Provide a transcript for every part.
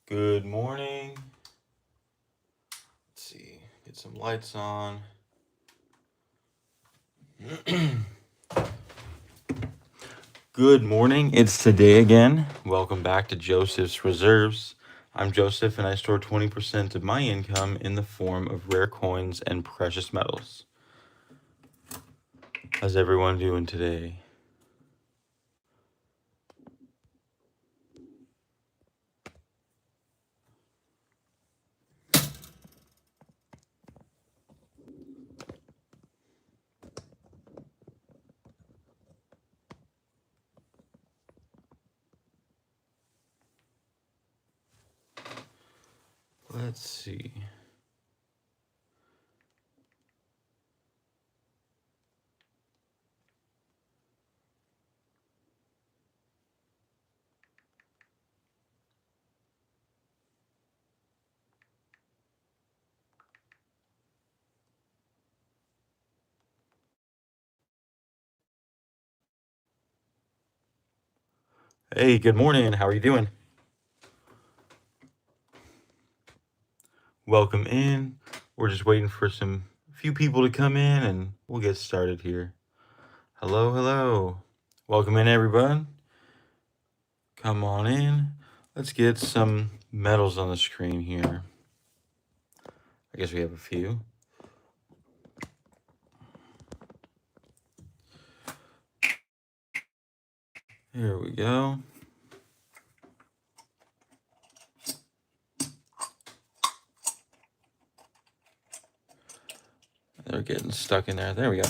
Good morning. Let's see, get some lights on. Good morning. It's today again. Welcome back to Joseph's Reserves. I'm Joseph and I store 20% of my income in the form of rare coins and precious metals. How's everyone doing today? Let's see. Hey, good morning. How are you doing? Welcome in. We're just waiting for few people to come in and we'll get started here. Hello. Welcome in, everyone. Come on in. Let's get some metals on the screen here. I guess we have a few. Here we go. They're getting stuck in there. There we go.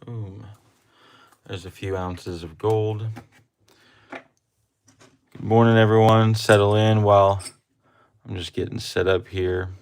Boom. There's a few ounces of gold. Good morning, everyone. Settle in while I'm just getting set up here.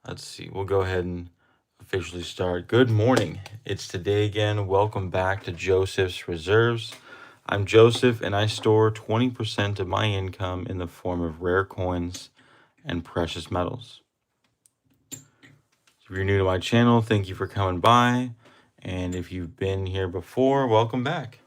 Let's see. We'll go ahead and officially start. Good morning. It's today again. Welcome back to Joseph's Reserves. I'm Joseph and I store 20% of my income in the form of rare coins and precious metals. If you're new to my channel, thank you for coming by. And if you've been here before, welcome back.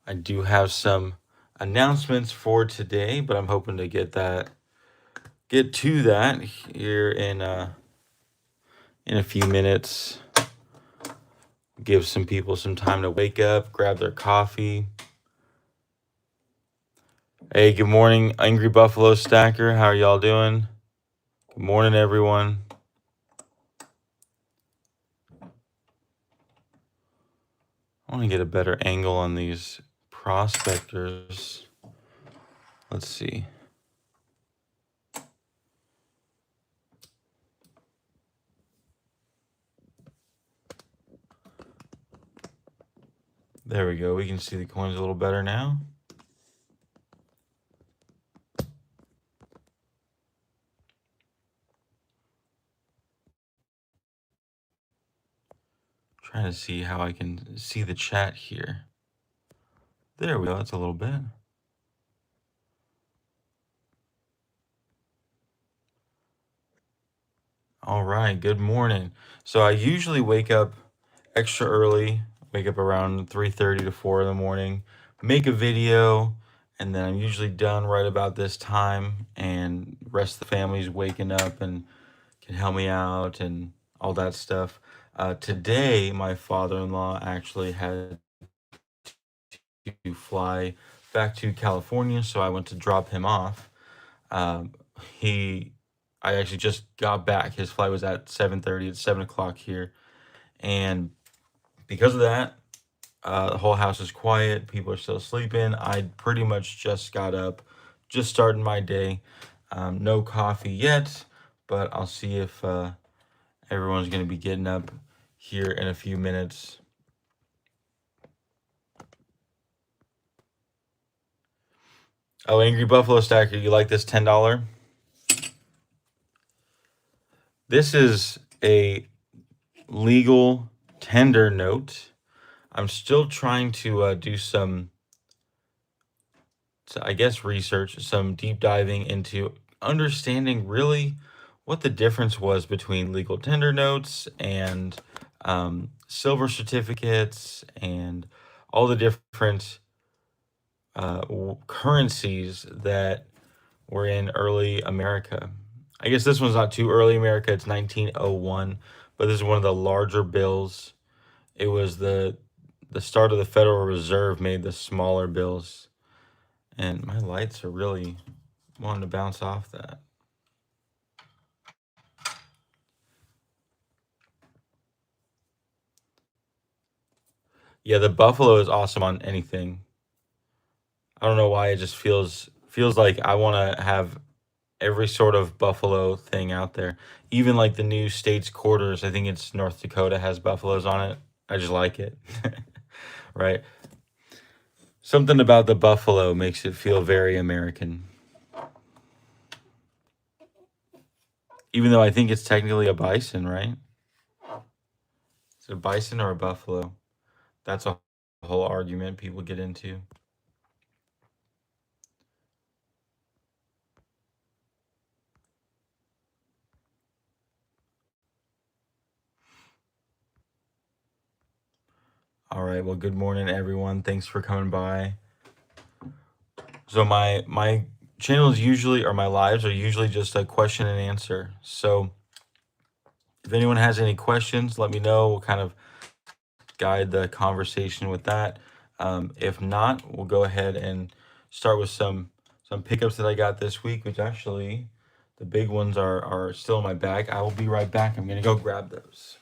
I do have some announcements for today, but I'm hoping to get to that here in a few minutes. Give some people some time to wake up, grab their coffee. Hey, good morning, Angry Buffalo Stacker. How are y'all doing? Good morning, everyone. I want to get a better angle on these prospectors. Let's see. There we go. We can see the coins a little better now. Trying to see how I can see the chat here. There we go. That's a little bit. All right. Good morning. So I usually wake up extra early. Wake up around 3:30 to 4 in the morning. Make a video, and then I'm usually done right about this time. And the rest of the family's waking up and can help me out and all that stuff. Today, my father-in-law actually had to fly back to California, so I went to drop him off. I actually just got back. His flight was at 7:30. It's 7 o'clock here, and because of that, the whole house is quiet. People are still sleeping. I pretty much just got up, just starting my day. No coffee yet, but I'll see if everyone's going to be getting up here in a few minutes. Oh, Angry Buffalo Stacker, you like this $10? This is a legal tender note. I'm still trying to do some, I guess, research, some deep diving into understanding really what the difference was between legal tender notes and silver certificates and all the different currencies that were in early America. I guess this one's not too early America. It's 1901, but this is one of the larger bills. It was the start of the Federal Reserve made the smaller bills, and my lights are really wanting to bounce off that. Yeah, the buffalo is awesome on anything. I don't know why it just feels like I want to have every sort of buffalo thing out there. Even like the new state's quarters, I think it's North Dakota has buffaloes on it. I just like it. Right? Something about the buffalo makes it feel very American. Even though I think it's technically a bison, right? Is it a bison or a buffalo? That's a whole argument people get into. All right. Well, good morning, everyone. Thanks for coming by. So my channels usually, or my lives are usually just a question and answer. So if anyone has any questions, let me know. We'll kind of guide the conversation with that. If not, we'll go ahead and start with some pickups that I got this week, which actually the big ones are still in my bag. I will be right back. I'm gonna go grab those.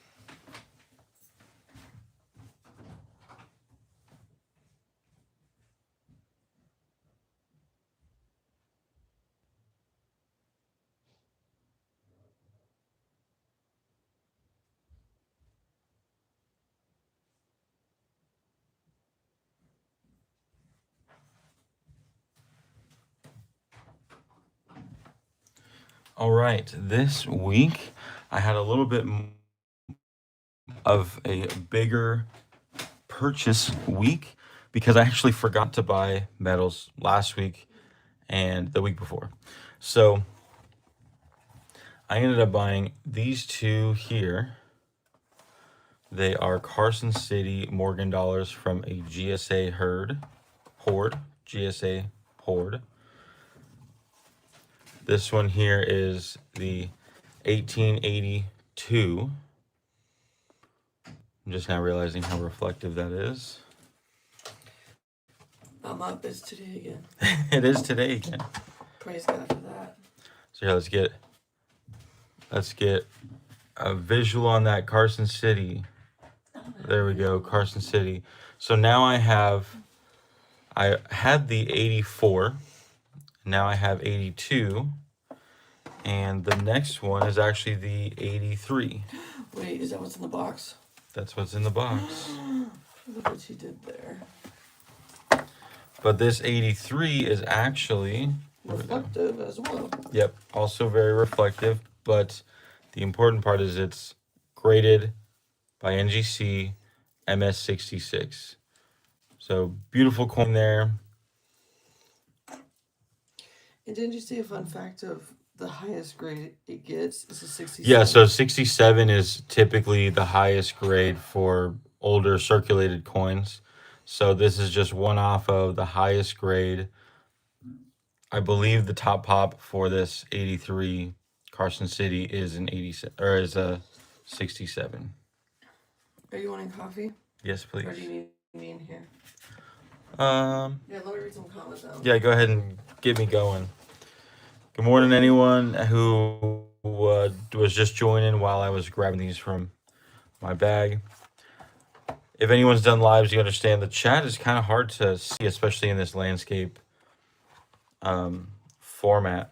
All right, this week I had a little bit of a bigger purchase week because I actually forgot to buy metals last week and the week before. So I ended up buying these two here. They are Carson City Morgan dollars from a GSA GSA hoard. This one here is the 1882. I'm just now realizing how reflective that is. I'm up. It's today again. It is today again. Praise God for that. So yeah, let's get a visual on that Carson City. There we go, Carson City. So now I had the 84. Now I have 82. And the next one is actually the 83. Wait, is that what's in the box? That's what's in the box. Look what you did there. But this 83 is actually reflective as well. Yep, also very reflective. But the important part is it's graded by NGC MS66. So beautiful coin there. And didn't you say a fun fact of the highest grade it gets is a 67? Yeah, so 67 is typically the highest grade for older circulated coins. So this is just one off of the highest grade. I believe the top pop for this 83 Carson City is an 87 or is a 67. Are you wanting coffee? Yes, please. Or do you need me in here? Yeah, let me read some comments down. Yeah, go ahead and get me going. Good morning, anyone who was just joining while I was grabbing these from my bag. If anyone's done lives, you understand the chat is kind of hard to see, especially in this landscape format.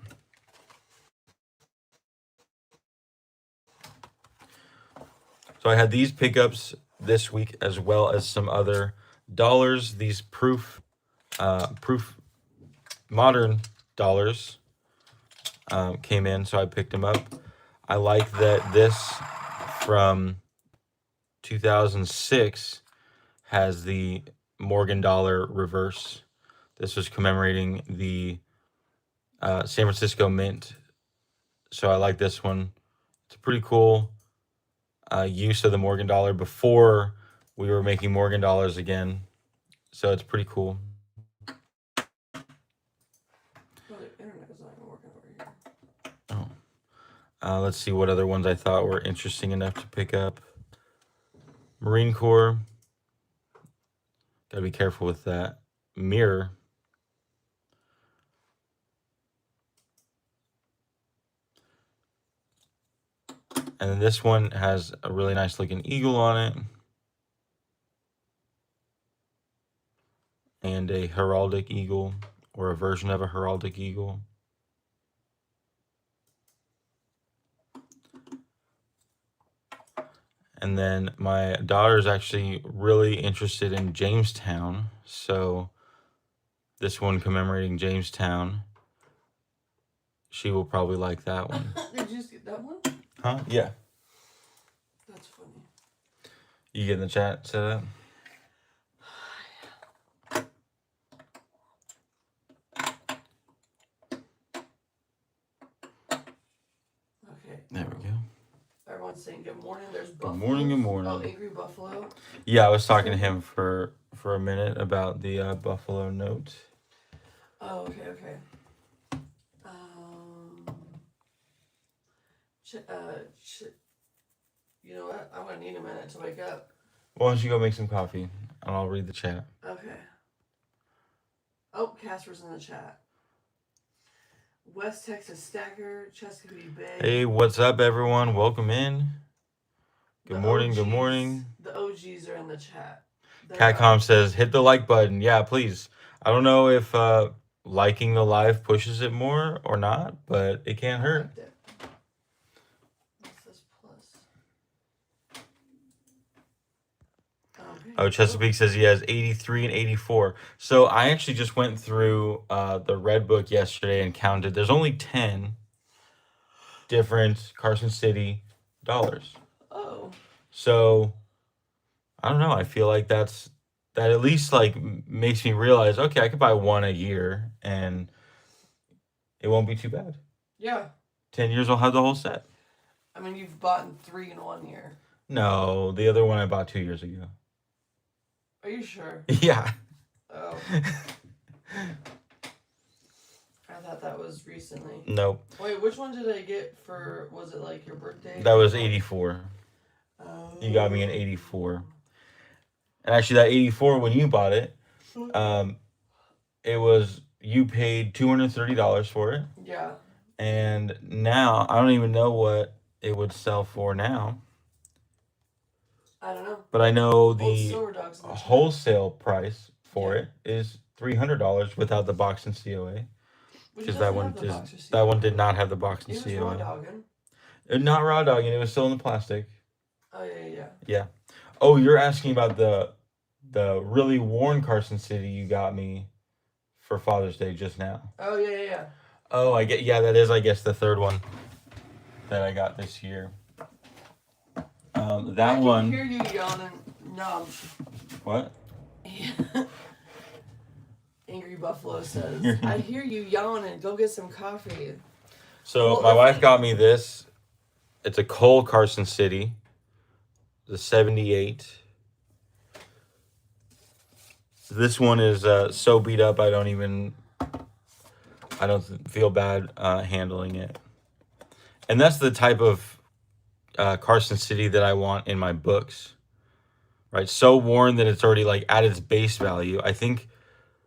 So I had these pickups this week as well as some other dollars. These proof modern dollars came in, so I picked them up. I like that this from 2006 has the Morgan dollar reverse. This was commemorating the San Francisco Mint. So I like this one. It's a pretty cool use of the Morgan dollar before we were making Morgan dollars again. So it's pretty cool. Well, the internet is not even working over here. Let's see what other ones I thought were interesting enough to pick up. Marine Corps. Gotta be careful with that. Mirror. And then this one has a really nice looking eagle on it. And a heraldic eagle, or a version of a heraldic eagle. And then my daughter is actually really interested in Jamestown. So this one commemorating Jamestown. She will probably like that one. Did you just get that one? Huh? Yeah. That's funny. You get in the chat set up? Okay. There we go. Everyone's saying good morning. There's Good Buffalo. morning, good morning. Oh, Angry Buffalo. Yeah, I was talking to him for a minute about the Buffalo Note. Oh, okay. You know what? I'm gonna need a minute to wake up. Why don't you go make some coffee and I'll read the chat. Okay. Oh, Casper's in the chat. West Texas Stacker, Chesapeake Bay. Hey, what's up, everyone? Welcome in. Good morning. Good morning. The OGs are in the chat. Catcom says, hit the like button. Yeah, please. I don't know if liking the live pushes it more or not, but it can't hurt. What's this plus? Okay. Oh, Chesapeake says he has 83 and 84. So I actually just went through the Red Book yesterday and counted. There's only 10 different Carson City dollars. Oh. So I don't know. I feel like that at least like makes me realize, okay, I could buy one a year and it won't be too bad. Yeah. 10 years I'll have the whole set. I mean, you've bought 3 in 1 year. No, the other one I bought 2 years ago. Are you sure? Yeah. Oh. I thought that was recently. Nope. Wait, which one did I get for, was it like your birthday? That was 84. Oh. You got me an 84. And actually that 84, when you bought it, it was, you paid $230 for it. Yeah. And now, I don't even know what it would sell for now. I don't know. But I know the wholesale price for it is $300 without the box and COA. Because that one did not have the box and COA. It was raw dogging. Not raw dogging, it was still in the plastic. Oh yeah. Yeah. Oh, you're asking about the really worn Carson City you got me for Father's Day just now. Oh yeah. Oh, that is, I guess, the third one that I got this year. That one. I can hear you yawning. No. What? Angry Buffalo says, I hear you yawning. Go get some coffee. So my wife got me this. It's a Cole Carson City. The 78. This one is so beat up I don't feel bad handling it. And that's the type of Carson City that I want in my books. Right? So worn that it's already like at its base value. I think.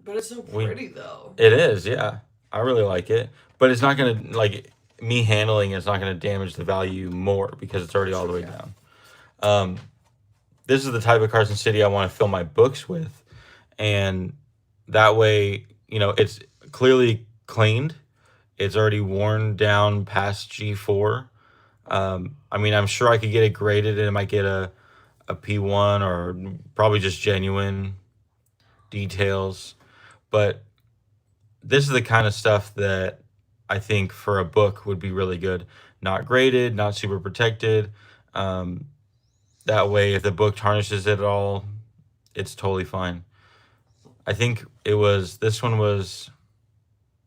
But it's so pretty though. It is, yeah. I really like it. But it's not going to, like, me handling it's not going to damage the value more because it's already all the way down. This is the type of Carson City I want to fill my books with. And that way, it's clearly cleaned. It's already worn down past G4. I mean, I'm sure I could get it graded and I might get a P1 or probably just genuine details. But this is the kind of stuff that I think for a book would be really good. Not graded, not super protected. That way, if the book tarnishes it at all, it's totally fine. I think this one was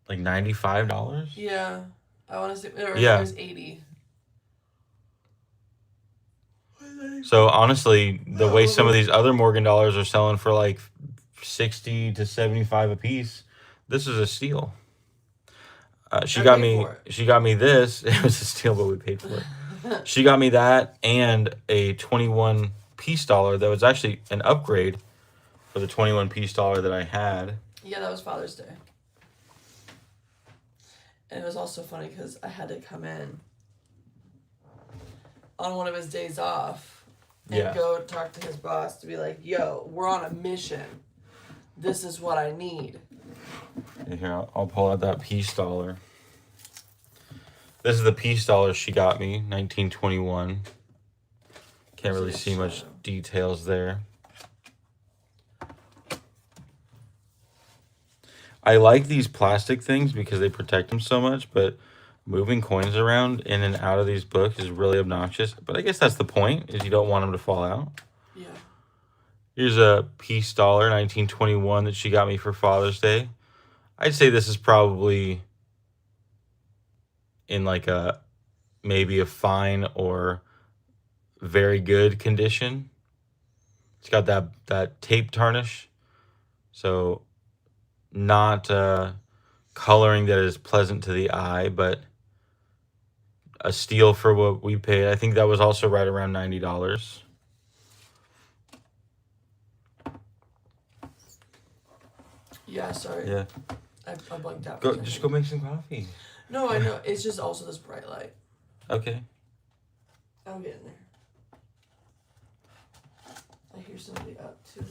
like $95. Yeah, I want to say, or Yeah. it was 80. So honestly, the way some of these other Morgan dollars are selling for like 60 to 75 a piece, this is a steal. She I got paid me. for it. She got me this. It was a steal, but we paid for it. She got me that and a 21 piece dollar that was actually an upgrade for the 21 piece dollar that I had. Yeah, that was Father's Day. And it was also funny because I had to come in on one of his days off and Yeah. go talk to his boss to be like, yo, we're on a mission. This is what I need. Here, I'll pull out that piece dollar. This is the piece dollar she got me, 1921. Can't really see much details there. I like these plastic things because they protect them so much, but moving coins around in and out of these books is really obnoxious. But I guess that's the point, is you don't want them to fall out. Yeah. Here's a piece dollar, 1921, that she got me for Father's Day. I'd say this is probably in like maybe a fine or very good condition. It's got that tape tarnish, so not coloring that is pleasant to the eye, but a steal for what we paid. I think that was also right around $90. Yeah, sorry. Yeah. I blanked out. Just go make some coffee. No, I know. It's just also this bright light. Okay. I'll get in there. I hear somebody up too.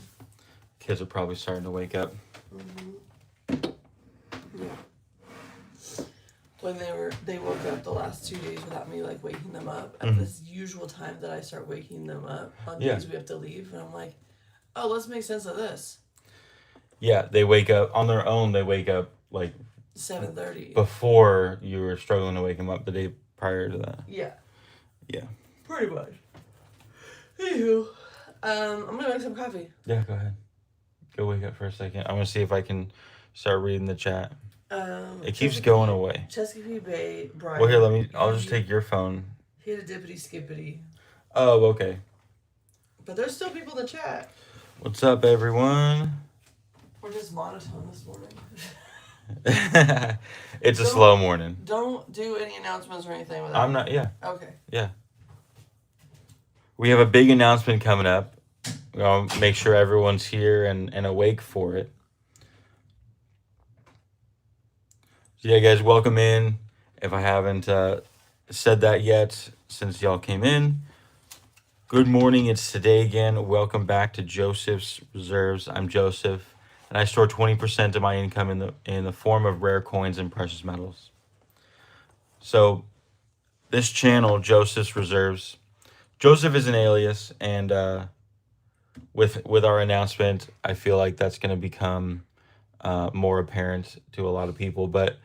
Kids are probably starting to wake up. Mm-hmm. Yeah. When they woke up the last 2 days without me like waking them up at this usual time that I start waking them up on days we have to leave, and I'm like, oh, let's make sense of this. Yeah, they wake up on their own. They wake up like 7:30 before you were struggling to wake them up the day prior to that. Yeah. Yeah. Pretty much. Anywho, I'm gonna make some coffee. Yeah, go ahead. Go wake up for a second. I'm gonna see if I can start reading the chat. It keeps going away. Chesapeake Bay, Brian. Well, here, I'll just take your phone. He had a dippity skippity. Oh, okay. But there's still people in the chat. What's up, everyone? We're just monotone this morning. It's a slow morning. Don't do any announcements or anything with that. I'm not, yeah. Okay. Yeah. We have a big announcement coming up. I'll make sure everyone's here and awake for it. So yeah, guys, welcome in. If I haven't said that yet since y'all came in, good morning. It's today again. Welcome back to Joseph's Reserves. I'm Joseph, and I store 20% of my income in the form of rare coins and precious metals. So this channel, Joseph's Reserves, Joseph is an alias, and with our announcement, I feel like that's going to become more apparent to a lot of people. But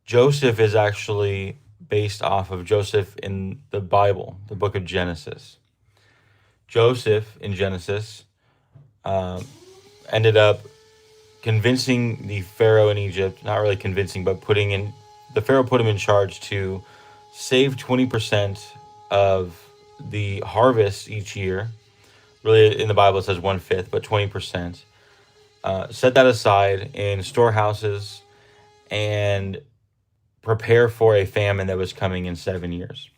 Joseph is actually based off of Joseph in the Bible, the book of Genesis. Joseph in Genesis ended up convincing the Pharaoh in Egypt, not really convincing, but the Pharaoh put him in charge to save 20% of the harvest each year. Really, in the Bible it says 1/5, but 20%. Set that aside in storehouses and prepare for a famine that was coming in 7 years.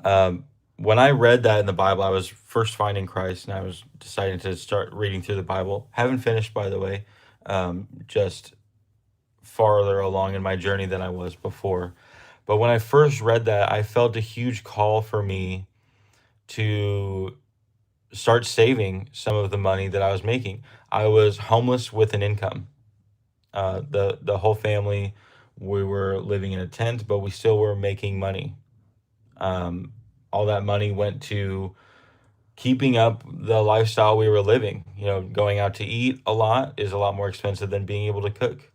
When I read that in the Bible, I was first finding Christ, and I was deciding to start reading through the Bible. Haven't finished, by the way, just farther along in my journey than I was before. But when I first read that, I felt a huge call for me to start saving some of the money that I was making. I was homeless with an income. The whole family, we were living in a tent, but we still were making money. All that money went to keeping up the lifestyle we were living. You know, going out to eat a lot is a lot more expensive than being able to cook.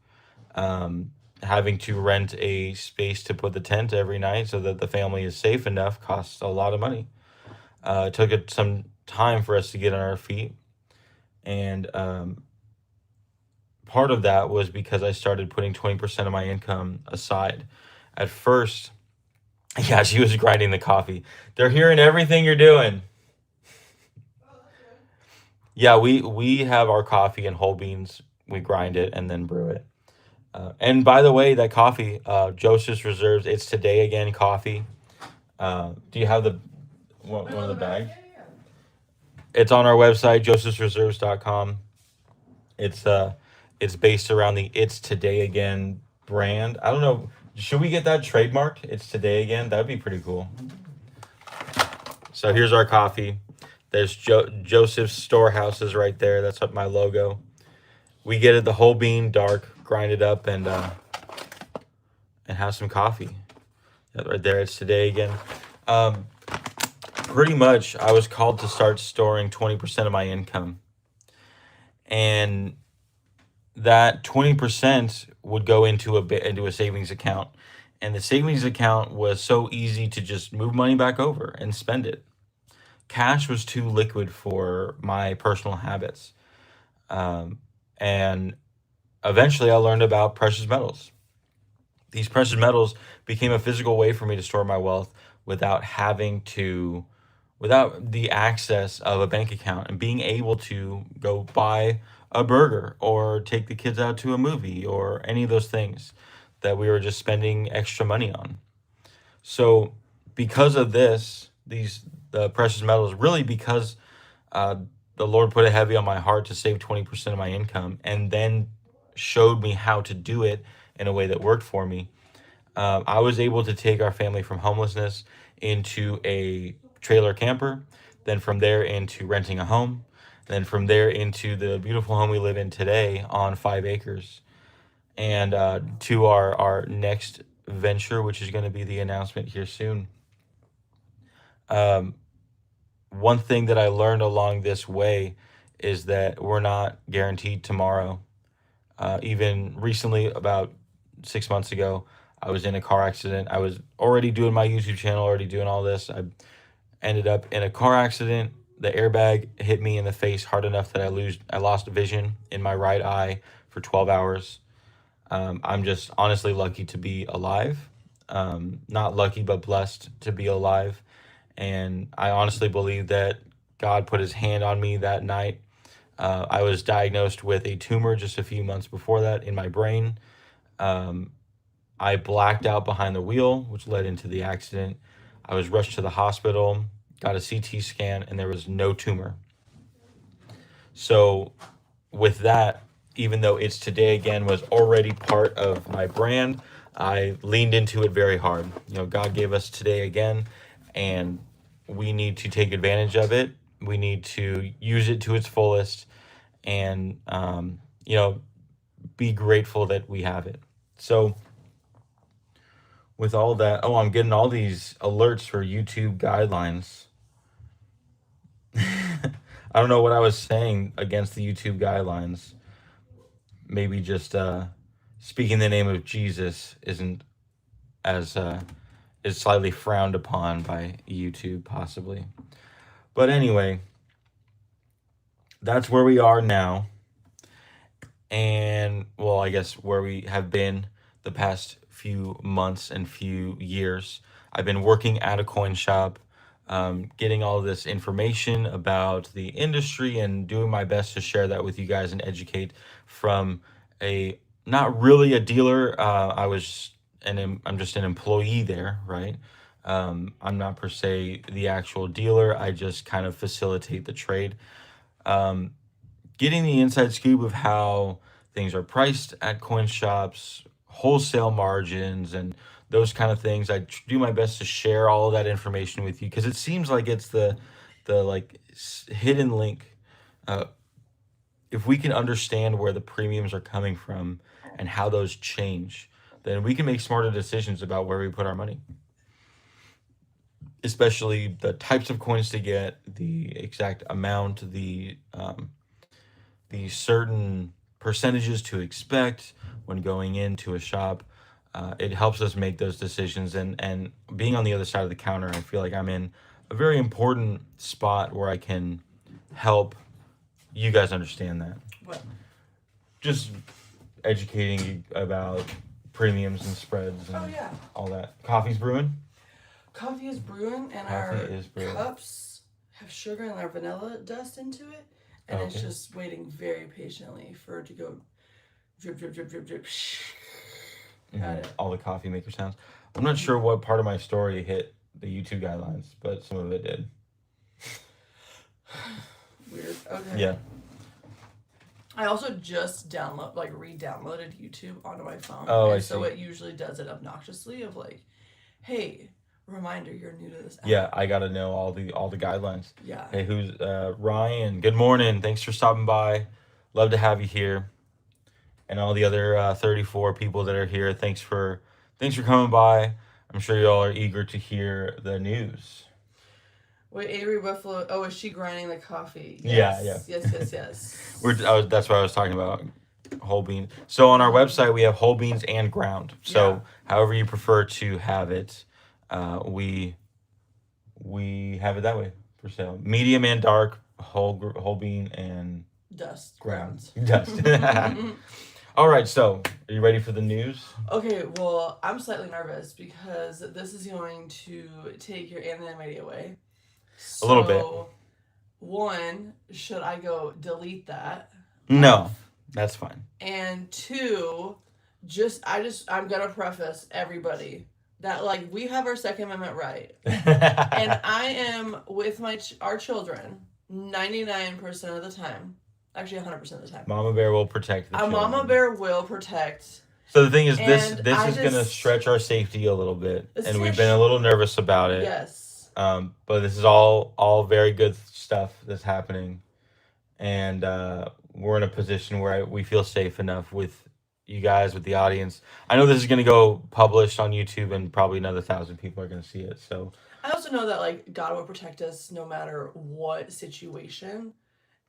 having to rent a space to put the tent every night so that the family is safe enough costs a lot of money. It took it some time for us to get on our feet, and part of that was because I started putting 20% of my income aside. At first, yeah, she was grinding the coffee. They're hearing everything you're doing. Yeah, we have our coffee in whole beans. We grind it and then brew it. And by the way, that coffee, Joseph's Reserves, it's today again coffee. Do you have the one of the bag? It's on our website, josephsreserves.com. It's it's based around the It's Today Again brand. I don't know. Should we get that trademarked? It's Today Again. That'd be pretty cool. So here's our coffee. There's Joseph's Storehouses right there. That's my logo. We get it the whole bean, dark, grind it up, and have some coffee. That right there. It's Today Again. Pretty much, I was called to start storing 20% of my income, and that 20% would go into a savings account, and the savings account was so easy to just move money back over and spend it. Cash was too liquid for my personal habits, and eventually I learned about precious metals. These precious metals became a physical way for me to store my wealth without having to without the access of a bank account and being able to go buy a burger or take the kids out to a movie or any of those things that we were just spending extra money on. So because of the precious metals, really because uh, the Lord put it heavy on my heart to save 20% of my income and then showed me how to do it in a way that worked for me. I was able to take our family from homelessness into a trailer camper, then from there into renting a home, then from there into the beautiful home we live in today on 5 acres, and to our next venture, which is going to be the announcement here soon. Um, One thing that I learned along this way is that we're not guaranteed tomorrow. Even recently, about 6 months ago, I was in a car accident. I was already doing my YouTube channel, already doing all this. I ended up in a car accident. The airbag hit me in the face hard enough that I lost vision in my right eye for 12 hours. I'm just honestly lucky to be alive. Not lucky, but blessed to be alive. And I honestly believe that God put his hand on me that night. I was diagnosed with a tumor just a few months before that in my brain. Um, I blacked out behind the wheel, which led into the accident. I was rushed to the hospital, got a CT scan, and there was no tumor. So, with that, even though It's Today Again was already part of my brand, I leaned into it very hard. God gave us Today Again, and we need to take advantage of it. We need to use it to its fullest, and be grateful that we have it. So, with all that, oh, I'm getting all these alerts for YouTube guidelines. I don't know what I was saying against the YouTube guidelines. Maybe just speaking the name of Jesus isn't as is slightly frowned upon by YouTube, possibly. But anyway, that's where we are now, and well, I guess where we have been the past few months and few years. I've been working at a coin shop, getting all this information about the industry and doing my best to share that with you guys and educate from a not really a dealer. I'm just an employee there, right? I'm not per se the actual dealer. I just kind of facilitate the trade. Um, Getting the inside scoop of how things are priced at coin shops, wholesale margins, and those kind of things. Do my best to share all of that information with you because it seems like it's the like hidden link. Uh, if we can understand where the premiums are coming from and how those change, then we can make smarter decisions about where we put our money, especially the types of coins to get, the exact amount, the certain percentages to expect when going into a shop. it helps us make those decisions. And being on the other side of the counter, I feel like I'm in a very important spot where I can help you guys understand that. What? Just educating you about premiums and spreads and Oh yeah. all that. Coffee's brewing. Coffee is brewing, and Coffee our is brewing. cups have sugar and our vanilla dust into it, and it's Okay. just waiting very patiently for it to go drip, drip, drip, drip, drip. Got it. All the coffee maker sounds. I'm not sure what part of my story hit the YouTube guidelines, but some of it did. Weird. Okay. Yeah. I also just re-downloaded YouTube onto my phone. Oh, and I so see. it usually does it obnoxiously of like, hey, reminder, you're new to this app. Yeah, I gotta know all the guidelines. Yeah. Hey, who's Ryan? Good morning. Thanks for stopping by. Love to have you here. And all the other 34 people that are here, thanks for coming by. I'm sure y'all are eager to hear the news. Wait, Avery Buffalo. Oh, is she grinding the coffee? Yeah, Yes. Yes. That's what I was talking about. Whole bean. So on our website we have whole beans and ground. So Yeah. however you prefer to have it, we have it that way for sale. Medium and dark, whole bean and Dust. ground. Grounds. Dust. All right, so are you ready for the news? Okay, well, I'm slightly nervous because this is going to take your anonymity away. A little bit. One, should I go delete that? No, that's fine. And two, I'm gonna preface everybody that like we have our Second Amendment right, and I am with our children 99% of the time. Actually, 100% of the time. Mama Bear will protect the A children. mama bear will protect. So the thing is, this And is I going to just- stretch our safety a little bit, It's and gonna we've been a little nervous about it. Yes. But this is all very good stuff that's happening, and we're in a position where we feel safe enough with you guys, with the audience. I know this is going to go published on YouTube, and probably another 1,000 people are going to see it. So I also know that like God will protect us no matter what situation,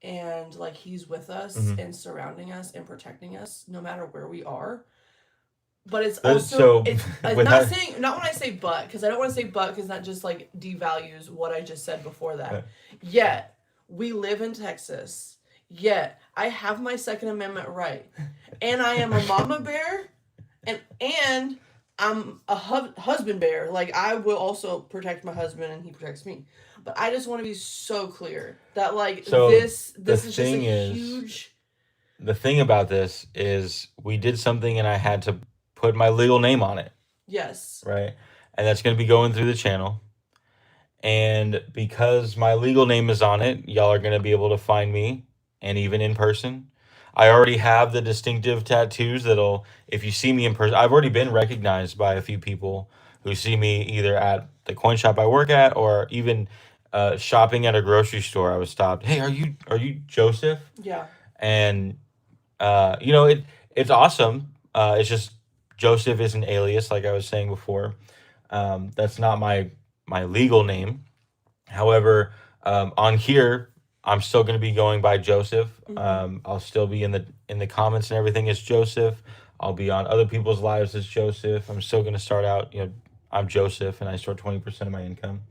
and like He's with us Mhm. and surrounding us and protecting us no matter where we are. But it's So, also it's with not that- saying not when I say but, because I don't want to say but because that just like devalues what I just said before that. Yeah. Yet we live in Texas. Yet I have my Second Amendment right, and I am a mama bear, and I'm a husband bear. Like I will also protect my husband, and he protects me. But I just want to be so clear that like So, this the is just a thing is- huge. the thing about this is we did something, and I had to put my legal name on it. Yes. Right? And that's going to be going through the channel. And because my legal name is on it, y'all are going to be able to find me, and even in person. I already have the distinctive tattoos that'll, if you see me in person, I've already been recognized by a few people who see me either at the coin shop I work at or even shopping at a grocery store. I was stopped. Hey, are you Joseph? Yeah. And it's awesome. It's just Joseph is an alias, like I was saying before. That's not my legal name. However, on here, I'm still going to be going by Joseph. Mhm. I'll still be in the comments and everything as Joseph. I'll be on other people's lives as Joseph. I'm still going to start out, I'm Joseph, and I start 20% of my income.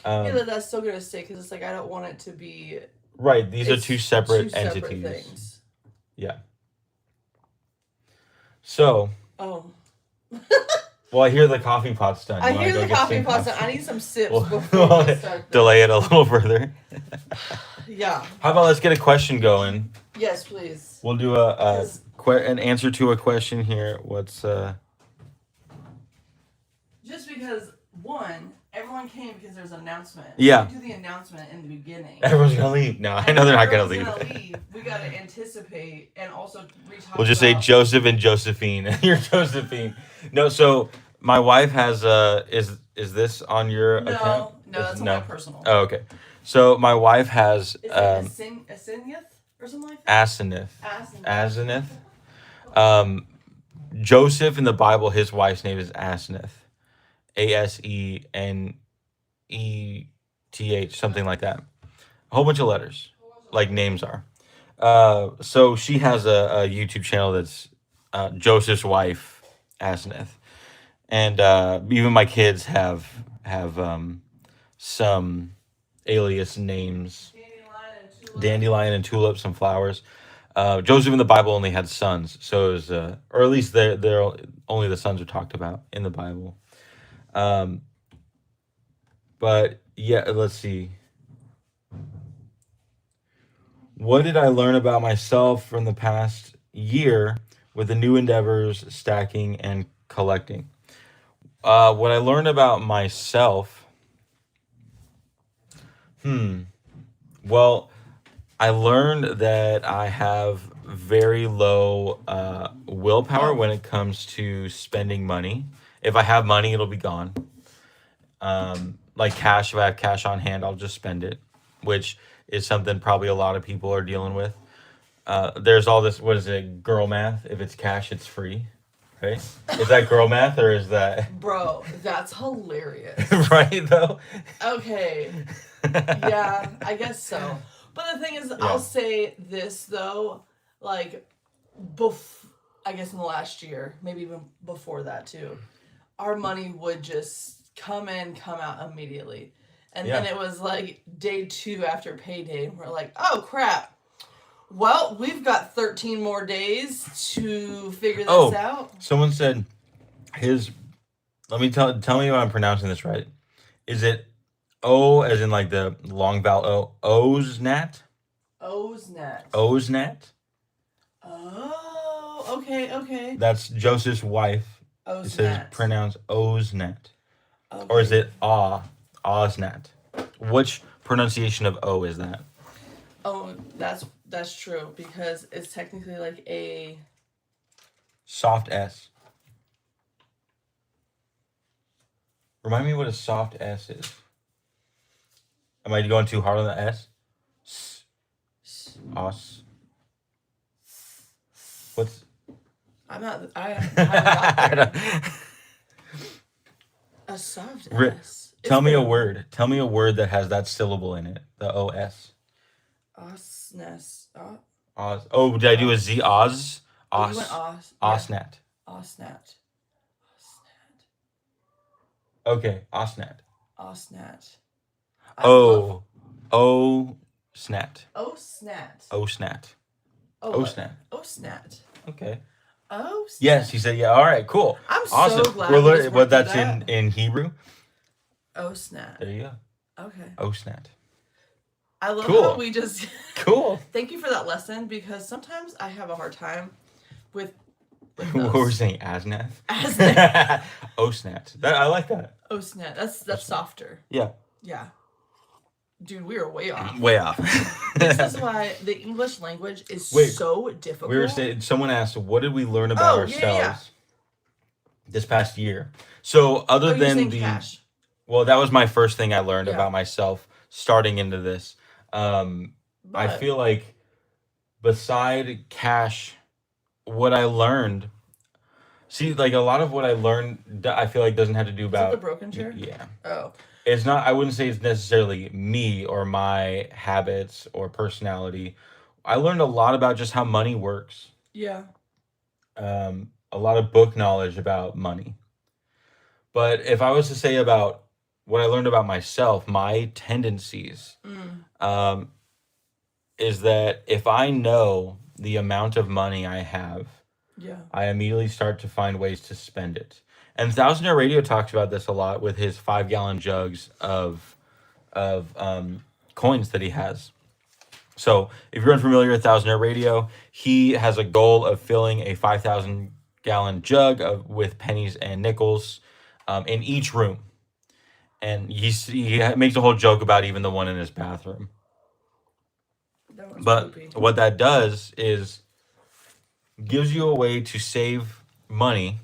That's still gonna stay because it's like I don't want it to be. Right. These are It's two separate two separate entities. things. So, Oh. well, I hear the coffee pot's done. I You wanna hear go the get coffee some pot. I need some sips Well, before we start. delay it a little further. Yeah. How about let's get a question going? Yes, please. We'll do an answer to a question here. What's Just because everyone came because there's an announcement. Yeah. We do the announcement in the beginning. everyone's gonna leave? No, I know they're not gonna leave. We gotta anticipate and also retalk. We'll just say Joseph and Josephine. You're Josephine. No, so my wife has is this on your account? No, that's on my personal. Oh, okay. So my wife has Is it Asenath or something like that? Aseneth. Asenath. Aseneth. Joseph in the Bible, his wife's name is Aseneth. Aseneth, something like that. A whole bunch of letters, like names are. So she has a YouTube channel that's Joseph's wife, Aseneth. And even my kids have some alias names. Dandelion and tulip, some flowers. Joseph in the Bible only had sons, so it was, or at least they're only the sons are talked about in the Bible. Um, but yeah, let's see. What did I learn about myself from the past year with the new endeavors, stacking and collecting? What I learned about myself, hmm. Well, I learned that I have very low willpower when it comes to spending money. If I have money, it'll be gone. Like cash, if I have cash on hand, I'll just spend it, which is something probably a lot of people are dealing with. There's all this, what is it, girl math? If it's cash, it's free, right? Is that girl math or is that Bro, that's hilarious. right though? Okay. Yeah, I guess so. But the thing is, I'll say this though, like, I guess in the last year, maybe even before that too, our money would just come in, come out immediately. And then Yeah. it was like day 2 after payday, and we're like, oh crap. Well, we've got 13 more days to figure this Oh. out. Someone said his. Let me tell me if I'm pronouncing this right. Is it O as in like the long vowel O? Oznat? Oznat. Oznat? Oh, okay. That's Joseph's wife. It says Oznat. pronounced Oznat. Okay. Or is it Oznat? Which pronunciation of O is that? Oh, that's true because it's technically like a Soft S. Remind me what a soft S is. Am I going too hard on the S? Os. What's I'm not. I haven't got I there. don't- A soft Ri- S. Tell It's me a been word. Tell me a word that has that syllable in it. The OS. Osness. Oz. Oh, did I do a Z? Oz? Oh, you Os. went yeah. Osnat. Osnat. Okay, Osnat. Osnat. Oh. Oh. Snat. Osnat. Osnat. Oh, Osnat. Osnat. Okay. Oh. Yes, he said, yeah. All right, cool. I'm Awesome. so glad We're we learning just what went through that's in Hebrew. Osnat. There you go. Okay. Osnat. I love Cool. how we just. Cool. Thank you for that lesson because sometimes I have a hard time with What were we saying? Asnath? Asnath. Osnat. I like that. Osnat. That's softer. Yeah. Yeah. Dude, we are way off. Way off. This is why the English language is Wait, so difficult. We were saying, someone asked, what did we learn about ourselves yeah. this past year? So other you're than saying the cash. well, that was my first thing I learned Yeah. about myself starting into this. I But- feel like beside cash, what I learned, see, like a lot of what I learned, I feel like doesn't have to do Is it about the broken chair? yeah. Oh. It's not. I wouldn't say it's necessarily me or my habits or personality. I learned a lot about just how money works. Yeah. A lot of book knowledge about money. But if I was to say about what I learned about myself, my tendencies, is that if I know the amount of money I have, Yeah. I immediately start to find ways to spend it. And Thousand Year Radio talks about this a lot with his 5-gallon jugs of coins that he has. So if you're unfamiliar with Thousand Year Radio, he has a goal of filling a 5,000-gallon jug with pennies and nickels in each room. And he makes a whole joke about even the one in his bathroom. That one's But poopy. what that does is gives you a way to save money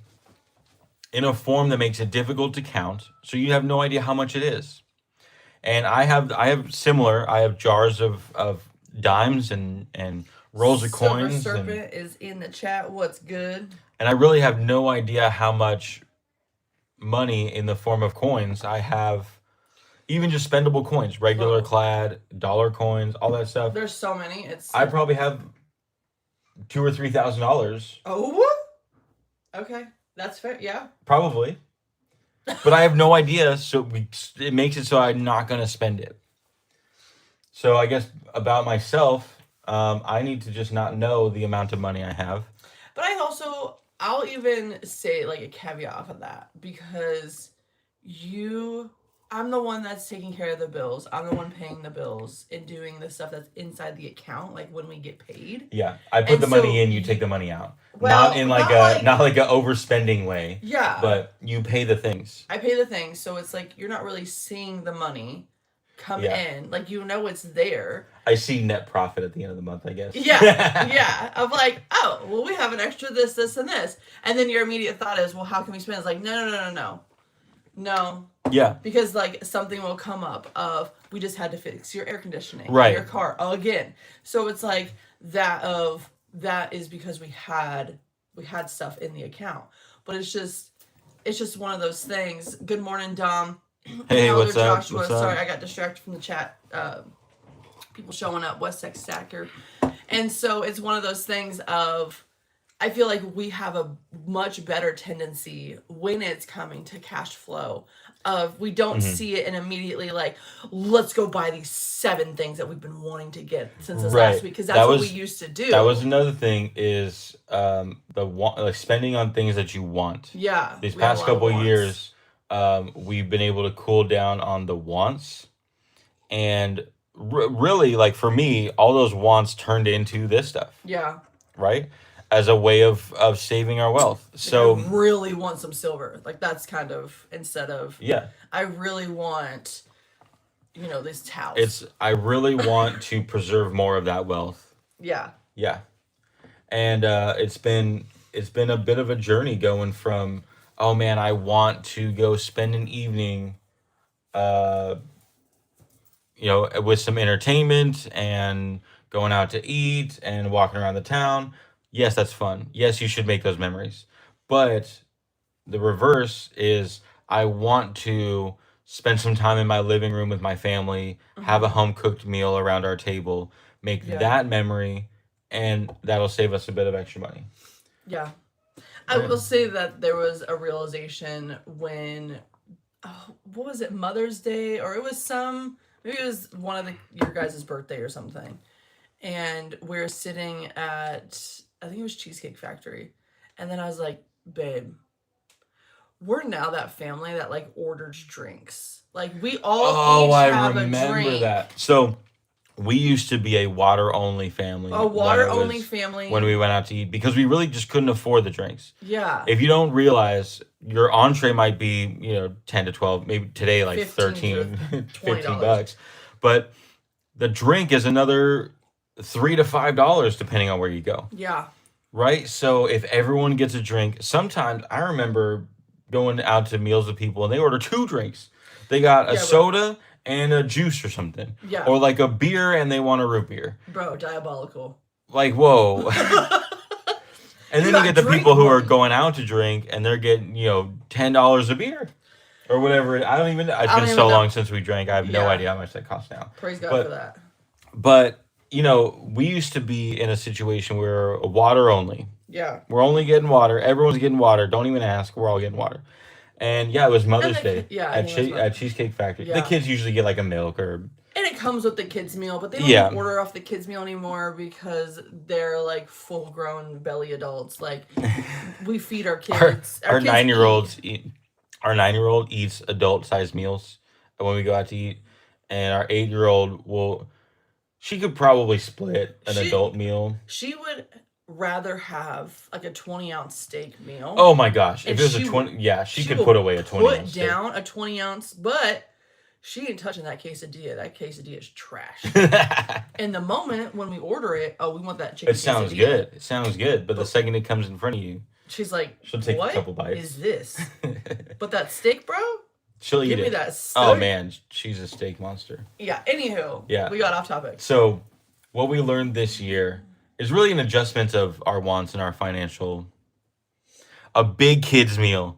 in a form that makes it difficult to count, so you have no idea how much it is. And I have similar. I have jars of dimes and rolls of Silver coins, Serpent is in the chat. What's good? and I really have no idea how much money in the form of coins I have. Even just spendable coins, regular Oh. clad, dollar coins, all that stuff. There's so many. It's I probably have $2,000 or $3,000, oh. Okay, that's fair. Yeah. probably. but I have no idea. So it makes it so I'm not gonna spend it. So I guess about myself, I need to just not know the amount of money I have. But I'll even say like a caveat off of that because I'm the one that's taking care of the bills. I'm the one paying the bills and doing the stuff that's inside the account, like when we get paid. Yeah, I put And the money so in, you take the money out. Well, Not in like not like a overspending way, yeah, but you pay the things. I pay the thing, so it's like you're not really seeing the money come Yeah. in. Like it's there. I see net profit at the end of the month, I guess. Yeah, yeah. Of like, oh, well, we have an extra this, this, and this, and then your immediate thought is, well, how can we spend? It's like, no. Yeah. Because like something will come up of we just had to fix your air conditioning, Right. your car again. So it's like that is because we had stuff in the account, but it's just one of those things. Good morning, Dom. Hey, Elder what's up? Joshua. What's up? Sorry, I got distracted from the chat. People showing up, West Texas Stacker, and so it's one of those things of. I feel like we have a much better tendency when it's coming to cash flow of we don't see it and immediately like, let's go buy these 7 things that we've been wanting to get since this last week. Because that's what we used to do. That was another thing is like spending on things that you want. Yeah. These past couple years, we've been able to cool down on the wants. And really, like for me, all those wants turned into this stuff. Yeah. Right? As a way of saving our wealth. So I really want some silver. Like that's kind of instead of I really want these towels. I really want to preserve more of that wealth. Yeah. Yeah. And it's been a bit of a journey going from, oh man, I want to go spend an evening with some entertainment and going out to eat and walking around the town. Yes, that's fun. Yes, you should make those memories. But the reverse is I want to spend some time in my living room with my family, have a home cooked meal around our table, make that memory, and that'll save us a bit of extra money. Yeah. I will say that there was a realization when, what was it, Mother's Day? Or it was maybe it was one of your guys' birthday or something. And we're sitting at, I think it was Cheesecake Factory. And then I was like, babe, we're now that family that like orders drinks. Like we all each have a drink. I remember that. So we used to be a water only family. A water only family. When we went out to eat because we really just couldn't afford the drinks. Yeah. If you don't realize your entree might be, 10 to 12, maybe today like 13, $15. But the drink is another $3 to $5 depending on where you go. Yeah. Right? So if everyone gets a drink, sometimes I remember going out to meals with people and they order 2 drinks. They got a soda and a juice or something. Yeah. Or like a beer and they want a root beer. Bro, diabolical. Like, whoa. And then you get the people who are going out to drink and they're getting, $10 a beer. Or whatever. It's been so long since we drank. I have no idea how much that costs now. Praise God for that. But, we used to be in a situation where water only. Yeah. We're only getting water. Everyone's getting water. Don't even ask. We're all getting water. And it was Mother's Day at Cheesecake Factory. Yeah. The kids usually get like a milk or... And it comes with the kids' meal, but they don't even order off the kids' meal anymore because they're like full-grown belly adults. Like, we feed our kids. Our 9-year-olds eat. Our 9-year-old eats adult-sized meals when we go out to eat. And our 8-year-old she could probably split an adult meal. She would rather have like a 20-ounce steak meal. Oh my gosh. If it was a 20, she could put away a 20-ounce steak. Put down a 20-ounce, but she ain't touching that quesadilla. That quesadilla is trash. In the moment when we order it, we want that chicken quesadilla. It sounds good. But the second it comes in front of you, she's like, she'll take a couple bites. Is this? But that steak, bro? She'll eat it. Give me that steak. Oh man, she's a steak monster. Yeah, anywho. Yeah. We got off topic. So, what we learned this year is really an adjustment of our wants and our financial... A big kids meal.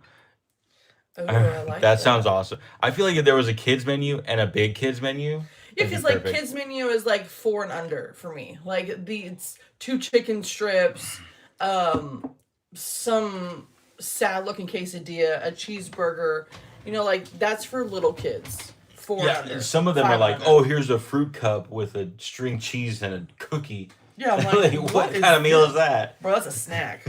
Ooh, I like that sounds awesome. I feel like if there was a kids menu and a big kids menu... Yeah, because like kids menu is like 4 and under for me. Like it's 2 chicken strips, some sad looking quesadilla, a cheeseburger, You know, like that's for little kids. 4 Yeah, under, some of them are 5 like, under. oh, here's a fruit cup with a string cheese and a cookie. Yeah, I'm Like, like, what kind of meal is that? Bro, that's a snack.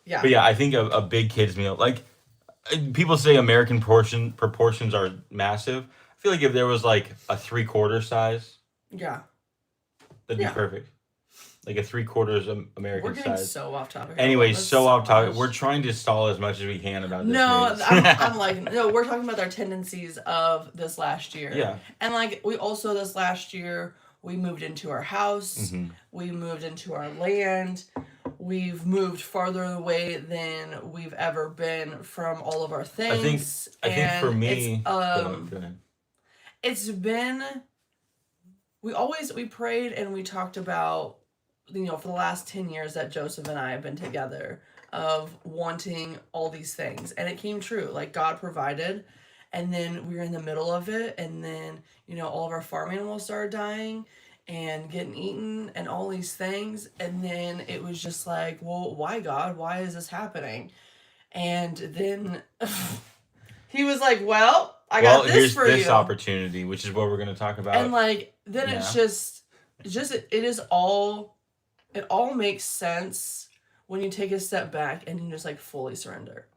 Yeah. But yeah, I think a big kid's meal, like people say American proportions are massive. I feel like if there was like a 3/4 size, Yeah. that'd be Yeah. perfect. Like a 3/4 We're American getting size. so off topic. Anyways, That's so off topic. much. We're trying to stall as much as we can about this. No, news. I'm like, no, we're talking about our tendencies of this last year. Yeah. And like, we also, this last year, we moved into our house, Mhm. we moved into our land, we've moved farther away than we've ever been from all of our things. I think for And me, it's, go ahead. it's been, we prayed and we talked about, you know, for the last 10 years that Joseph and I have been together, of wanting all these things, and it came true. Like, God provided, and then we were in the middle of it, and then, you know, all of our farm animals started dying and getting eaten and all these things, and then it was just like, well, why, God, why is this happening? And then he was like, well, I got this here's for this you. opportunity, which is what we're going to talk about. And like, then it's just it all makes sense when you take a step back and you just like fully surrender.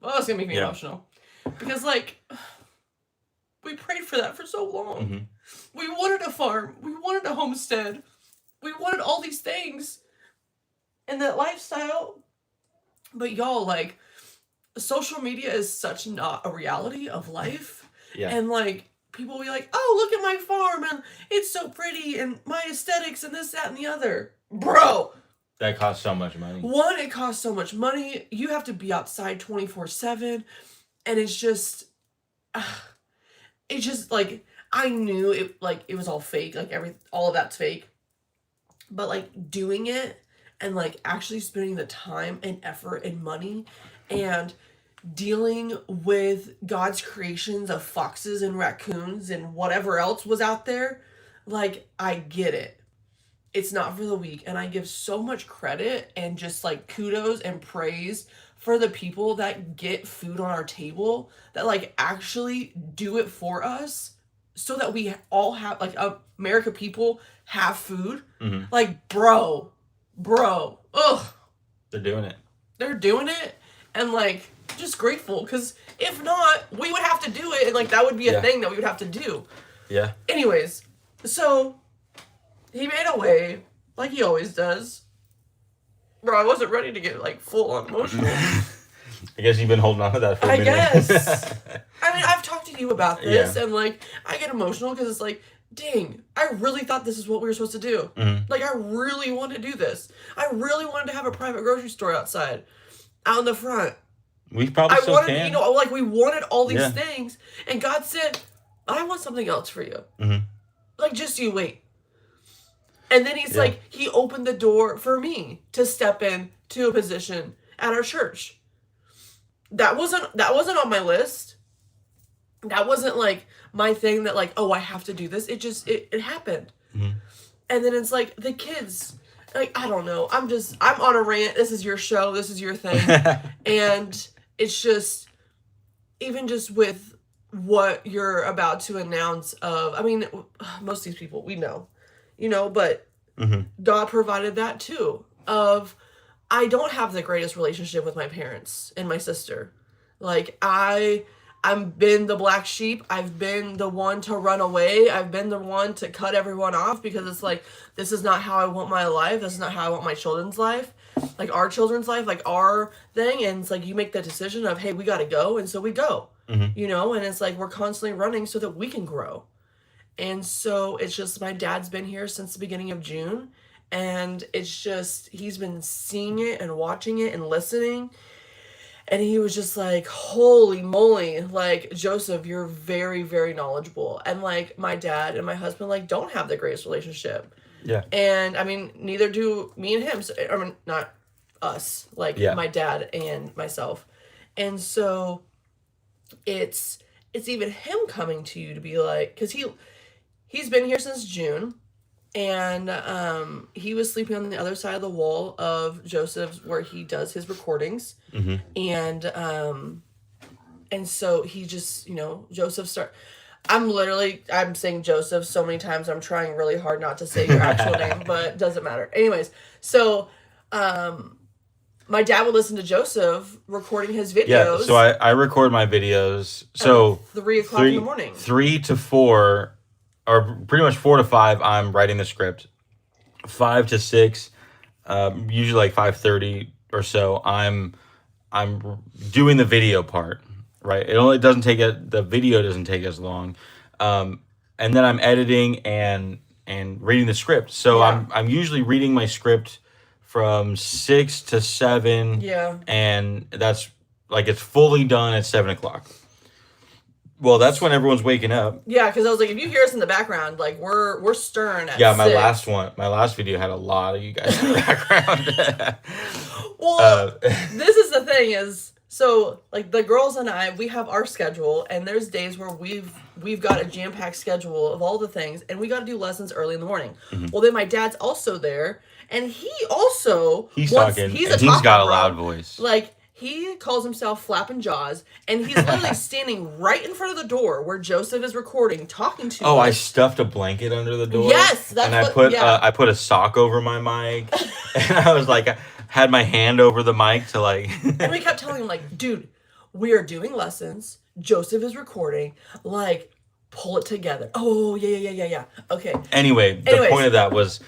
Oh, it's gonna make me emotional. Because like, we prayed for that for so long. Mhm. We wanted a farm, we wanted a homestead, we wanted all these things and that lifestyle. But y'all, like, social media is such not a reality of life. Yeah. And like, people will be like, oh, look at my farm and it's so pretty and my aesthetics and this, that, and the other. Bro, That costs so much money. one, it costs so much money. You have to be outside 24/7. And it's just like, I knew it was all fake. Like, all of that's fake. But like, doing it and like actually spending the time and effort and money and dealing with God's creations of foxes and raccoons and whatever else was out there, like, I get it. It's not for the weak, and I give so much credit and just like kudos and praise for the people that get food on our table, that like actually do it for us so that we all have, like, America people have food. Mhm. Like, bro, ugh, They're doing it. they're doing it, and like, just grateful, because if not, we would have to do it, and like, that would be a thing that we would have to do. Yeah. Anyways, so he made a way, like he always does. Bro, I wasn't ready to get like full on emotional. I guess you've been holding on to that for a I minute. guess. I mean, I've talked to you about this, Yeah. and like, I get emotional because it's like, dang, I really thought this is what we were supposed to do. Mhm. Like, I really wanted to do this. I really wanted to have a private grocery store outside, out in the front. We probably I still wanted, can. you know, like, we wanted all these Yeah. things, and God said, I want something else for you. Mhm. Like, just you wait. And then he's Yeah. like, he opened the door for me to step in to a position at our church. That wasn't on my list. That wasn't like my thing that like, oh, I have to do this. It just, it happened. Mhm. And then it's like the kids, like, I don't know. I'm on a rant. This is your show. This is your thing. And it's just, even just with what you're about to announce of, I mean, most of these people we know, you know, but Mhm. God provided that too. Of, I don't have the greatest relationship with my parents and my sister. Like, I've been the black sheep. I've been the one to run away. I've been the one to cut everyone off, because it's like, this is not how I want my life. This is not how I want my children's life. Like, our children's life, like our thing. And it's like, you make that decision of, hey, we got to go. And so we go, Mhm. you know, and it's like, we're constantly running so that we can grow. And so it's just, my dad's been here since the beginning of June. And it's just, he's been seeing it and watching it and listening. And he was just like, holy moly, like, Joseph, you're very, very knowledgeable. And like, my dad and my husband, like, don't have the greatest relationship. Yeah. And I mean, neither do me and him. So, I mean, not us, like, Yeah. my dad and myself. And so it's even him coming to you to be like, because he's been here since June. And he was sleeping on the other side of the wall of Joseph's, where he does his recordings. Mhm. And And so he just, Joseph I'm saying Joseph so many times. I'm trying really hard not to say your actual name, but it doesn't matter. Anyways, so my dad would listen to Joseph recording his videos. Yeah, so I record my videos. So 3 o'clock in the morning. 3 to 4, or pretty much 4 to 5, I'm writing the script. 5 to 6, usually like 5:30 or so, I'm doing the video part. Right, the video doesn't take as long, and then I'm editing and reading the script. So Yeah. I'm usually reading my script from 6 to 7. Yeah. And that's like it's fully done at 7 o'clock. Well, that's when everyone's waking up. Yeah, because I was like, if you hear us in the background, like we're stirring at Yeah, 6. my last video had a lot of you guys in the background. Well, this is the thing is, so like the girls and I, we have our schedule, and there's days where we've got a jam-packed schedule of all the things, and we got to do lessons early in the morning. Mm-hmm. Well, then my dad's also there, and he's talking, he's and a he's got talker, a bro. loud voice. Like, he calls himself Flappin' Jaws, and he's literally standing right in front of the door where Joseph is recording, talking to us. I stuffed a blanket under the door. Yes, that's and I put a sock over my mic, and I was like, I had my hand over the mic to like. And we kept telling him, like, dude, we are doing lessons. Joseph is recording. Like, pull it together. Oh, yeah. Okay. Anyway, the point of that was,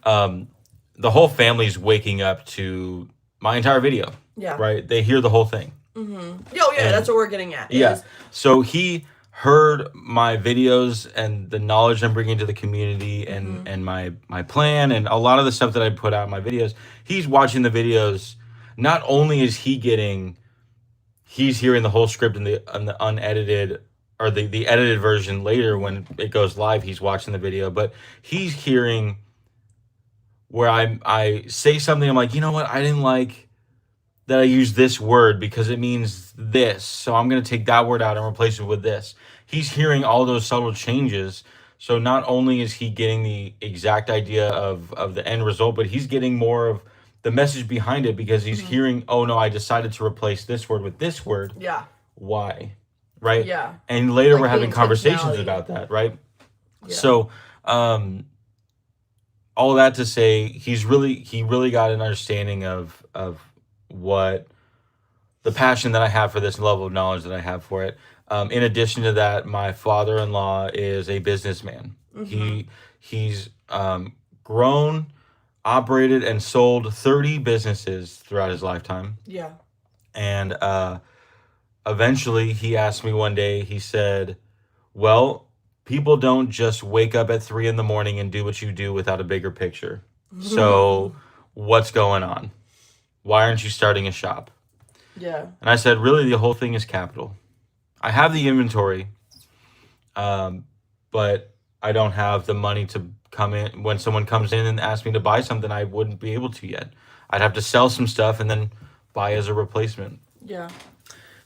the whole family's waking up to my entire video. Yeah. Right? They hear the whole thing. Mm-hmm. Oh, yeah, that's what we're getting at. Yeah. So he heard my videos and the knowledge I'm bringing to the community and my plan and a lot of the stuff that I put out in my videos. He's watching the videos. Not only is he's hearing the whole script in the unedited or the edited version later when it goes live, he's watching the video, but he's hearing where I say something, I'm like, you know what, I didn't like that I use this word because it means this, so I'm going to take that word out and replace it with this. He's hearing all those subtle changes, so not only is he getting the exact idea of the end result, but he's getting more of the message behind it because he's hearing, oh no, I decided to replace this word with this word. Yeah. Why? Right? Yeah. And later Like we're the having conversations intentionality. about that, right? Yeah. So, all that to say, he really got an understanding of what the passion that I have for this level of knowledge that I have for it. In addition to that, my father-in-law is a businessman. He's grown, operated, and sold 30 businesses throughout his lifetime. Yeah. And eventually he asked me one day, he said, well, people don't just wake up at 3 a.m. and do what you do without a bigger picture. So what's going on? Why aren't you starting a shop? Yeah. And I said, really, the whole thing is capital. I have the inventory, but I don't have the money to come in. When someone comes in and asks me to buy something, I wouldn't be able to yet. I'd have to sell some stuff and then buy as a replacement. Yeah.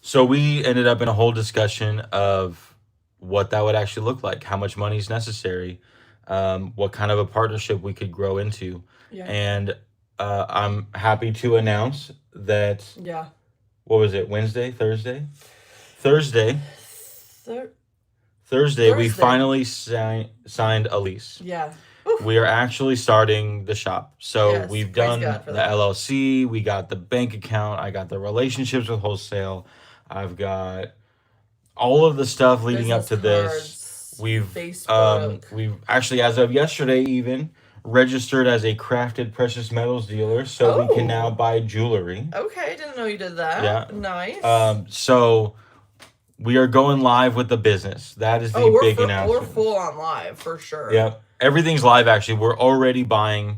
So we ended up in a whole discussion of what that would actually look like, how much money is necessary, what kind of a partnership we could grow into. Yeah. And I'm happy to announce that, Yeah. what was it, Thursday, we Thursday. finally signed a lease. Yeah. We are actually starting the shop. So Yes, we've praise done God for the that. LLC, we got the bank account, I got the relationships with wholesale, I've got all of the stuff leading up to this. We've we've actually, as of yesterday even, registered as a crafted precious metals dealer, so we can now buy jewelry. Okay, didn't know you did that. Yeah. Nice. So we are going live with the business. That is the big announcement. We're full on live for sure. Yep. Everything's live, actually. We're already buying,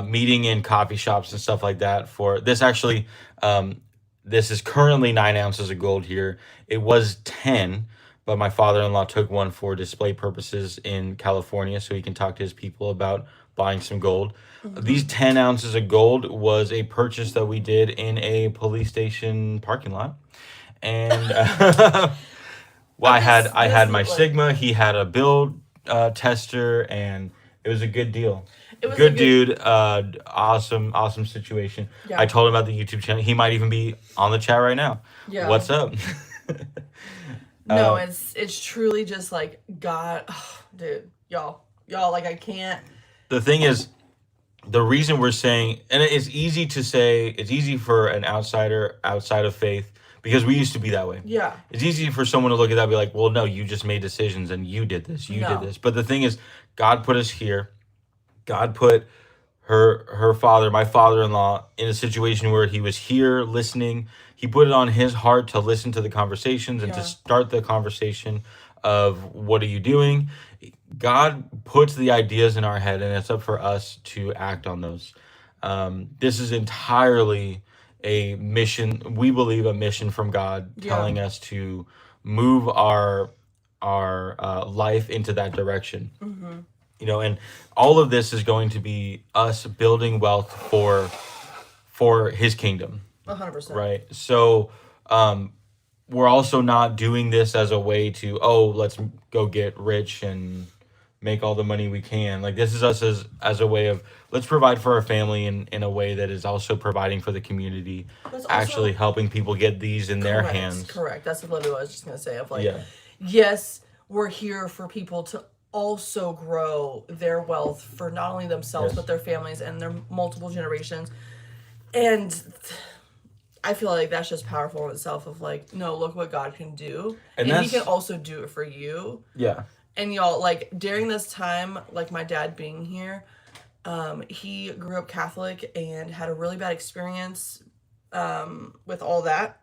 meeting in coffee shops and stuff like that for this. Actually, this is currently 9 ounces of gold here. It was 10, but my father-in-law took one for display purposes in California so he can talk to his people about buying some gold. These 10 ounces of gold was a purchase that we did in a police station parking lot. And well, I had my Sigma, he had a build tester, and it was a good deal. It was Good a dude, awesome situation. Yeah. I told him about the YouTube channel. He might even be on the chat right now. Yeah. What's up? No, Uh, it's truly just like God, dude, y'all, like I can't. the thing is, the reason we're saying, and it's easy to say, it's easy for an outsider outside of faith because we used to be that way. Yeah, It's easy for someone to look at that and be like, well, no, you just made decisions and you did this, you did no, this. But the thing is, God put us here. God put her father, my father-in-law, in a situation where he was here listening. He put it on his heart to listen to the conversations and to yeah, start the conversation of what are you doing. God puts the ideas in our head, and it's up for us to act on those. This is entirely a mission. We believe a mission from God, yeah, telling us to move our life into that direction. mm-hmm, And all of this is going to be us building wealth for His kingdom, 100%. right? So um, we're also not doing this as a way to, oh, let's go get rich and make all the money we can. Like, this is us as a way of, let's provide for our family in a way that is also providing for the community, But it's actually also helping people get these in their correct, hands. correct. That's literally what I was just gonna say. Of like, Yeah. yes, we're here for people to also grow their wealth for not only themselves Yes. but their families and their multiple generations. And I feel like that's just powerful in itself. Of like, no, look what God can do, And and He can that's, also do it for you. yeah. And y'all, like during this time, like my dad being here, he grew up Catholic and had a really bad experience with all that.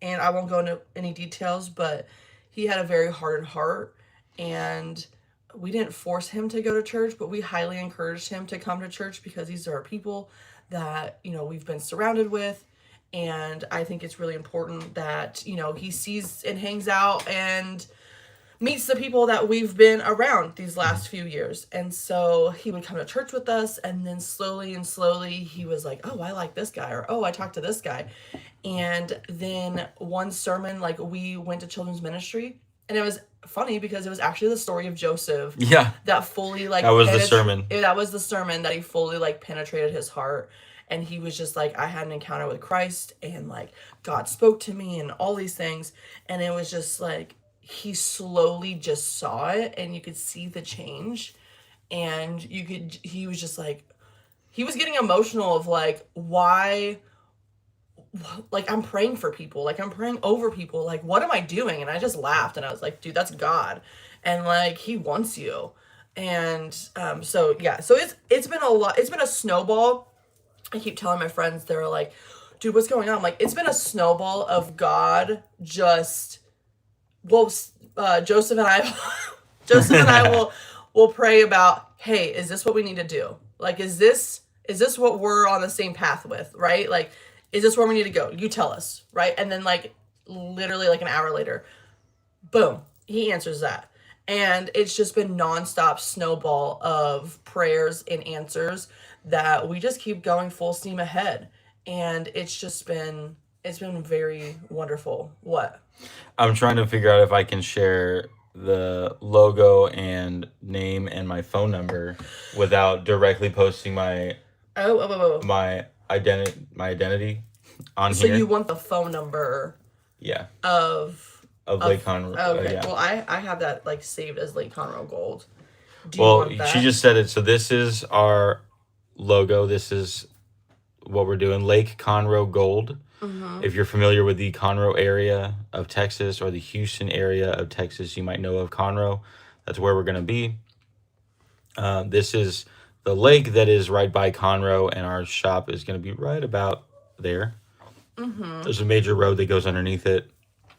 And I won't go into any details, but he had a very hardened heart. And we didn't force him to go to church, but we highly encouraged him to come to church because these are people that, we've been surrounded with. And I think it's really important that, he sees and hangs out and meets the people that we've been around these last few years. And so he would come to church with us, and then slowly and slowly he was like, oh, I like this guy, or oh, I talked to this guy. And then one sermon, like we went to children's ministry, and it was funny because it was actually the story of Joseph Yeah. that fully like That was the sermon. that was the sermon that he fully like penetrated his heart. And he was just like, I had an encounter with Christ, and like God spoke to me and all these things. And it was just like he slowly just saw it, and you could see the change. And he was just like, he was getting emotional of like, why, like I'm praying for people, like I'm praying over people, like what am I doing? And I just laughed, and I was like, dude, that's God, and like He wants you. And so yeah, so it's been a lot, it's been a snowball. I keep telling my friends, they're like, dude, what's going on? I'm like, it's been a snowball of God just, well, Joseph and I Joseph and I will pray about, hey, is this what we need to do? Like, is this what we're on the same path with, right? Like, is this where we need to go? You tell us, right? And then like literally like an hour later, boom, he answers that. And it's just been nonstop snowball of prayers and answers that we just keep going full steam ahead. And it's been very wonderful. What? I'm trying to figure out if I can share the logo and name and my phone number without directly posting Oh. my identity on So here. you want the phone number Yeah, of of Lake Conroe. okay. Yeah. Well, I have that like saved as Lake Conroe Gold. Do you Well, want that? she just said it. So this is our logo. This is what we're doing. Lake Conroe Gold. Mm-hmm. If you're familiar with the Conroe area of Texas or the Houston area of Texas, you might know of Conroe. That's where we're going to be. This is the lake that is right by Conroe, and our shop is going to be right about there. Mm-hmm. There's a major road that goes underneath it,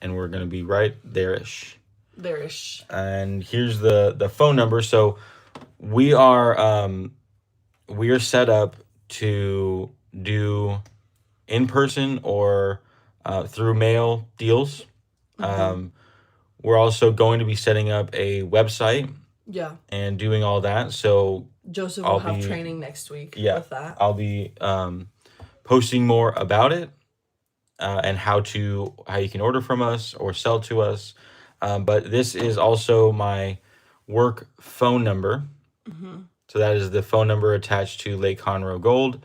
and we're going to be right there-ish. There-ish. And here's the phone number. So we are set up to do in person or through mail deals. Mm-hmm. We're also going to be setting up a website Yeah. and doing all that. So Joseph I'll will have be- training next week yeah, with that. I'll be posting more about it and how you can order from us or sell to us. But this is also my work phone number. Mm-hmm. So that is the phone number attached to Lake Conroe Gold.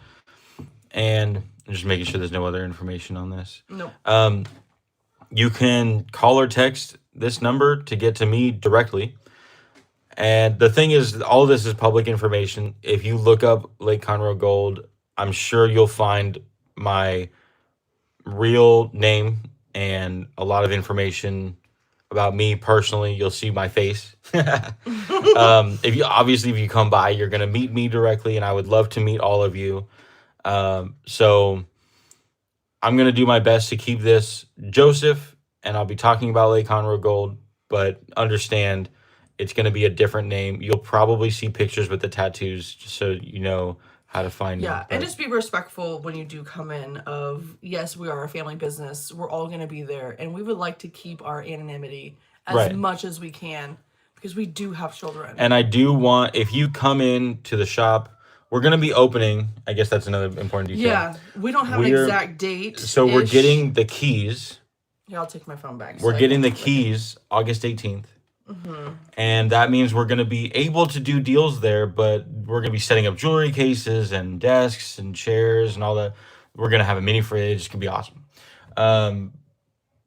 And I'm just making sure there's no other information on this. No. You can call or text this number to get to me directly. And the thing is, all this is public information. If you look up Lake Conroe Gold, I'm sure you'll find my real name and a lot of information about me personally. You'll see my face. If you come by, you're gonna meet me directly, and I would love to meet all of you. So I'm gonna do my best to keep this Joseph, and I'll be talking about Lake Conroe Gold, but understand it's gonna be a different name. You'll probably see pictures with the tattoos, just so you know how to find me. Yeah, and But just be respectful when you do come in of, yes, we are a family business. We're all going to be there. And we would like to keep our anonymity as Right. much as we can because we do have children. And I do want, if you come in to the shop, we're gonna be opening. I guess that's another important detail. Yeah, we don't have an We're- exact date. So we're getting the keys. Yeah, I'll take my phone back. We're getting the keys August 18th. And that means we're going to be able to do deals there, but we're going to be setting up jewelry cases and desks and chairs and all that. We're going to have a mini fridge. It's going to be awesome.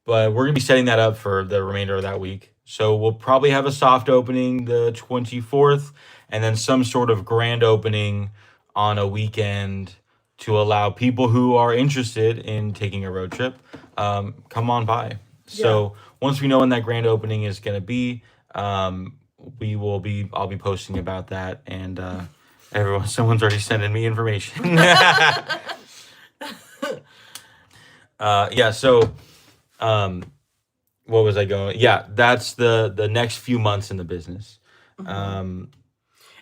But we're going to be setting that up for the remainder of that week. So we'll probably have a soft opening the 24th and then some sort of grand opening on a weekend to allow people who are interested in taking a road trip come on by. So once we know when that grand opening is going to be, I'll be posting about that, and someone's already sending me information. So what was I going? Yeah, that's the next few months in the business.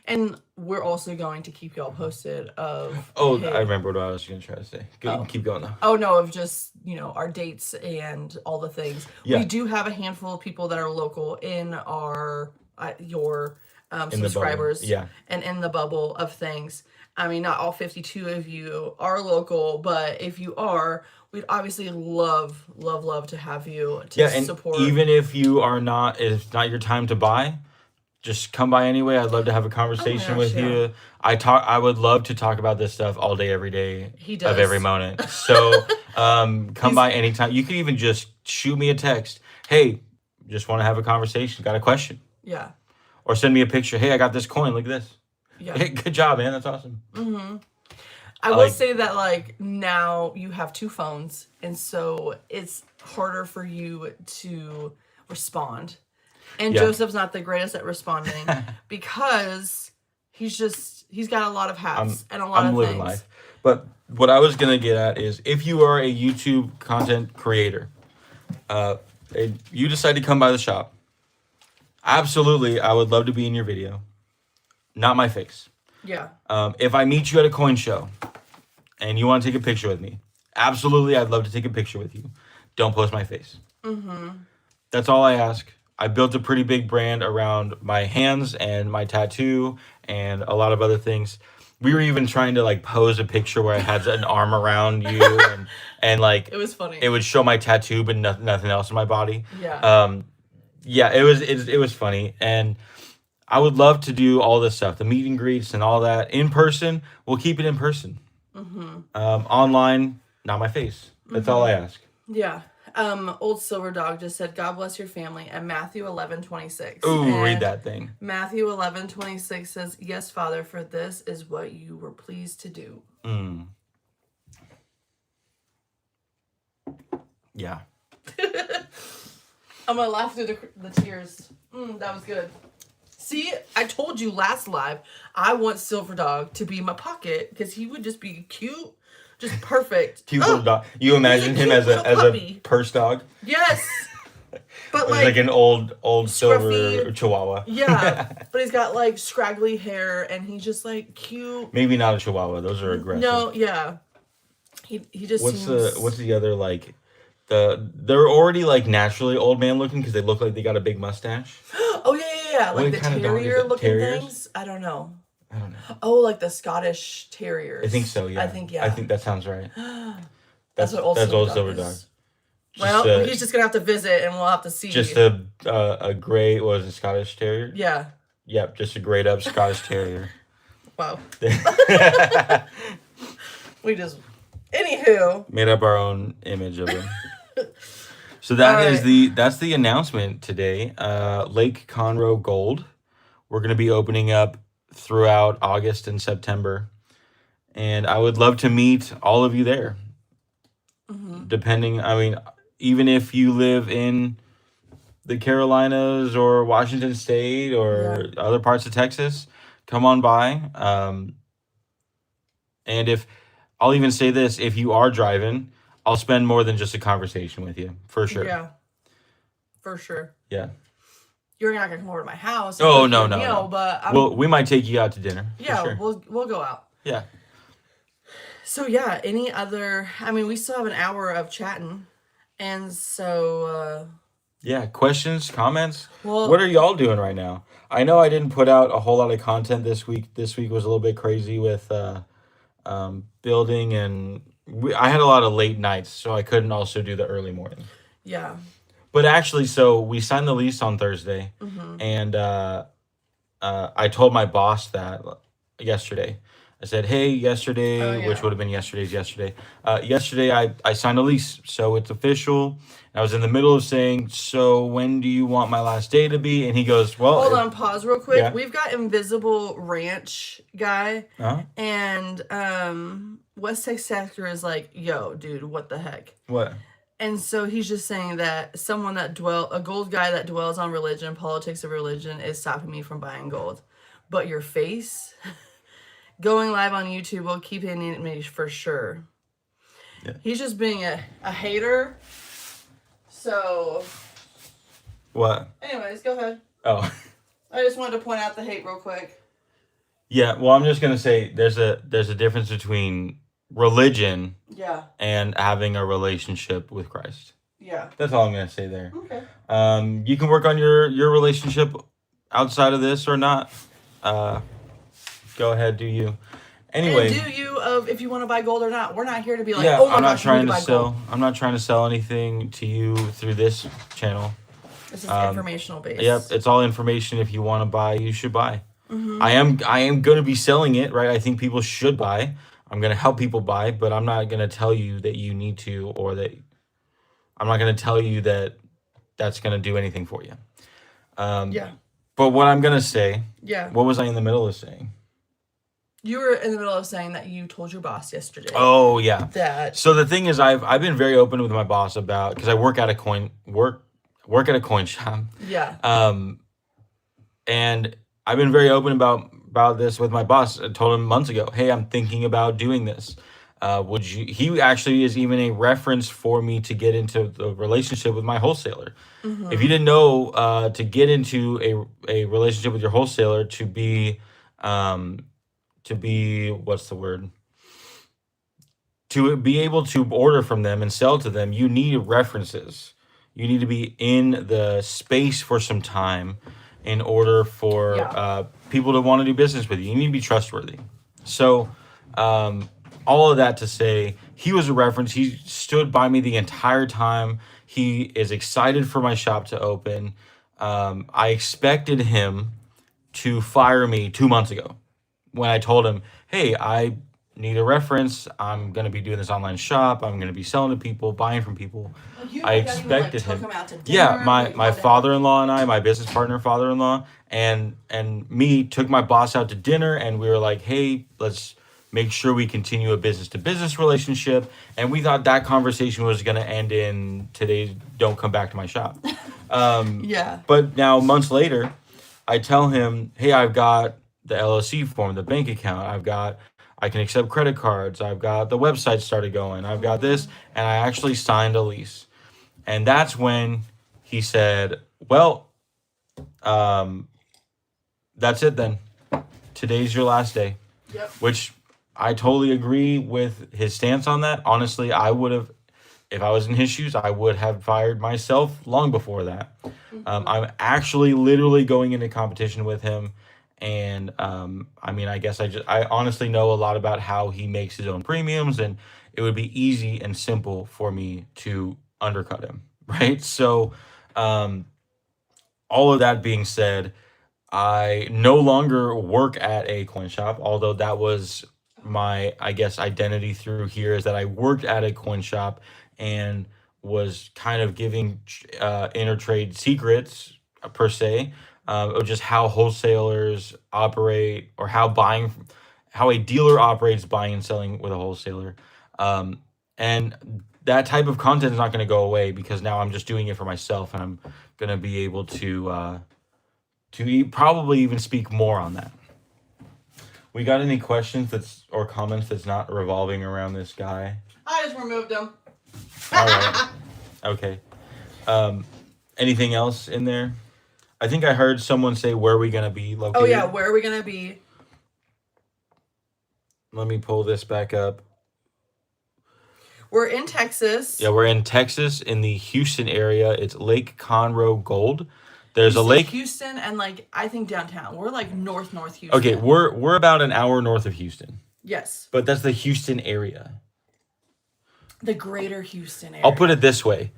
And we're also going to keep y'all posted of. Oh, hey, I remember what I was going to try to say. Keep going though. Oh no, of just, our dates and all the things. Yeah. We do have a handful of people that are local in our your In the bubble. subscribers. Yeah. And in the bubble of things. I mean, not all 52 of you are local, but if you are, we'd obviously love to have you to And support. even if it's not your time to buy, just come by anyway. I'd love to have a conversation gosh, with yeah. you. I would love to talk about this stuff all day, every day He does. of every moment. So come by anytime. You can even just shoot me a text. Hey, just want to have a conversation. Got a question? Yeah. Or send me a picture. Hey, I got this coin. Look at this. Yeah. Hey, good job, man. That's awesome. I will say that now you have two phones, and so it's harder for you to respond. And Yeah. Joseph's not the greatest at responding because he's got a lot of hats and a lot I'm of living things. life. But what I was gonna get at is, if you are a YouTube content creator, and you decide to come by the shop, absolutely, I would love to be in your video. Not my face. Yeah. If I meet you at a coin show and you want to take a picture with me, absolutely, I'd love to take a picture with you. Don't post my face. That's all I ask. I built a pretty big brand around my hands and my tattoo and a lot of other things. We were even trying to pose a picture where I had an arm around you and It was funny. it would show my tattoo but nothing else in my body. Yeah. It was funny, and I would love to do all this stuff, the meet and greets and all that in person. We'll keep it in person. Online, not my face. That's all I ask. Yeah. Old Silver Dog just said, God bless your family, and Matthew 11:26. Ooh, And read that thing. Matthew 11:26 says, yes, Father, for this is what you were pleased to do. Yeah. I'm gonna laugh through the tears. That was good. See, I told you last live, I want Silver Dog to be in my pocket because he would just be cute, just perfect. Cute little dog. You imagine him cute as little a puppy. purse dog? Yes, but Or like an old silver scruffy- chihuahua. yeah, but he's got scraggly hair and he's just cute. Maybe not a chihuahua. Those are aggressive. No, yeah, he just seems. What's the other they're already naturally old man looking because they look like they got a big mustache. Oh yeah, What like the kind of dog is terrier it? looking Terriers? things. I don't know. I don't know. Oh, like the Scottish terriers. I think so. Yeah. I think yeah. I think that sounds right. That's what old Silver Dog. is. Well, he's just gonna have to visit, and we'll have to see. Just a gray, what was it, Scottish Terrier? Yeah. Yep, just a grayed up Scottish Terrier. Wow. We just. Anywho. Made up our own image of him. So All that is right. that's the announcement today. Lake Conroe Gold. We're going to be opening up throughout August and September, and I would love to meet all of you there. Mm-hmm. Depending, I mean, even if you live in the Carolinas or Washington State Yeah. or other parts of Texas, come on by. And if I'll even say this, if you are driving, I'll spend more than just a conversation with you for sure. Yeah. For sure. Yeah. You're not gonna come over to my house and Oh cook you no a no meal, no. but Well, we might take you out to dinner for yeah, sure. we'll go out. Yeah. So yeah, any other? I mean, we still have an hour of chatting, and so Yeah. Questions, comments. well, What are y'all doing right now? I know I didn't put out a whole lot of content this week. This week was a little bit crazy with building, and I had a lot of late nights, so I couldn't also do the early morning. yeah. But actually, so we signed the lease on Thursday, Mm-hmm. and I told my boss that yesterday. I said, "Hey, yesterday, Oh which yeah. would have been yesterday's yesterday. Yesterday, I signed a lease, so it's official." I was in the middle of saying, "So when do you want my last day to be?" And he goes, "Well, Hold on, pause real quick. Yeah. We've got Invisible Ranch guy, huh? and West Texas Sector is like, yo, dude, what the heck? What? And so he's just saying that someone a gold guy that dwells on religion, politics of religion, is stopping me from buying gold. But your face, going live on YouTube will keep hitting me for sure. Yeah. He's just being a hater. So, What? anyways, go ahead. Oh, I just wanted to point out the hate real quick. yeah. Well, I'm just gonna say there's a difference between religion Yeah, and having a relationship with Christ. yeah. That's all I'm gonna say there. Okay. You can work on your relationship outside of this or not. Go ahead, do you? Anyway, And do you if you want to buy gold or not? We're not here to be like, yeah, oh my I'm not gosh, you need trying to to buy sell. gold. I'm not trying to sell anything to you through this channel. This is informational based. Yep, it's all information. If you want to buy, you should buy. Mm-hmm. I am going to be selling it, right? I think people should buy. I'm going to help people buy, but I'm not going to tell you that you need to, or that I'm not going to tell you that that's going to do anything for you. Yeah. But what I'm going to say, Yeah. what was I in the middle of saying? You were in the middle of saying that you told your boss yesterday Oh yeah. that So the thing is, I've been very open with my boss about, because I work at a coin shop. yeah. And I've been very open about this with my boss. I told him months ago, hey, I'm thinking about doing this. Would you? He actually is even a reference for me to get into the relationship with my wholesaler. Mm-hmm. If you didn't know, to get into a relationship with your wholesaler, to be what's the word? To be able to order from them and sell to them, you need references. You need to be in the space for some time in order for Yeah. people to want to do business with you. You need to be trustworthy. So, all of that to say, he was a reference. He stood by me the entire time. He is excited for my shop to open. I expected him to fire me 2 months ago when I told him, hey, I need a reference. I'm going to be doing this online shop. I'm going to be selling to people, buying from people. I expected took him. out to Yeah, dinner, my you my went out- father-in-law and I, my business partner, father-in-law, and me took my boss out to dinner, and we were like, hey, let's make sure we continue a business-to-business relationship. And we thought that conversation was going to end in today's don't come back to my shop. Yeah. But now months later, I tell him, hey, I've got the LLC form, the bank account, I can accept credit cards, I've got the website started going, I've got this, and I actually signed a lease. And that's when he said, well, that's it then. Today's your last day. Yep. Which I totally agree with his stance on that. Honestly, I would have, if I was in his shoes, I would have fired myself long before that. I'm actually literally going into competition with him. And I mean, I guess I honestly know a lot about how he makes his own premiums, and it would be easy and simple for me to undercut him, right? So, all of that being said, I no longer work at a coin shop, although that was my, I guess, identity through here, is that I worked at a coin shop, and was kind of giving intertrade secrets per se, of just how wholesalers operate, or how a dealer operates buying and selling with a wholesaler. And that type of content is not going to go away, because now I'm just doing it for myself, and I'm going to be able to probably even speak more on that. We got any questions or comments that's not revolving around this guy? I just removed them. All right. Okay. Anything else in there? I think I heard someone say, where are we going to be located? Oh yeah, where are we gonna be? Let me pull this back up. We're in Texas. Yeah, we're in Texas, in the Houston area. It's Lake Conroe Gold. There's You a said lake. Houston and like I think downtown. We're like north Houston. Okay, we're about an hour north of Houston, Yes. but that's the Houston area. The greater Houston area. I'll put it this way.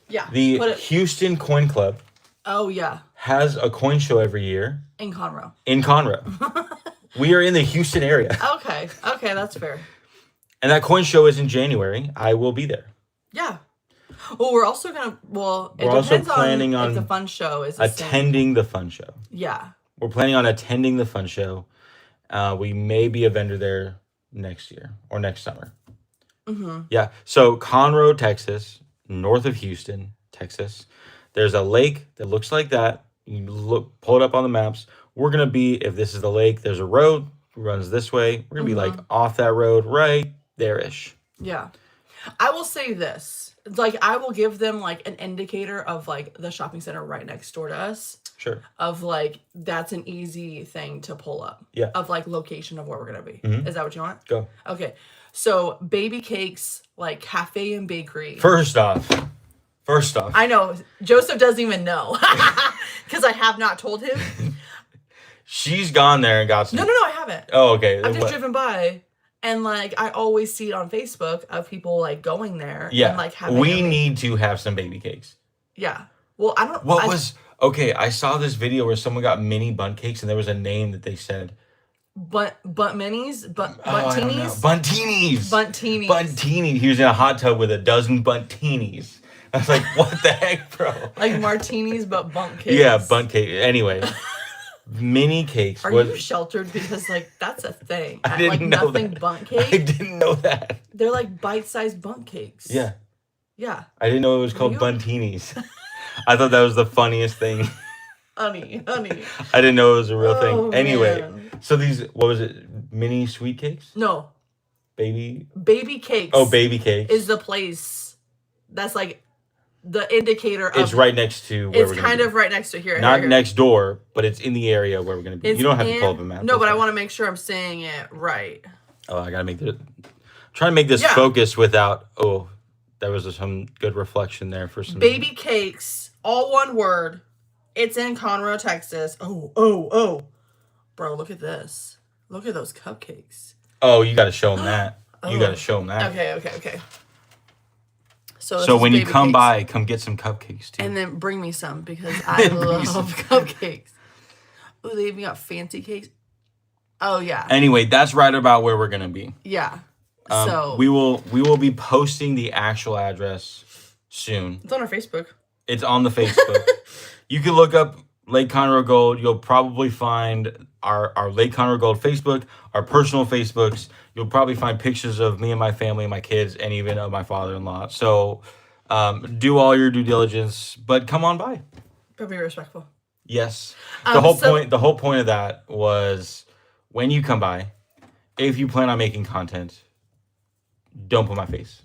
Yeah. The Houston Coin Club Oh yeah. has a coin show every year In Conroe. in Conroe. We are in the Houston area. Okay. Okay, that's fair. And that coin show is in January. I will be there. Yeah. Well, we're also gonna. Well, it We're also depends planning on on if the fun show is the same. Attending the fun show. Yeah. We're planning on attending the fun show. We may be a vendor there next year or next summer. Mm-hmm. Yeah. So Conroe, Texas, north of Houston, Texas. There's a lake that looks like that. You pull it up on the maps. We're gonna be, if this is the lake, there's a road runs this way. We're gonna be like off that road right there-ish. Yeah. I will say this. Like, I will give them like an indicator of like the shopping center right next door to us. Sure. Of like, that's an easy thing to pull up. Yeah. Of like location of where we're gonna be. Mhm. Is that what you want? Go. Okay. So Baby Cakes, like cafe and bakery. First off. I know Joseph doesn't even know because I have not told him. She's gone there and got some. No, I haven't. Oh, okay. I've just driven by, and like I always see it on Facebook of people like going there. Yeah. And, like having We need to have some baby cakes. Yeah. Well, I don't. Okay, I saw this video where someone got mini bunt cakes and there was a name that they said. Bunt minis, I don't know. buntinis, Buntinis. buntinis. Buntini. He was in a hot tub with a dozen buntinis. I was like, what the heck, bro? Like martinis, but bunt cakes. Yeah, bunt cake. Anyway, mini cakes. Are you sheltered? Because like that's a thing. I didn't like know nothing that. bunt cake. I didn't know that. They're like bite-sized bunt cakes. Yeah. Yeah. I didn't know it was called You- buntinis. I thought that was the funniest thing. Honey. I didn't know it was a real Oh, thing. Anyway, man. so these, what was it? Mini sweet cakes? No. Baby? Baby Cakes. Oh, baby cakes. Is the place that's like the indicator of. It's right next to where It's we're gonna kind be. of right next to here. Not here. next door, but it's in the area where we're going to be. It's You don't have to in- pull up a map. No, That's but I fine. want to make sure I'm saying it right. Oh, I got to make this. Trying to make this Yeah. focus without. Oh, there was some good reflection there for some. Baby Cakes, all one word. It's in Conroe, Texas. Oh. Bro, look at this. Look at those cupcakes. Oh, you got to show them that. You Oh. got to show them that. Okay. So So this when is you Baby come Cakes. by, come get some cupcakes too. And then bring me some because I Bring me love some. cupcakes. Oh, they even got fancy cakes. Oh yeah. Anyway, that's right about where we're going to be. Yeah. Um, So we will be posting the actual address soon. it's on our Facebook. It's on the Facebook. You can look up Lake Conroe Gold. You'll probably find our Lake Conroe Gold Facebook, our personal Facebooks. You'll probably find pictures of me and my family, my kids, and even of my father-in-law. So do all your due diligence, but come on by. But be respectful. Yes. The So- whole point of that was when you come by, if you plan on making content, don't put my face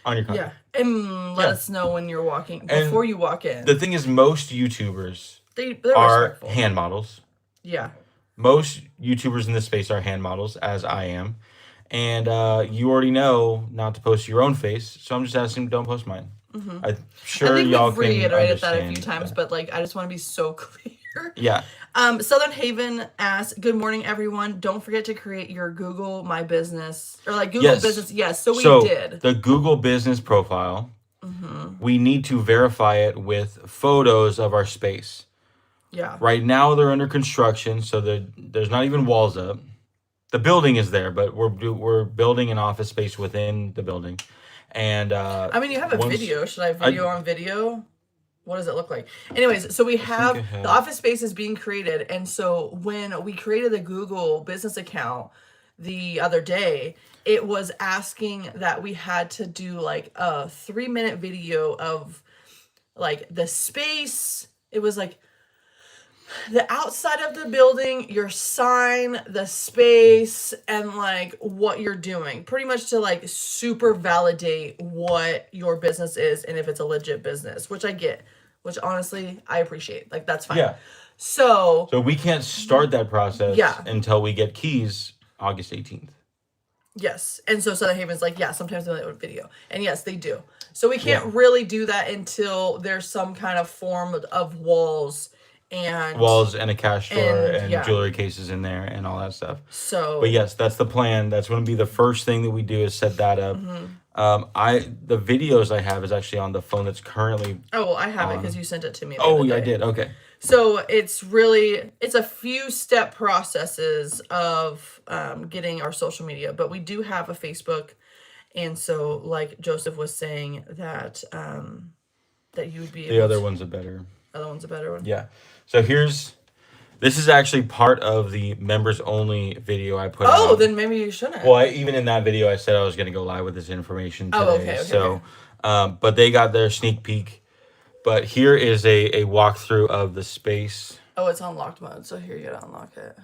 on your content. Yeah. And let Yeah. us know when you're walking And before you walk in. The thing is, most YouTubers They're are respectful. hand models. Yeah. Most YouTubers in this space are hand models, as I am. And you already know not to post your own face, so I'm just asking, don't post mine. I'm sure I think y'all we've can reiterated that a few understand times, that. but like I just want to be so clear. Yeah. Southern Haven asks, "Good morning, everyone. Don't forget to create your Google My Business or like Google Yes. Business." Yes, so we So did. the Google business profile, we need to verify it with photos of our space. Yeah. Right now they're under construction, so there's not even walls up. The building is there, but we're building an office space within the building. And I mean, you have a once- video. Should I video on video? What does it look like? Anyways, so we have I have- the office space is being created. And so when we created the Google business account the other day, it was asking that we had to do like a 3-minute video of like the space. It was like the outside of the building, your sign, the space, and like what you're doing. Pretty much to like super validate what your business is and if it's a legit business, which I get, which honestly I appreciate. Like that's fine. Yeah. So So we can't start that process Yeah. until we get keys August 18th. yes. And so Southern Haven's like, yeah, sometimes they do a video. And yes, they do. So we can't really do that until there's some kind of form of walls and A cash drawer And, and yeah. jewelry cases in there and all that stuff. so But yes, that's the plan. That's going to be the first thing that we do is set that up. The videos I have is actually on the phone that's currently. Oh, well, I have it because you sent it to me. the Oh, other yeah, I day. did. Okay. So it's a few step processes of getting our social media, but we do have a Facebook, and so like Joseph was saying that that you would be The able other to- one's a better. other one's a better one. Yeah. So this is actually part of the members only video I put Oh, out. then maybe you shouldn't. Well, even in that video, I said I was going to go live with this information today. Oh, okay, So, but they got their sneak peek. But here is a walkthrough of the space. Oh, it's on locked mode. So here you gotta unlock it.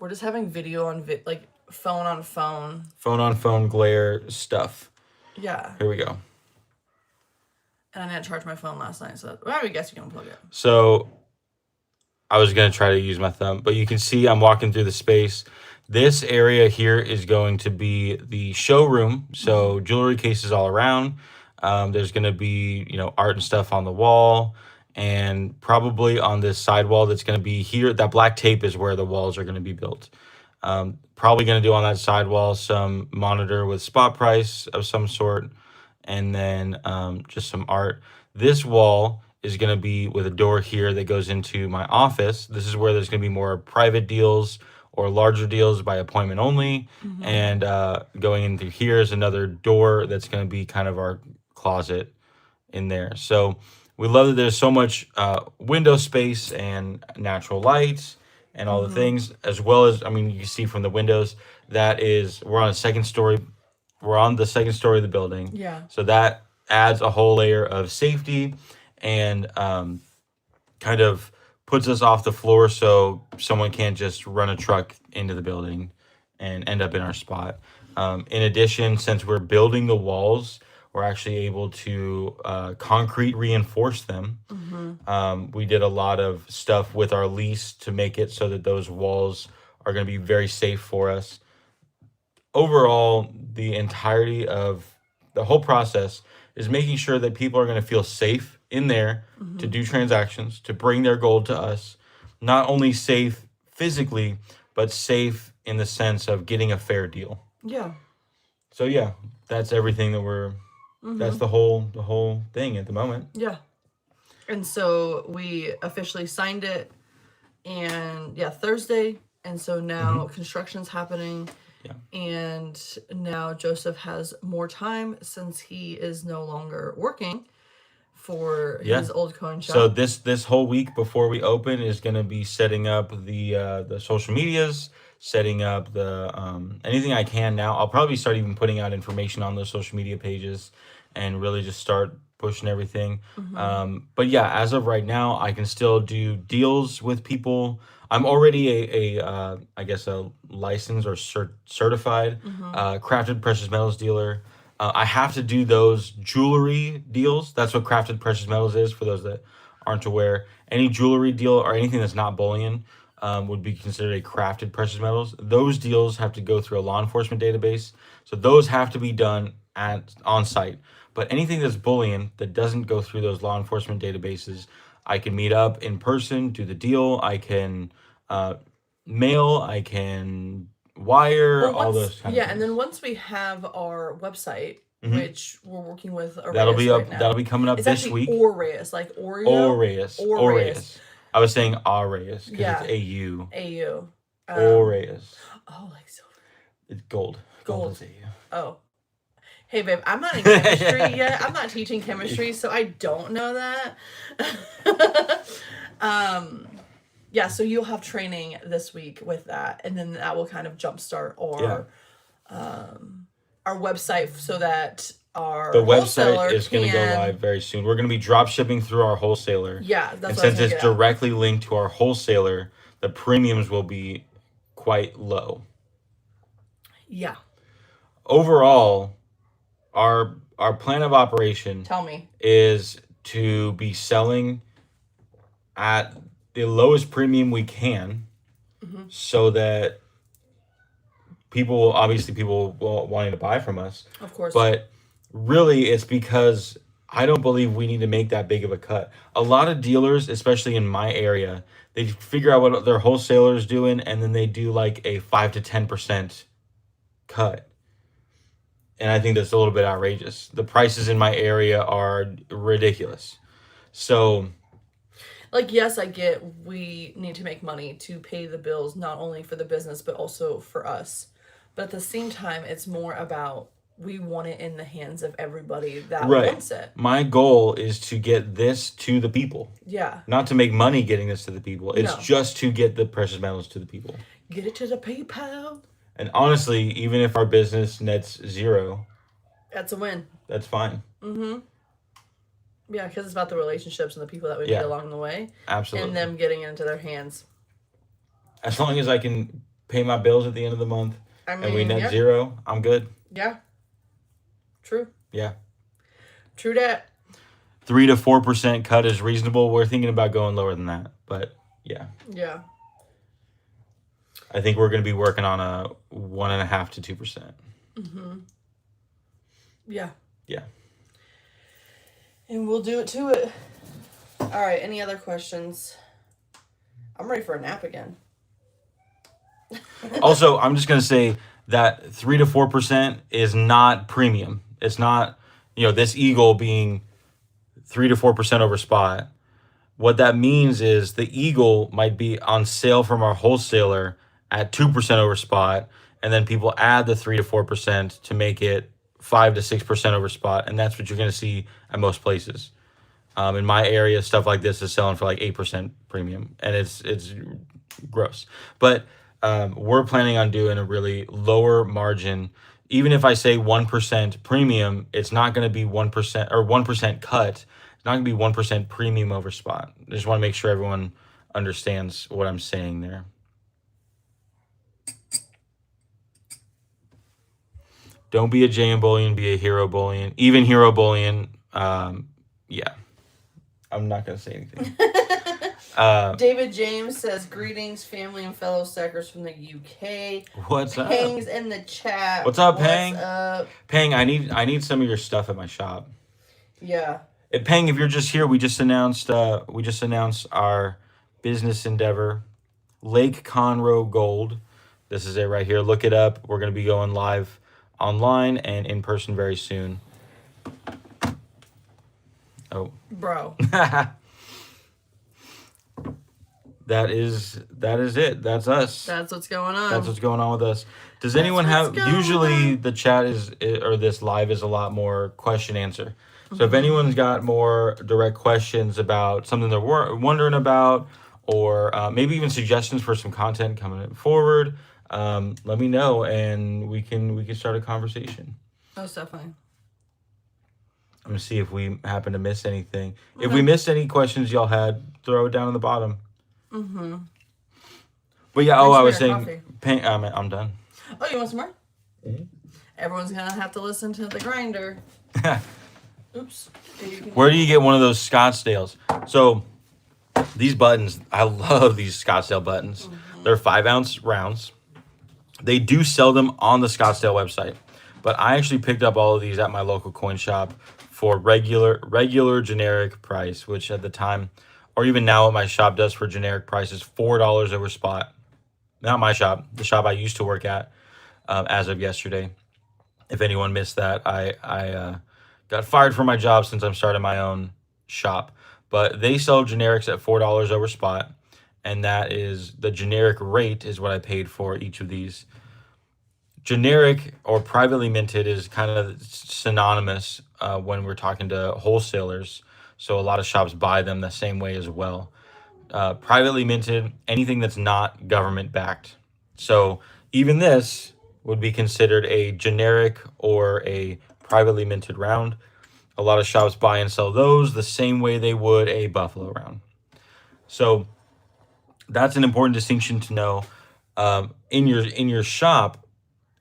We're just having video on like phone on phone. Phone on phone glare stuff. Yeah. Here we go. And I didn't charge my phone last night, so well, I guess you can unplug it. So I was going to try to use my thumb, but you can see I'm walking through the space. This area here is going to be the showroom. So jewelry cases all around. There's going to be, art and stuff on the wall, and probably on this side wall that's going to be here. That black tape is where the walls are going to be built. Probably going to do on that side wall some monitor with spot price of some sort, and then just some art. This wall is going to be with a door here that goes into my office. This is where there's going to be more private deals or larger deals by appointment only. And going in through here is another door that's going to be kind of our closet in there. So we love that there's so much window space and natural light and all the things, as well as, you can see from the windows, we're on the second story of the building. Yeah. So that adds a whole layer of safety and kind of puts us off the floor so someone can't just run a truck into the building and end up in our spot. In addition, since we're building the walls, we're actually able to concrete reinforce them. We did a lot of stuff with our lease to make it so that those walls are going to be very safe for us. Overall, the entirety of the whole process is making sure that people are going to feel safe in there to do transactions, to bring their gold to us. Not only safe physically, but safe in the sense of getting a fair deal. Yeah. So yeah, that's everything that that's the whole thing at the moment. Yeah. And so we officially signed it, and Thursday. And so now construction's happening. Yeah. And now Joseph has more time since he is no longer working for his old coin shop. So this whole week before we open is going to be setting up the social medias, setting up the anything I can now. I'll probably start even putting out information on those social media pages and really just start pushing everything. But yeah, as of right now, I can still do deals with people. I'm already a licensed or certified crafted precious metals dealer. I have to do those jewelry deals. That's what crafted precious metals is, for those that aren't aware. Any jewelry deal or anything that's not bullion would be considered a crafted precious metals. Those deals have to go through a law enforcement database. So those have to be done on site. But anything that's bullion that doesn't go through those law enforcement databases, I can meet up in person, do the deal. I can mail, I can wire, all those kind of things. And then once we have our website, which we're working with Aureus That'll be up. right now. That'll be coming up It's this actually week. Aureus, like Oreo. Aureus. Aureus. I was saying Aureus because Yeah. it's AU. AU. Aureus. Oh, like silver. It's gold. Gold. Is AU. Oh. Hey, babe, I'm not in chemistry yet. I'm not teaching chemistry, so I don't know that. Yeah, so you'll have training this week with that, and then that will kind of jumpstart our website so that our The wholesaler website is going to go live very soon. We're going to be drop shipping through our wholesaler. Yeah, that's And what I was since gonna it's get at. directly linked to our wholesaler, the premiums will be quite low. Yeah, Overall, our plan of operation tell me. is to be selling at the lowest premium we can, so that people will wanting to buy from us. Of course. But really, it's because I don't believe we need to make that big of a cut. A lot of dealers, especially in my area, they figure out what their wholesalers doing, and then they do like a 5 to 10% cut. And I think that's a little bit outrageous. The prices in my area are ridiculous. So, Like, yes, I get we need to make money to pay the bills, not only for the business, but also for us. But at the same time, it's more about we want it in the hands of everybody that right. wants it. My goal is to get this to the people. Yeah. Not to make money getting this to the people. It's No. just to get the precious metals to the people. Get it to the PayPal. And honestly, even if our business nets zero, That's a win. that's fine. Yeah, because it's about the relationships and the people that we Yeah. meet along the way. Absolutely. And them getting it into their hands. As long as I can pay my bills at the end of the month I mean, and we net yeah. zero, I'm good. Yeah. True. Yeah. True that. 3 to 4% cut is reasonable. We're thinking about going lower than that. But yeah. Yeah. I think we're going to be working on a 1.5 to 2%. Yeah. Yeah. And we'll do it to it. All right. Any other questions? I'm ready for a nap again. Also, I'm just going to say that 3 to 4% is not premium. It's not, this Eagle being 3 to 4% over spot. What that means is the Eagle might be on sale from our wholesaler at 2% over spot, and then people add the 3 to 4% to make it 5 to 6% over spot, and that's what you're going to see at most places. In my area, stuff like this is selling for like 8% premium, and it's gross. But we're planning on doing a really lower margin. Even if I say 1% premium, it's not going to be 1% or 1% cut. It's not going to be 1% premium over spot. I just want to make sure everyone understands what I'm saying there. Don't be a JM Bullion, be a Hero Bullion. Even Hero Bullion, yeah. I'm not going to say anything. David James says, greetings, family and fellow stackers from the UK. What's up? Pang's in the chat. What's up, Pang? What's up? Pang, I need some of your stuff at my shop. Yeah. Pang, if you're just here, we just announced our business endeavor, Lake Conroe Gold. This is it right here. Look it up. We're going to be going live online and in person very soon. Oh. Bro. That is it. That's us. That's what's going on. That's what's going on with us. Does anyone have, usually the chat or this live is a lot more question answer. So if anyone's got more direct questions about something they're wondering about, or maybe even suggestions for some content coming forward, let me know and we can start a conversation. Most definitely. I'm gonna see if we happen to miss anything. Okay. If we missed any questions y'all had, throw it down in the bottom. Mm-hmm. But yeah, I was saying, I'm done. Oh, you want some more? Mm-hmm. Everyone's gonna have to listen to the grinder. Oops. Where do you get one of those Scottsdales? So these buttons, I love these Scottsdale buttons. Mm-hmm. They're 5-ounce rounds. They do sell them on the Scottsdale website, but I actually picked up all of these at my local coin shop for regular generic price, which at the time, or even now what my shop does for generic price is $4 over spot. Not my shop, the shop I used to work at as of yesterday. If anyone missed that, I got fired from my job since I'm starting my own shop. But they sell generics at $4 over spot, and that is the generic rate is what I paid for each of these. generic or privately minted is kind of synonymous when we're talking to wholesalers. So a lot of shops buy them the same way as well. Privately minted, anything that's not government backed. So even this would be considered a generic or a privately minted round. A lot of shops buy and sell those the same way they would a Buffalo round. So that's an important distinction to know. In your shop,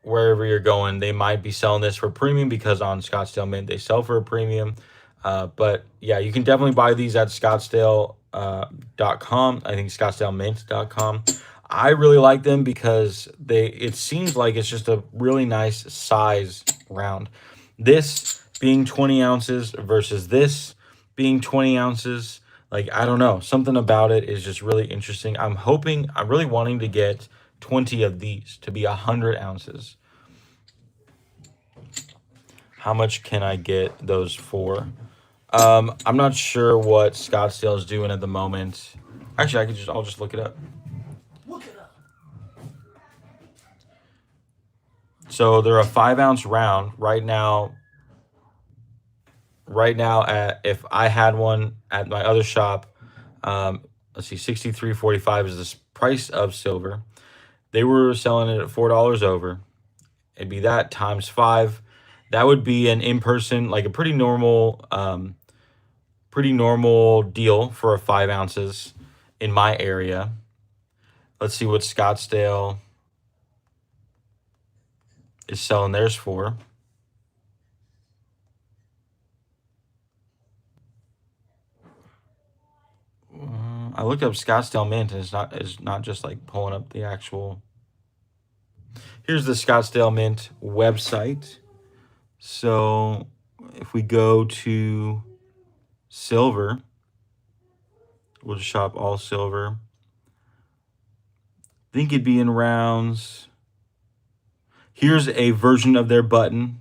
wherever you're going, they might be selling this for premium because on Scottsdale Mint they sell for a premium. But yeah, you can definitely buy these at Scottsdale.com. I think ScottsdaleMint.com. I really like them because it seems like it's just a really nice size round. This being 20 ounces versus this being 20 ounces. Like, I don't know. Something about it is just really interesting. I'm really wanting to get 20 of these to be 100 ounces. How much can I get those for? I'm not sure what Scottsdale is doing at the moment. Actually, I'll just look it up. Look it up. So they're a 5-ounce round right now. If I had one at my other shop, let's see, $63.45 is the price of silver. They were selling it at $4 over. It'd be that times 5. That would be an in-person, like a pretty normal deal for a 5 ounces in my area. Let's see what Scottsdale is selling theirs for. I looked up Scottsdale Mint, and it's not just like pulling up the actual. Here's the Scottsdale Mint website. So if we go to silver, we'll just shop all silver. I think it'd be in rounds. Here's a version of their button,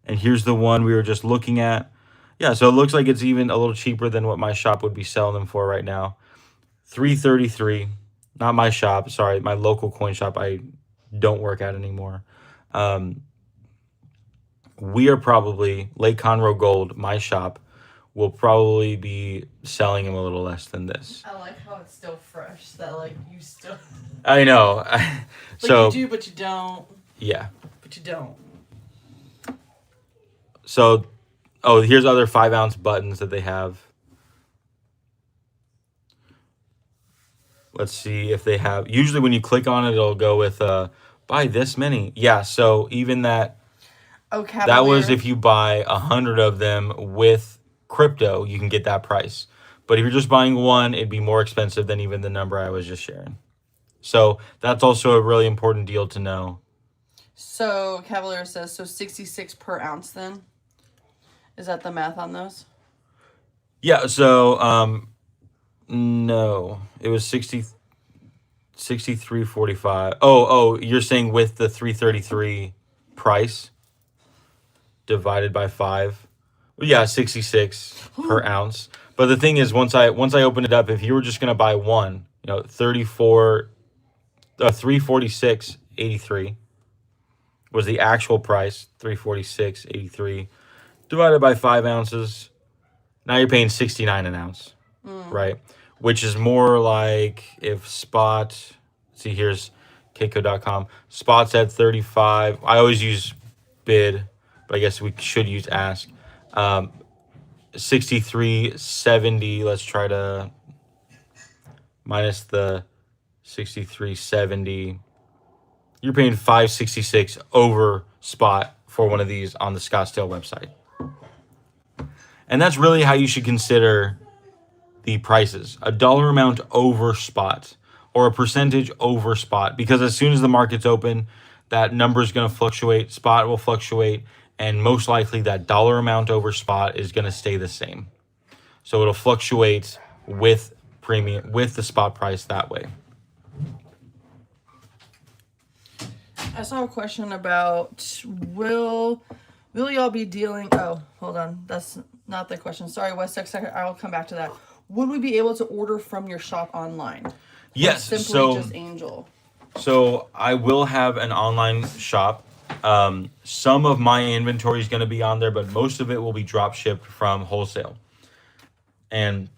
and here's the one we were just looking at. Yeah, so it looks like it's even a little cheaper than what my shop would be selling them for right now. $3.33. Not my shop, sorry, my local coin shop I don't work at anymore. We are probably, Lake Conroe Gold, my shop, will probably be selling them a little less than this. I like how it's still fresh. That like you still. I know. So you do, but you don't. Yeah. But you don't. So, here's other 5-ounce buttons that they have. Let's see if they have. Usually, when you click on it, it'll go with buy this many. Yeah. So even that. Oh, Cavalier. That was if you buy 100 of them with crypto, you can get that price. But if you're just buying one, it'd be more expensive than even the number I was just sharing. So that's also a really important deal to know. So Cavalier says 66 per ounce. Then is that the math on those? Yeah. So no, it was 63.45. Oh, you're saying with the 333 price divided by 5. Well, yeah, 66 per ounce. But the thing is, once I open it up, if you were just gonna buy one, 346.83 was the actual price. 346.83 divided by 5 ounces. Now you're paying 69 an ounce, right? Which is more like if spot. See, here's Keiko.com. Spot's at 35. I always use bid, but I guess we should use ask. 63.70. Let's try to minus the 63.70. You're paying $5.66 over spot for one of these on the Scottsdale website. And that's really how you should consider the prices. A dollar amount over spot or a percentage over spot. Because as soon as the market's open, that number is going to fluctuate. Spot will fluctuate. And most likely that dollar amount over spot is going to stay the same. So it'll fluctuate with premium, with the spot price that way. I saw a question about will y'all be dealing? Oh, hold on, that's not the question. Sorry, West Texas. I will come back to that. Would we be able to order from your shop online? Yes. Or simply just Angel. So I will have an online shop. Some of my inventory is going to be on there, but most of it will be drop shipped from wholesale. And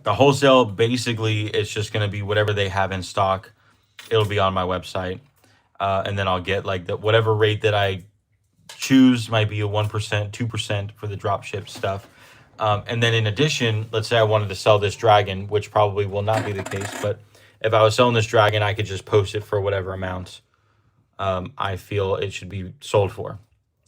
the wholesale, basically, it's just going to be whatever they have in stock. It'll be on my website. And then I'll get like the whatever rate that I choose, might be a 1%, 2% for the drop ship stuff. And then in addition, let's say I wanted to sell this dragon, which probably will not be the case, but if I was selling this dragon, I could just post it for whatever amount I feel it should be sold for,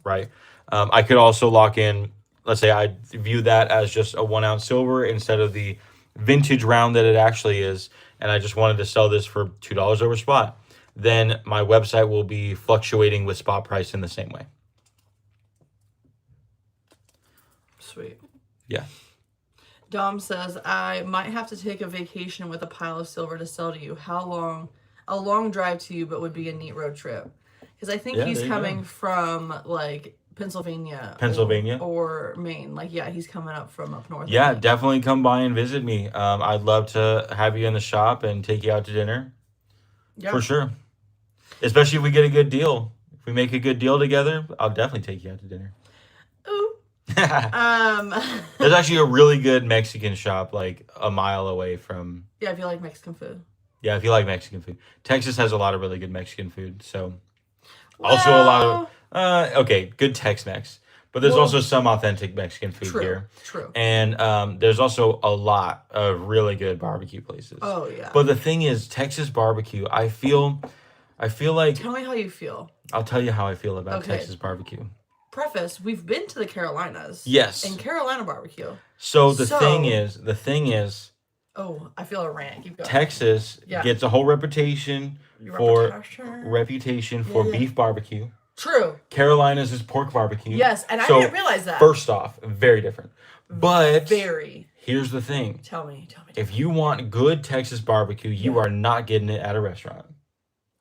right? I could also lock in, let's say I view that as just a 1 ounce silver instead of the vintage round that it actually is, and I just wanted to sell this for $2 over spot. Then my website will be fluctuating with spot price in the same way. Sweet. Yeah. Dom says, I might have to take a vacation with a pile of silver to sell to you. How long? A long drive to you, but would be a neat road trip. Because I think Yeah, he's there you coming go. from like Pennsylvania. Pennsylvania? Or Maine. Like, yeah, he's coming up from up north. I Yeah, think. definitely come by and visit me. I'd love to have you in the shop and take you out to dinner Yeah. for sure. Especially if we get a good deal. If we make a good deal together, I'll definitely take you out to dinner. Ooh. There's actually a really good Mexican shop like a mile away from. Yeah, if you like Mexican food. Yeah, if you like Mexican food. Texas has a lot of really good Mexican food. So also a lot of okay, good Tex-Mex. But there's Well, also some authentic Mexican food True. here. True. And there's also a lot of really good barbecue places. Oh yeah. But the thing is, Texas barbecue, I feel like Tell me how you feel. I'll tell you how I feel about Okay. Texas barbecue. Preface, we've been to the Carolinas. Yes. And Carolina barbecue. So the So- thing is, Oh, I feel a rant. Keep going. Texas Yeah. gets a whole reputation Your for reputation. for Yeah. beef barbecue. True. Carolinas is pork barbecue. Yes, and I So, didn't realize that. First off, very different. But Very. here's the thing. Tell me. If you want good Texas barbecue, you are not getting it at a restaurant.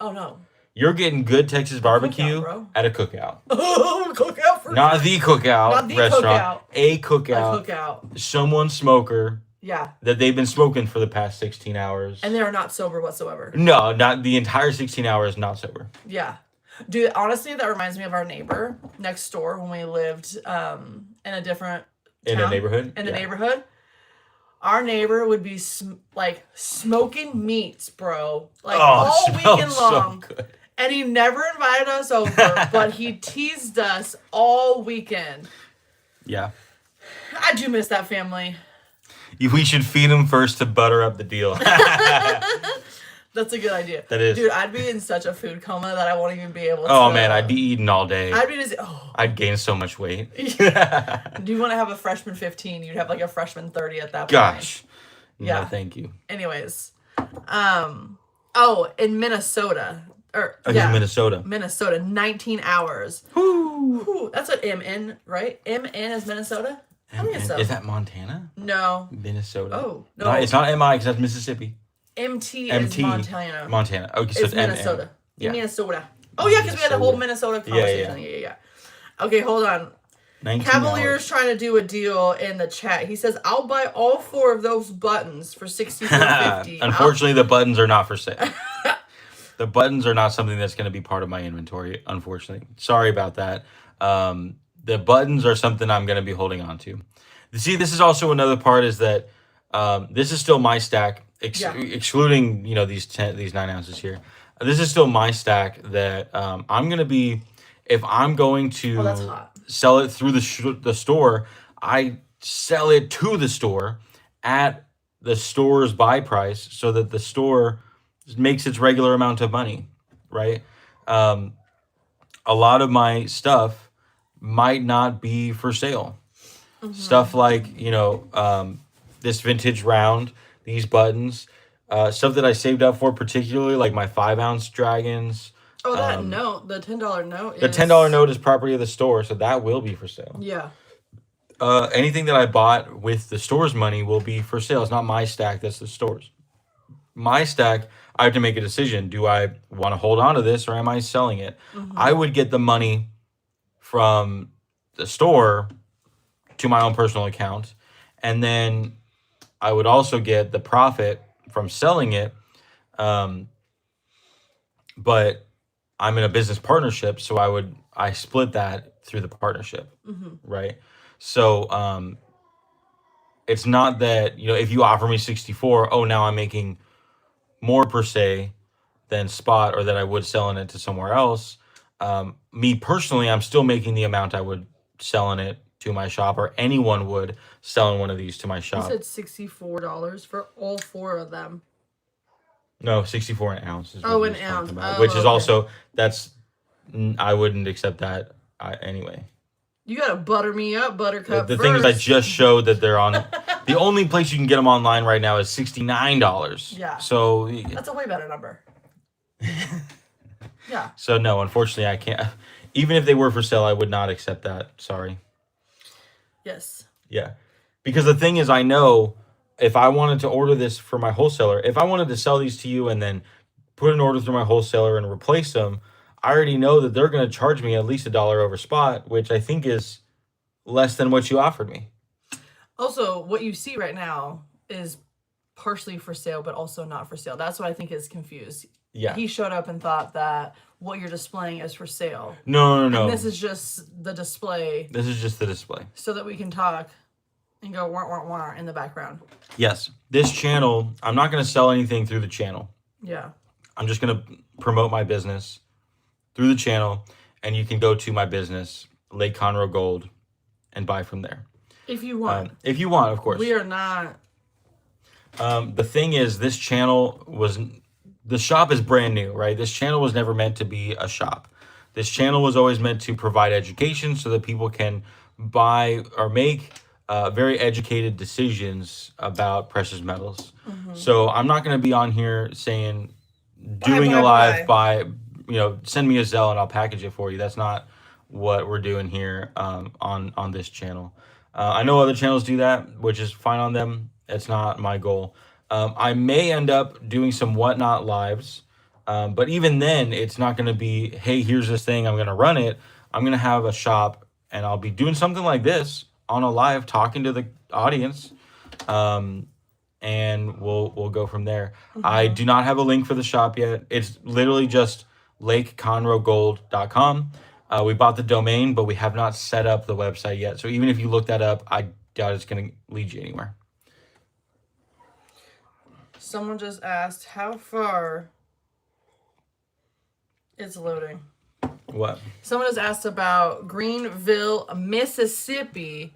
Oh no. You're getting good Texas barbecue bro. at a cookout. Oh, cookout for Not the cookout Not the restaurant. cookout. A a cookout. cookout. Someone's smoker Yeah, that they've been smoking for the past 16 hours. and they are not sober whatsoever. No, not the entire 16 hours, not sober. Yeah, dude. Honestly, that reminds me of our neighbor next door when we lived in a different In a town, neighborhood? In a Yeah. neighborhood, our neighbor would be like smoking meats, bro, like Oh, all it smells weekend so long. good. And he never invited us over, but he teased us all weekend. Yeah. I do miss that family. We should feed them first to butter up the deal. That's a good idea. That is. Dude, I'd be in such a food coma that I won't even be able to. Oh, man, I'd be eating all day. I'd be just. Oh. I'd gain so much weight. Do you want to have a freshman 15? You'd have like a freshman 30 at that point. Gosh. Yeah. No, thank you. Anyways. Oh, in Minnesota. Oh, yeah. Minnesota. Minnesota, 19 hours. Whew, that's what MN, right? MN is Minnesota? I think so. Is that Montana? No. Minnesota. Oh, no. No, it's not MI because that's Mississippi. MT, MT. is Montana. Montana. Okay, so It's Minnesota. Yeah. Minnesota. Oh, yeah, because we had the whole Minnesota conversation. Yeah. Okay, hold on. 19 Cavalier's hours. trying to do a deal in the chat. He says, I'll buy all 4 of those buttons for $64.50. Unfortunately, the buttons are not for sale. The buttons are not something that's going to be part of my inventory, unfortunately. Sorry about that. The buttons are something I'm going to be holding on to. See, this is also another part is that this is still my stack, excluding, you know, these 9 ounces here. This is still my stack that I'm going to be, if I'm going to that's hot. sell it through the store, I sell it to the store at the store's buy price so that the store makes its regular amount of money, right? A lot of my stuff might not be for sale. Stuff like, you know, this vintage round, these buttons, stuff that I saved up for, particularly like my 5-ounce dragons. Oh, that note, the $10 note is... The $10 note is property of the store, so that will be for sale. Yeah. Anything that I bought with the store's money will be for sale. It's not my stack, that's the store's. My stack, I have to make a decision. Do I want to hold on to this or am I selling it? I would get the money from the store to my own personal account, and then I would also get the profit from selling it but I'm in a business partnership, so I split that through the partnership, right? So it's not that, if you offer me 64, oh, now I'm making more per se than spot, or that I would selling it to somewhere else. Me personally, I'm still making the amount I would selling it to my shop, or anyone would selling one of these to my You shop. said $64 for all 4 of them. No, 64 an ounce is what Oh, he an was talking ounce. about, Oh, which is okay. also, I wouldn't accept that anyway. You gotta butter me up, Buttercup. The thing is, I first. just showed that they're on. The only place you can get them online right now is $69. Yeah. So That's a way better number. Yeah. So no, unfortunately, I can't. Even if they were for sale, I would not accept that. Sorry. Yes. Yeah, because the thing is, I know if I wanted to order this for my wholesaler, if I wanted to sell these to you and then put an order through my wholesaler and replace them, I already know that they're going to charge me at least $1 over spot, which I think is less than what you offered me. Also, what you see right now is partially for sale, but also not for sale. That's what I think is confused. Yeah. He showed up and thought that what you're displaying is for sale. No. And this is just the display This is just the display. so that we can talk and go wah, wah, wah in the background. Yes. This channel, I'm not going to sell anything through the channel. Yeah. I'm just going to promote my business through the channel, and you can go to my business, Lake Conroe Gold, and buy from there. If you want. If you want, of course. We are not. The thing is, this channel the shop is brand new, right? This channel was never meant to be a shop. This channel was always meant to provide education so that people can buy or make very educated decisions about precious metals. So I'm not going to be on here saying, doing a live buy, send me a Zelle and I'll package it for you. That's not what we're doing here on this channel. I know other channels do that, which is fine on them. It's not my goal. I may end up doing some Whatnot lives, but even then, it's not going to be, hey, here's this thing, I'm going to run it. I'm going to have a shop, and I'll be doing something like this on a live, talking to the audience, and we'll go from there. I do not have a link for the shop yet. It's literally just lakeconroegold.com. We bought the domain, but we have not set up the website yet. So even if you look that up, I doubt it's going to lead you anywhere. Someone just asked how far. It's loading. What? Someone has asked about Greenville, Mississippi,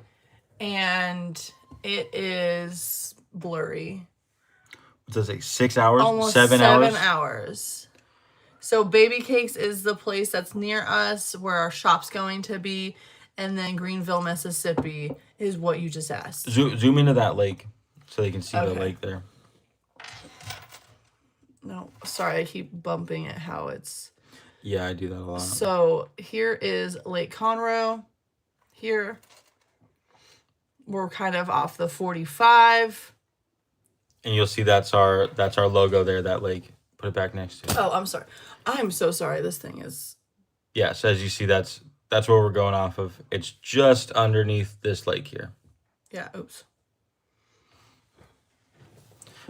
and it is blurry. What does it say? 6 hours? Almost 7 7 hours? hours. So Baby Cakes is the place that's near us where our shop's going to be. And then Greenville, Mississippi is what you just asked. Zoom into that lake so they can see the Okay. lake there. No, sorry, I keep bumping it how it's. Yeah, I do that a lot. So here is Lake Conroe. Here. We're kind of off the 45. And you'll see that's our logo there, that lake. Put it back next to it. Oh, I'm sorry. I'm so sorry. This thing is. Yeah, so as you see, that's where we're going off of. It's just underneath this lake here. Yeah, oops.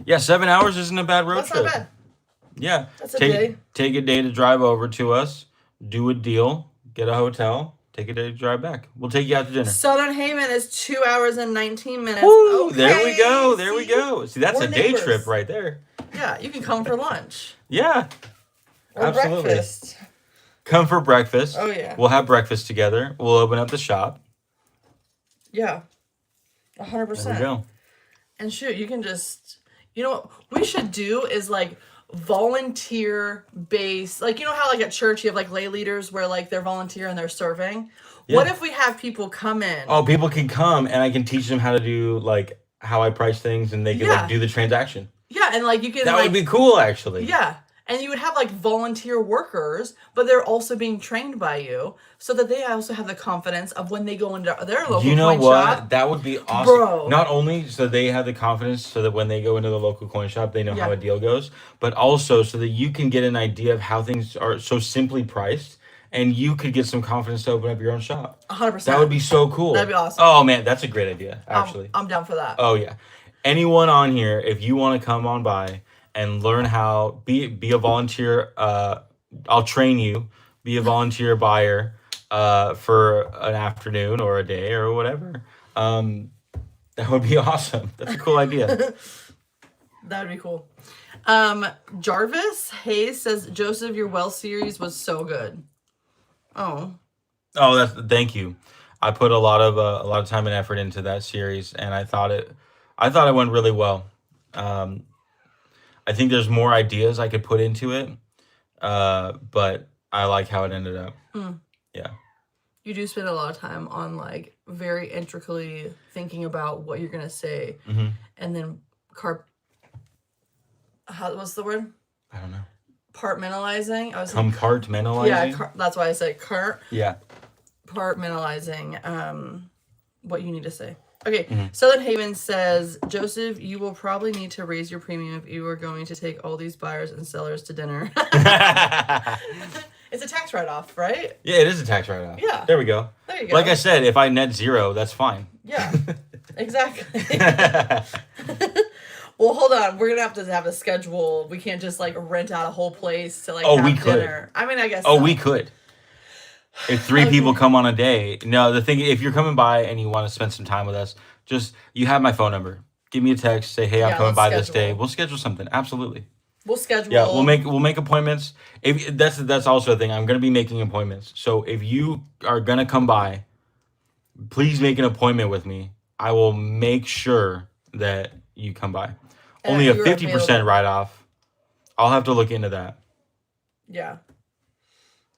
Yeah, 7 hours isn't a bad road That's trip. not bad. Yeah. That's a day. Take a day to drive over to us, do a deal, get a hotel, take a day to drive back. We'll take you out to dinner. Southern Haven is 2 hours and 19 minutes. Woo, Okay, there we go. There we see? go. See, that's We're a day neighbors. trip right there. Yeah, you can come for lunch. Yeah. Or Absolutely. breakfast. Come for breakfast. Oh, yeah. We'll have breakfast together. We'll open up the shop. Yeah. 100%. There we go. And shoot, you can just, what we should do is like volunteer based, like, how like at church you have like lay leaders where like they're volunteer and they're serving. Yeah. What if we have people come in? Oh, people can come and I can teach them how to do like how I price things and they can Yeah. like do the transaction. Yeah, and like you can That like, would be cool actually. yeah. And you would have like volunteer workers, but they're also being trained by you so that they also have the confidence of when they go into their local You know coin what? shop. That would be awesome. Bro. Not only so they have the confidence so that when they go into the local coin shop, they know how Yeah. a deal goes, but also so that you can get an idea of how things are so simply priced and you could get some confidence to open up your own shop. 100%. That would be so cool. That'd be awesome. Oh man, that's a great idea, actually. I'm down for that. Oh yeah. Anyone on here, if you want to come on by and learn how be a volunteer I'll train you, be a volunteer buyer for an afternoon or a day or whatever. That would be awesome. That's a cool idea. That would be cool. Jarvis Hayes says, Joseph, your well series was so good. Oh. Oh, thank you. I put a lot of time and effort into that series, and I thought it went really well. Um, I think there's more ideas I could put into it, but I like how it ended up. Mm. Yeah. You do spend a lot of time on like very intricately thinking about what you're gonna say, hmm and then what's the word? I don't know. Compartmentalizing. I was like, Compartmentalizing. yeah, that's why I say Yeah. compartmentalizing what you need to say. Okay, Mhm. Southern Haven says, Joseph, you will probably need to raise your premium if you are going to take all these buyers and sellers to dinner. It's a tax write-off, right? Yeah, it is a tax write-off. Yeah. There we go. There you go. Like I said, if I net zero, that's fine. Yeah, exactly. Well, hold on. We're going to have a schedule. We can't just like rent out a whole place to like Oh, have we could. dinner. I mean, I guess Oh, so. we could. If three people come on a day, no, the thing, if you're coming by and you want to spend some time with us, you have my phone number. Give me a text, say, hey, I'm Yeah, coming let's by this day. schedule. We'll schedule something. Absolutely. We'll schedule. Yeah, we'll make appointments. If that's also a thing. I'm gonna be making appointments. So if you are gonna come by, please make an appointment with me. I will make sure that you come by. And Only a you're 50% available. write off. I'll have to look into that. Yeah.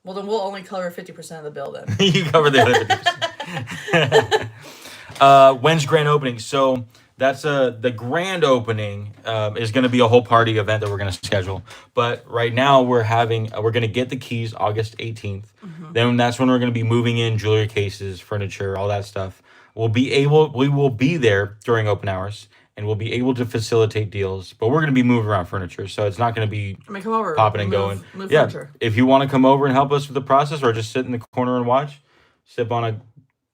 Well, then we'll only cover 50% of the bill then. You cover the other 50%. When's grand opening? So that's the grand opening is going to be a whole party event that we're going to schedule. But right now we're going to get the keys August 18th. Then that's when we're going to be moving in jewelry cases, furniture, all that stuff. We will be there during open hours and we'll be able to facilitate deals. But we're going to be moving around furniture, so it's not going to be I mean, come over. popping and going. Move Yeah, furniture. if you want to come over and help us with the process, or just sit in the corner and watch, sip on a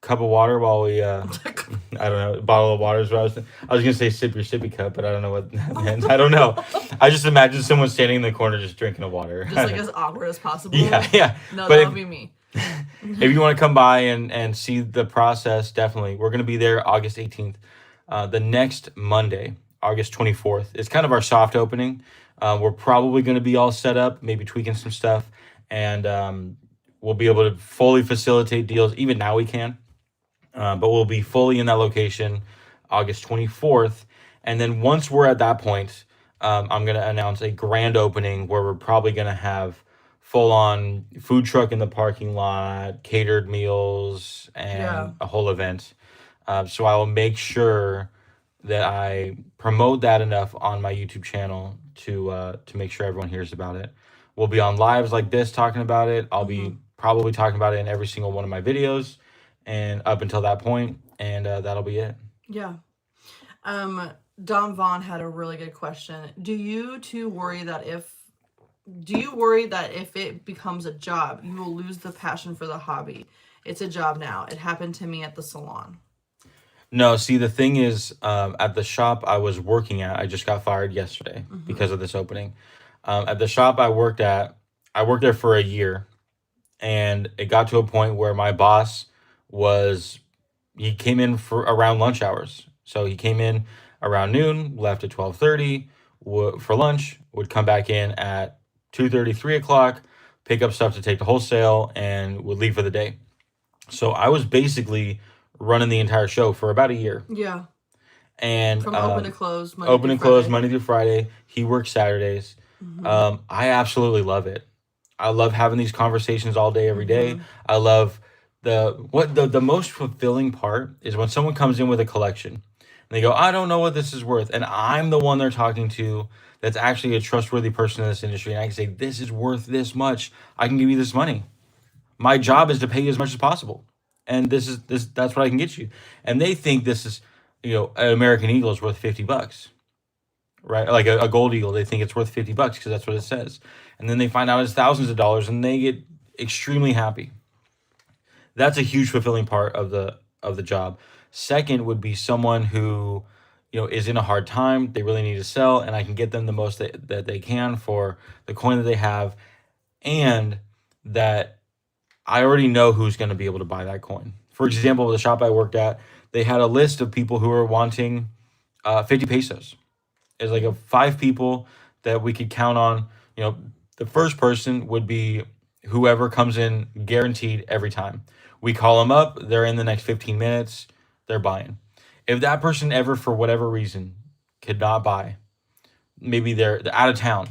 cup of water while we, I don't know, bottle of water is what I was gonna say sip your sippy cup, but I don't know what that meant. I don't know. I just imagine someone standing in the corner just drinking a water. Just like as awkward as possible. yeah. No, But that if- would be me. if you want to come by and see the process, definitely. We're going to be there August 18th. The next Monday, August 24th, is kind of our soft opening. We're probably going to be all set up, maybe tweaking some stuff, and we'll be able to fully facilitate deals. Even now we can, but we'll be fully in that location August 24th. And then once we're at that point, I'm going to announce a grand opening where we're probably going to have full-on food truck in the parking lot, catered meals, and Yeah. a whole event. So I will make sure that I promote that enough on my YouTube channel to make sure everyone hears about it. We'll be on lives like this talking about it. I'll be probably talking about it in every single one of my videos, and up until that point, and that'll be it. Yeah. Don Vaughn had a really good question. Do you worry that if it becomes a job, you will lose the passion for the hobby? It's a job now. It happened to me at the salon. No, see, the thing is, at the shop I was working at, I just got fired yesterday because of this opening. At the shop I worked there for a year, and it got to a point where my boss he came in for around lunch hours. So he came in around noon, left at 12:30 for lunch, would come back in at 2:30, 3 o'clock, pick up stuff to take to wholesale, and would leave for the day. So I was basically running the entire show for about a year. Yeah. And From open to close. Monday open through and close Friday. Monday through Friday. He works Saturdays. I absolutely love it. I love having these conversations all day, every day. I love the most fulfilling part is when someone comes in with a collection and they go, I don't know what this is worth. And I'm the one they're talking to that's actually a trustworthy person in this industry. And I can say, this is worth this much. I can give you this money. My job is to pay you as much as possible. And that's what I can get you. And they think this is, an American Eagle is worth $50, right? Like a gold eagle, they think it's worth $50 because that's what it says. And then they find out it's thousands of dollars and they get extremely happy. That's a huge fulfilling part of the job. Second would be someone who, is in a hard time. They really need to sell, and I can get them the most that they can for the coin that they have. and that I already know who's going to be able to buy that coin. For example, the shop I worked at, they had a list of people who were wanting 50 pesos. It's like a 5 people that we could count on. You know, the first person would be whoever comes in guaranteed every time. We call them up, they're in the next 15 minutes, they're buying. If that person ever, for whatever reason, could not buy, maybe they're out of town,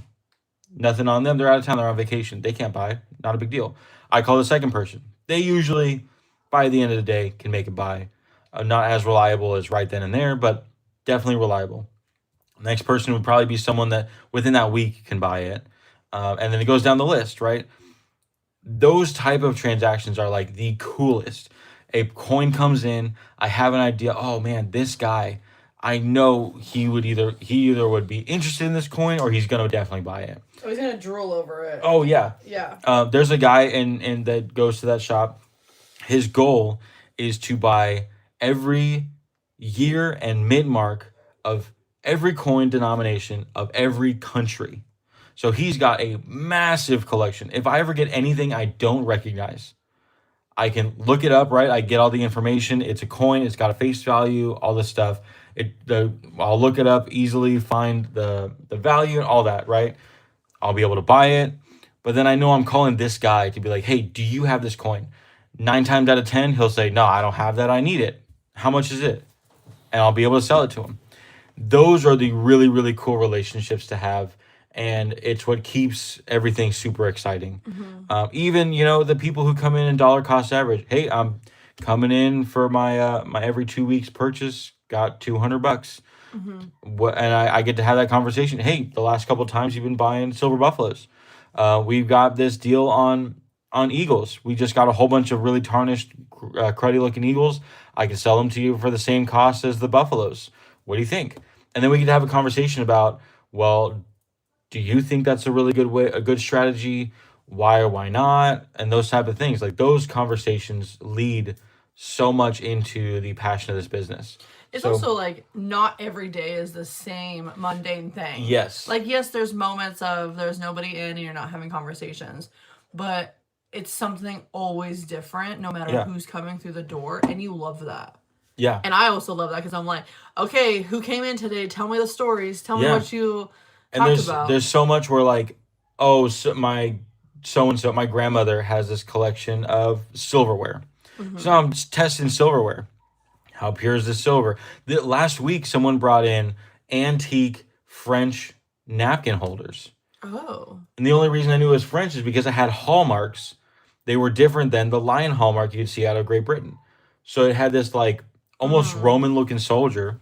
nothing on them, they're out of town, they're on vacation, they can't buy, not a big deal. I call the second person. They usually, by the end of the day, can make it buy. Not as reliable as right then and there, but definitely reliable. Next person would probably be someone that within that week can buy it, and then it goes down the list, right? Those type of transactions are like the coolest. A coin comes in, I have an idea. Oh man, this guy, I know he either would be interested in this coin or he's gonna definitely buy it. Oh, he's gonna drool over it. Oh yeah, Yeah. there's a guy in that goes to that shop. His goal is to buy every year and mid mark of every coin denomination of every country. So he's got a massive collection. If I ever get anything I don't recognize, I can look it up, right? I get all the information. It's a coin, it's got a face value, all this stuff. I'll look it up easily, find the value and all that, right? I'll be able to buy it. But then I know I'm calling this guy to be like, hey, do you have this coin? 9 times out of 10, he'll say, no, I don't have that. I need it. How much is it? And I'll be able to sell it to him. Those are the really, really cool relationships to have. And it's what keeps everything super exciting. Even, the people who come in and dollar cost average. Hey, I'm coming in for my every 2 weeks purchase, got $200. And I get to have that conversation. Hey, the last couple of times you've been buying silver buffaloes. We've got this deal on eagles. We just got a whole bunch of really tarnished, cruddy looking eagles. I can sell them to you for the same cost as the buffaloes. What do you think? And then we could have a conversation about, well, do you think that's a really good way, a good strategy? Why or why not? And those type of things. Like those conversations lead so much into the passion of this business. It's So- also like not every day is the same mundane thing. Yes. Like, yes, there's moments of there's nobody in and you're not having conversations, but it's something always different no matter Yeah. who's coming through the door, and you love that. Yeah. And I also love that because I'm like, okay, who came in today? Tell me the stories. Tell me Yeah. what you And talked there's about. there's so much where like, oh, my so and so, my grandmother has this collection of silverware. So I'm just testing silverware. How pure is the silver? Last week, someone brought in antique French napkin holders. Oh. And the only reason I knew it was French is because I had hallmarks. They were different than the lion hallmark you could see out of Great Britain. So it had this like almost Roman looking soldier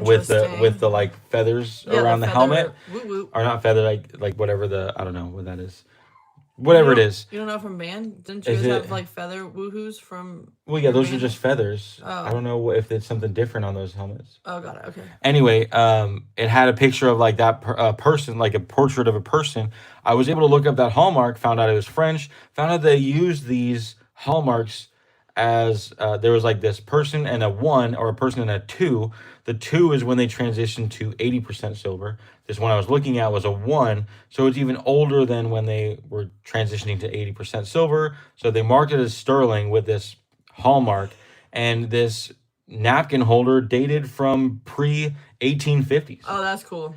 with the like feathers around the helmet. Woo woo. Or not feather, like whatever I don't know what that is. Whatever it is. You don't know from band? Didn't you Is guys it- have like feather woohoos from? Well, yeah, your those are band? just feathers. Oh. I don't know if it's something different on those helmets. Oh, got it. Okay. Anyway, it had a picture of like that person, like a portrait of a person. I was able to look up that hallmark, found out it was French, found out they used these hallmarks as there was like this person and a 1 or a person and a 2. The 2 is when they transitioned to 80% silver. This one I was looking at was a 1, so it's even older than when they were transitioning to 80% silver. So they marked it as sterling with this hallmark, and this napkin holder dated from pre 1850s. Oh, that's cool,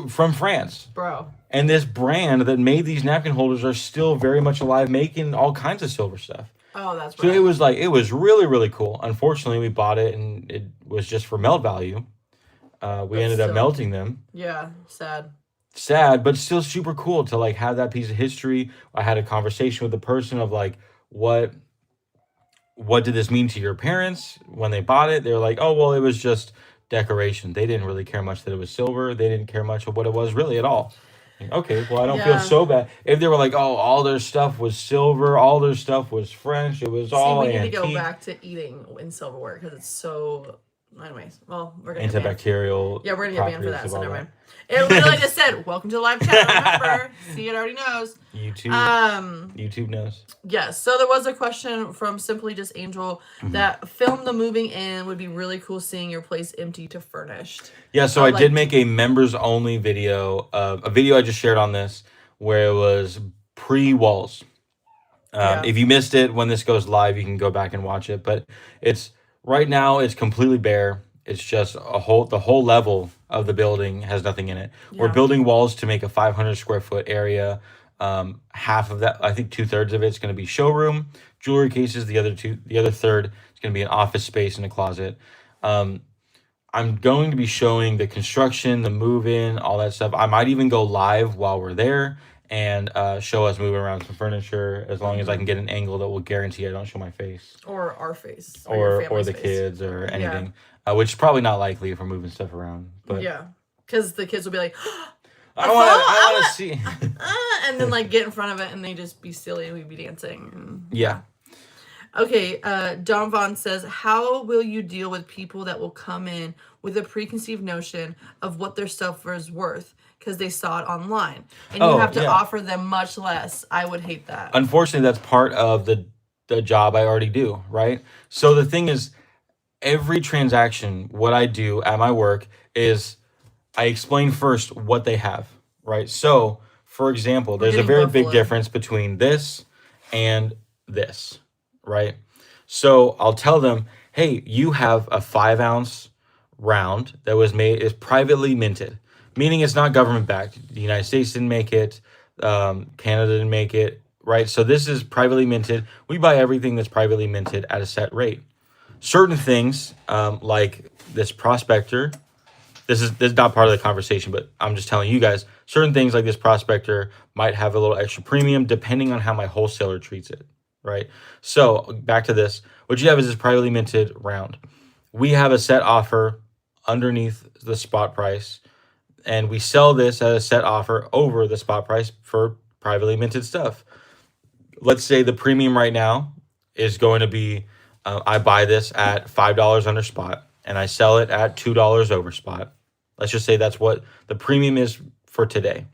From France. bro. And this brand that made these napkin holders are still very much alive, making all kinds of silver stuff. Oh, that's So right. it was really, really cool. Unfortunately, we bought it and it was just for melt value. We But ended up still. melting them. Yeah, sad. Sad, but still super cool to like have that piece of history. I had a conversation with the person of like, what did this mean to your parents when they bought it? They were like, oh, well, it was just decoration. They didn't really care much that it was silver. They didn't care much of what it was really at all. Like, okay, well, I don't feel Yeah. so bad. If they were like, oh, all their stuff was silver, all their stuff was French, it was all See, we need antique, to go back to eating in silverware because it's so. Anyways, well, we're gonna get banned. antibacterial. Yeah, we're gonna get banned for properties that. of So all never that. mind. It literally just said, "Welcome to the live chat." Remember, see, it already knows. YouTube, YouTube knows. Yes. So there was a question from Simply Just Angel Mm-hmm. that film the moving in would be really cool seeing your place empty to furnished. Yeah, so Oh, I like- did make a members only video, a video I just shared on this, where it was pre-walls. Yeah. If you missed it when this goes live, you can go back and watch it. But it's right now it's completely bare. It's just the whole level of the building has nothing in it. We're Yeah. building walls to make a 500 square foot area. Half of that, I think 2/3 of it's going to be showroom, jewelry cases. The other third is going to be an office space and a closet. I'm going to be showing the construction, the move-in, all that stuff. I might even go live while we're there and show us moving around some furniture, as long as I can get an angle that will guarantee I don't show my face Or our face. Or your or family's the face. kids or anything, which is probably not likely if we're moving stuff around. But Yeah. Because the kids will be like, I want to see. and then like get in front of it and they just be silly and we'd be dancing. And, Yeah. Okay, Don Vaughn says, how will you deal with people that will come in with a preconceived notion of what their stuff is worth because they saw it online and you have to offer them much less? I would hate that. Unfortunately, that's part of the job I already do, right? So the thing is, every transaction, what I do at my work is I explain first what they have, right? So, for example, there's a very big difference between this and this, right? So I'll tell them, hey, you have a 5-ounce round that is privately minted, meaning it's not government backed. The United States didn't make it, Canada didn't make it, right? So this is privately minted. We buy everything that's privately minted at a set rate. Certain things, like this prospector, this is not part of the conversation, but I'm just telling you guys, certain things like this prospector might have a little extra premium depending on how my wholesaler treats it, right? So back to this, what you have is this privately minted round. We have a set offer underneath the spot price, and we sell this at a set offer over the spot price for privately minted stuff. Let's say the premium right now is going to be, I buy this at $5 under spot and I sell it at $2 over spot. Let's just say that's what the premium is for today.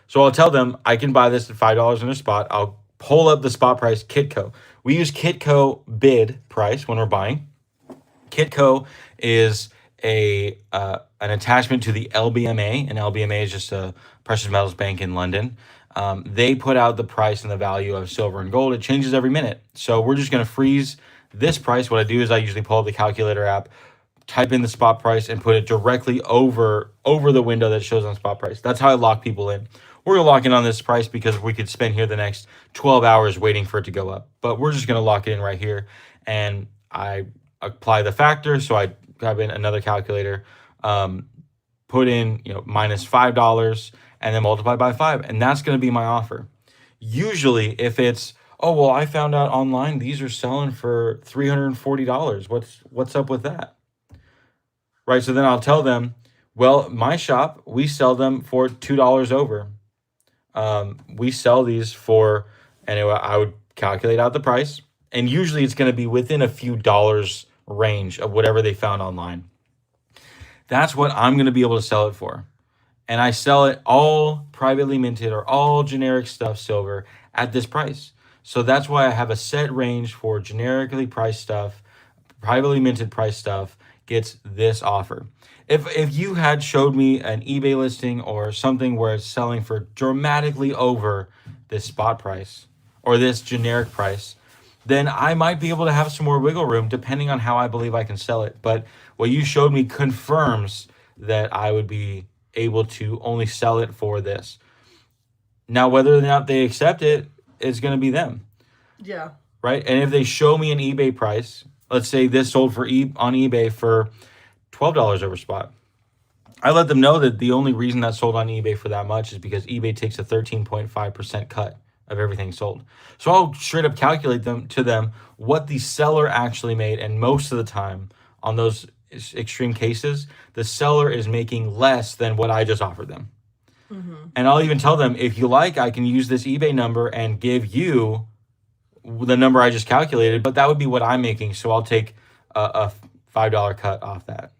So I'll tell them I can buy this at $5 under spot. I'll pull up the spot price Kitco. We use Kitco bid price when we're buying. Kitco is an attachment to the LBMA, and LBMA is just a precious metals bank in London. They put out the price and the value of silver and gold. It changes every minute. So we're just going to freeze this price. What I do is I usually pull up the calculator app, type in the spot price, and put it directly over the window that shows on spot price. That's how I lock people in. We're going to lock in on this price because we could spend here the next 12 hours waiting for it to go up. But we're just going to lock it in right here. And I apply the factor. So I grab in another calculator, put in minus $5, and then multiply by 5. And that's going to be my offer. Usually if it's, oh, well, I found out online these are selling for $340. What's up with that? Right, so then I'll tell them, well, my shop, we sell them for $2 over. We sell these for, anyway, I would calculate out the price, and usually it's going to be within a few dollars range of whatever they found online. That's what I'm going to be able to sell it for. And I sell it all privately minted or all generic stuff silver at this price. So that's why I have a set range for generically priced stuff, privately minted price stuff gets this offer. If you had showed me an eBay listing or something where it's selling for dramatically over this spot price or this generic price, then I might be able to have some more wiggle room depending on how I believe I can sell it. But what you showed me confirms that I would be able to only sell it for this. Now, whether or not they accept it, it's going to be them. Yeah. Right? And if they show me an eBay price, let's say this sold for on eBay for $12 over spot. I let them know that the only reason that sold on eBay for that much is because eBay takes a 13.5% cut of everything sold. So I'll straight up calculate to them what the seller actually made. And most of the time on those extreme cases, the seller is making less than what I just offered them. Mm-hmm. And I'll even tell them, if you like, I can use this eBay number and give you the number I just calculated, but that would be what I'm making. So I'll take a $5 cut off that.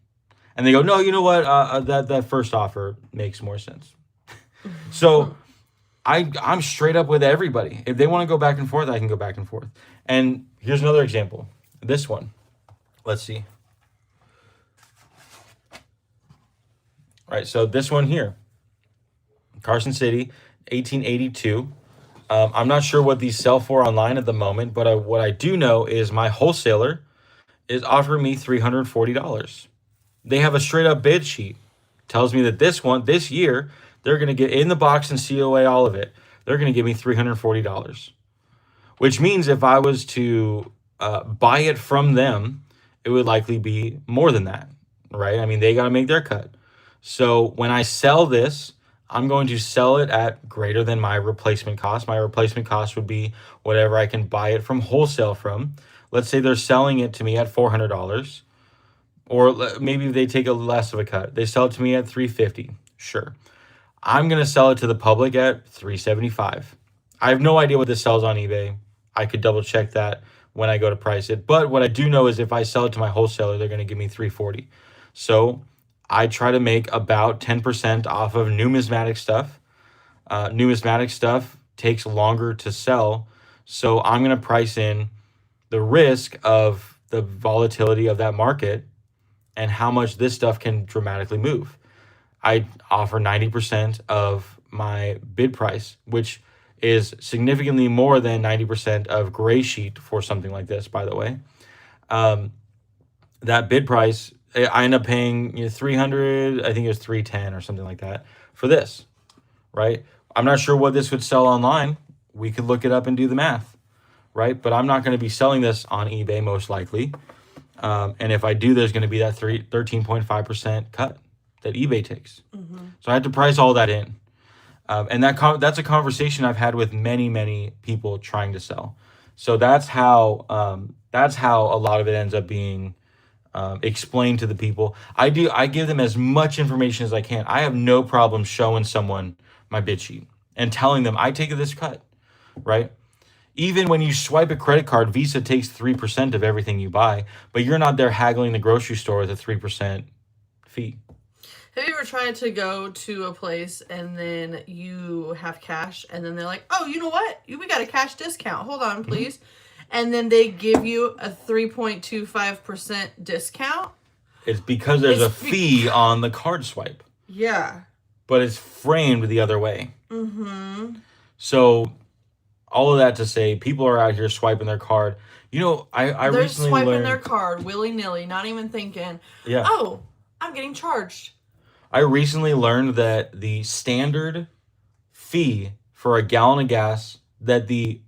And they go, no, you know what? That first offer makes more sense. So I'm straight up with everybody. If they want to go back and forth, I can go back and forth. And here's another example. This one. Let's see. All right, so this one here. Carson City, 1882. I'm not sure what these sell for online at the moment, but what I do know is my wholesaler is offering me $340. They have a straight up bid sheet. Tells me that this year, they're going to get in the box and COA all of it. They're going to give me $340, which means if I was to buy it from them, it would likely be more than that, right? I mean, they got to make their cut. So when I sell this, I'm going to sell it at greater than my replacement cost. My replacement cost would be whatever I can buy it from wholesale from. Let's say they're selling it to me at $400, or maybe they take a less of a cut. They sell it to me at $350. Sure. I'm going to sell it to the public at $375. I have no idea what this sells on eBay. I could double check that when I go to price it. But what I do know is if I sell it to my wholesaler, they're going to give me $340. So I try to make about 10% off of numismatic stuff. Numismatic stuff takes longer to sell. So I'm going to price in the risk of the volatility of that market and how much this stuff can dramatically move. I offer 90% of my bid price, which is significantly more than 90% of gray sheet for something like this, by the way. That bid price, I end up paying 300, I think it was 310 or something like that for this, right? I'm not sure what this would sell online. We could look it up and do the math, right? But I'm not going to be selling this on eBay most likely. And if I do, there's going to be that 13.5% cut that eBay takes. So I had to price all that in. And that's a conversation I've had with many, many people trying to sell. So that's how a lot of it ends up being explained to the people. I give them as much information as I can. I have no problem showing someone my bid sheet and telling them I take this cut, right? Even when you swipe a credit card, Visa takes 3% of everything you buy, but you're not there haggling the grocery store with a 3% fee. Have you ever tried to go to a place and then you have cash and then they're like, oh, you know what? We got a cash discount. Hold on, please. And then they give you a 3.25% discount? It's because there's a fee on the card swipe. Yeah. But it's framed the other way. So all of that to say, people are out here swiping their card. You know, I They're recently swiping learned, their card willy-nilly, not even thinking, yeah. oh, I'm getting charged. I recently learned that the standard fee for a gallon of gas that the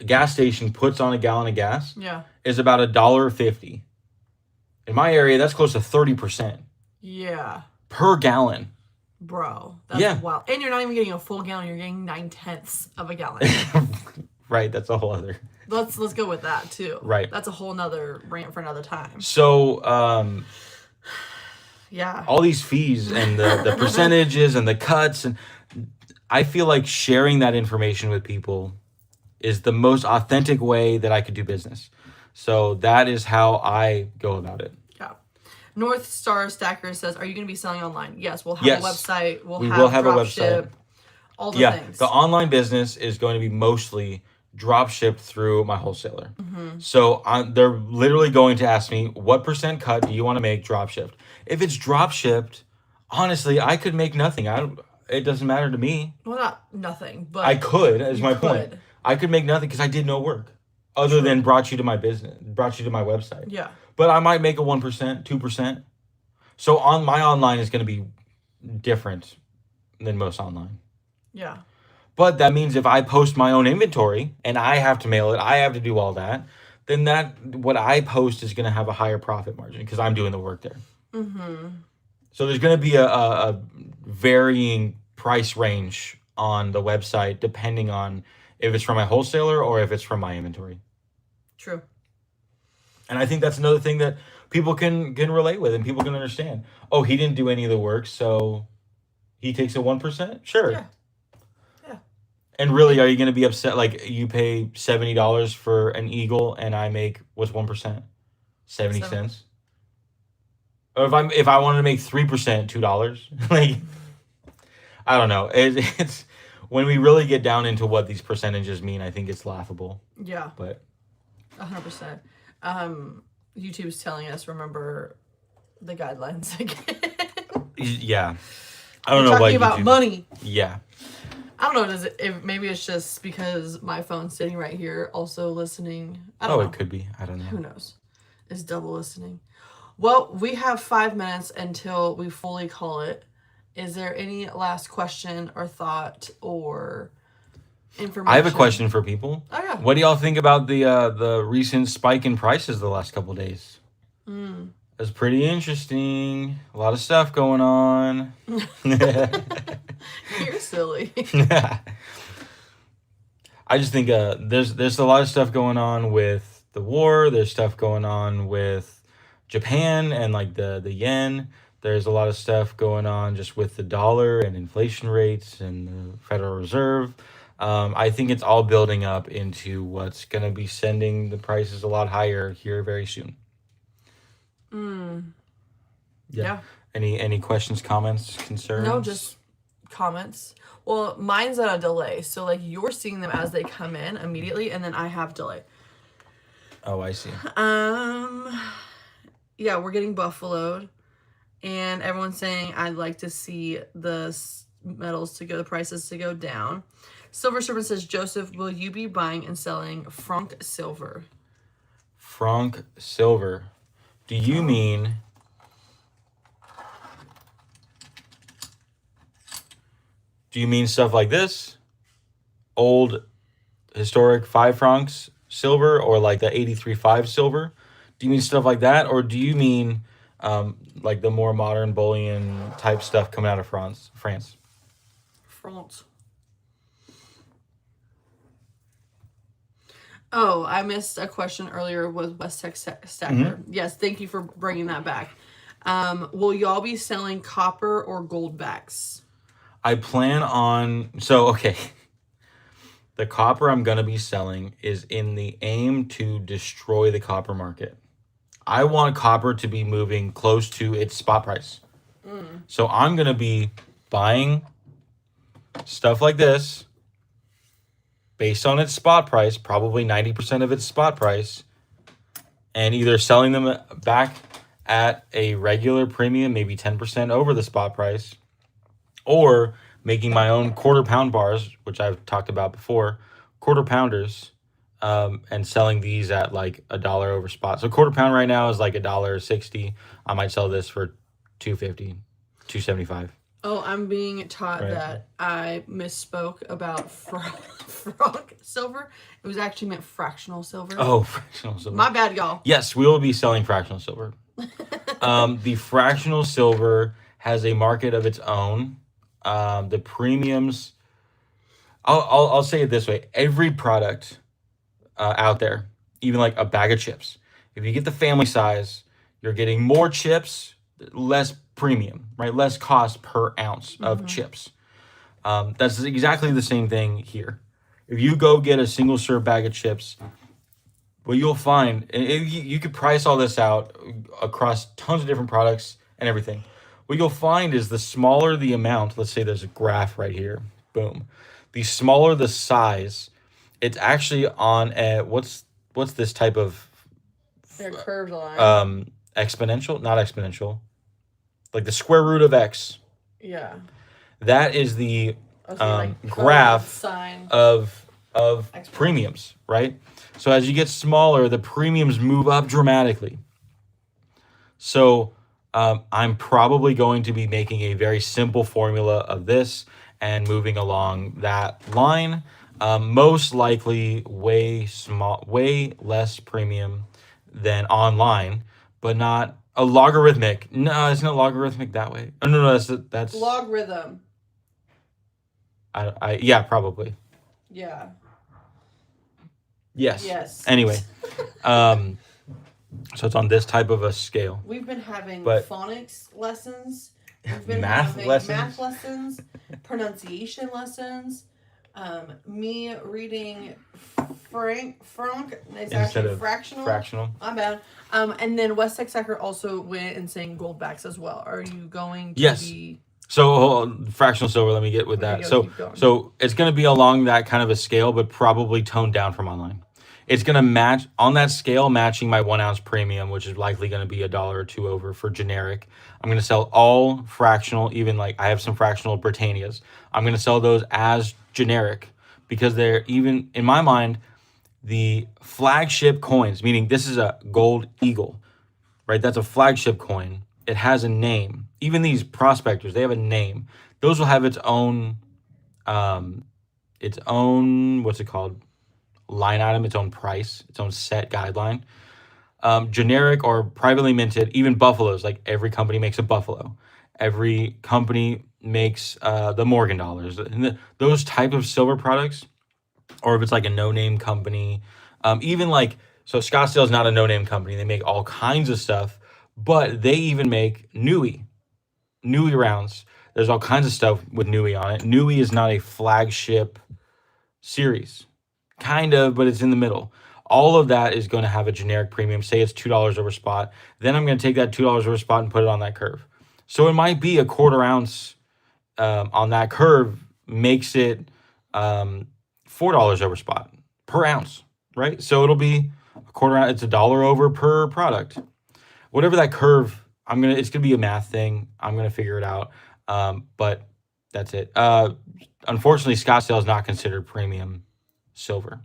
gas station puts on a gallon of gas is about $1.50. In my area, that's close to 30%. Yeah. Per gallon. Bro, that's wild. And you're not even getting a full gallon, you're getting 9/10 of a gallon. Right, that's a whole other. Let's go with that too. Right. That's a whole nother rant for another time. So yeah. All these fees and the percentages and the cuts, and I feel like sharing that information with people is the most authentic way that I could do business. So that is how I go about it. Yeah. North Star Stacker says, are you going to be selling online? Yes, we'll have a website. We will have a drop website. Ship, all the things. The online business is going to be mostly drop shipped through my wholesaler. So they're literally going to ask me, what % cut do you want to make drop shipped? If it's drop shipped, honestly, I could make nothing. It doesn't matter to me. Well, not nothing, but I could, is my point. I could make nothing because I did no work other than brought you to my website. Yeah. But I might make a 1%, 2%. So my online is going to be different than most online. Yeah. But that means if I post my own inventory and I have to mail it, I have to do all that, then what I post is going to have a higher profit margin because I'm doing the work there. So there's going to be a varying price range on the website depending on if it's from my wholesaler or if it's from my inventory. True. And I think that's another thing that people can relate with and people can understand. Oh, he didn't do any of the work, so he takes a 1%? Sure. Yeah. And really, are you going to be upset? Like, you pay $70 for an eagle and I make, what's 1%? 70 cents? Or if I wanted to make 3%, $2, like, I don't know. It's when we really get down into what these percentages mean, I think it's laughable. Yeah. But 100%. YouTube's telling us, remember the guidelines again. Yeah. I don't know why talking about money. Yeah. I don't know. Maybe it's just because my phone's sitting right here, also listening. I don't know. It could be. I don't Who know. knows? It's double listening. Well, we have 5 minutes until we fully call it. Is there any last question or thought or information? I have a question for people. Oh yeah. What do y'all think about the recent spike in prices the last couple days? It's pretty interesting. A lot of stuff going on. You're silly. I just think there's a lot of stuff going on with the war. There's stuff going on with Japan and like the yen. There's a lot of stuff going on just with the dollar and inflation rates and the Federal Reserve. I think it's all building up into what's going to be sending the prices a lot higher here very soon. Yeah. Any questions, comments, concerns? No, just comments. Well, mine's at a delay. So like you're seeing them as they come in immediately and then I have delay. Oh, I see. Yeah, we're getting buffaloed. And everyone's saying I'd like to see the the prices to go down. Silver Serpent says, Joseph, will you be buying and selling franc silver? Franc silver. Do you mean stuff like this? Old historic 5 francs silver, or like the 83.5 silver? Do you mean stuff like that, or do you mean like the more modern bullion type stuff coming out of France? France. Oh, I missed a question earlier with West Texas Stacker. Yes, thank you for bringing that back. Will y'all be selling copper or gold backs? I plan on... So, okay. The copper I'm going to be selling is in the aim to destroy the copper market. I want copper to be moving close to its spot price. So I'm going to be buying stuff like this based on its spot price, probably 90% of its spot price, and either selling them back at a regular premium, maybe 10% over the spot price, or making my own quarter pound bars, which I've talked about before, quarter pounders, and selling these at like $1 over spot. So quarter pound right now is like $1.60. I might sell this for $2.50, $2.75. Oh, I'm being taught that I misspoke about franc silver. It was actually meant fractional silver. Oh, fractional silver. My bad, y'all. Yes, we will be selling fractional silver. The fractional silver has a market of its own. The premiums, I'll say it this way. Every product out there, even like a bag of chips, if you get the family size, you're getting more chips, less premium, right? Less cost per ounce of chips. That's exactly the same thing here. If you go get a single serve bag of chips, what you'll find, and you could price all this out across tons of different products and everything. What you'll find is the smaller the amount, let's say there's a graph right here, boom. The smaller the size, it's actually on a, what's this type of... They're curved line. Exponential? Not exponential. Like the square root of X. Yeah. That is the like graph sign of premiums, right? So as you get smaller, the premiums move up dramatically. So I'm probably going to be making a very simple formula of this and moving along that line. Most likely way less premium than online, but not a logarithmic. No, it's not logarithmic that way. Oh, no, that's logarithm. Yeah, probably. Yeah. Yes. Anyway, so it's on this type of a scale. We've been having phonics lessons. We've been math lessons, pronunciation lessons. Me reading franc is actually fractional. Fractional. My bad. And then West Texas Sacker also went and saying gold backs as well. Are you going to be... So fractional silver, let me get with that. So it's going to be along that kind of a scale, but probably toned down from online. It's going to match on that scale, matching my 1 ounce premium, which is likely going to be $1 or two over for generic. I'm going to sell all fractional, even like I have some fractional Britannias. I'm going to sell those as generic because they're, even in my mind, the flagship coins, meaning this is a gold eagle, right? That's a flagship coin. It has a name. Even these prospectors, they have a name. Those will have its own, what's it called? Line item, its own price, its own set guideline. Generic or privately minted, even buffaloes, like every company makes a buffalo. Every company makes the Morgan dollars. And those type of silver products, or if it's like a no-name company, even like, so Scottsdale is not a no-name company. They make all kinds of stuff, but they even make Nui rounds. There's all kinds of stuff with Nui on it. Nui is not a flagship series. Kind of, but it's in the middle. All of that is going to have a generic premium. Say it's $2 over spot. Then I'm going to take that $2 over spot and put it on that curve. So it might be a 1/4 ounce on that curve makes it $4 over spot per ounce, right? So it'll be a 1/4 ounce. It's $1 over per product. Whatever that curve, it's gonna be a math thing. I'm gonna figure it out. But that's it. Unfortunately, Scottsdale is not considered premium silver,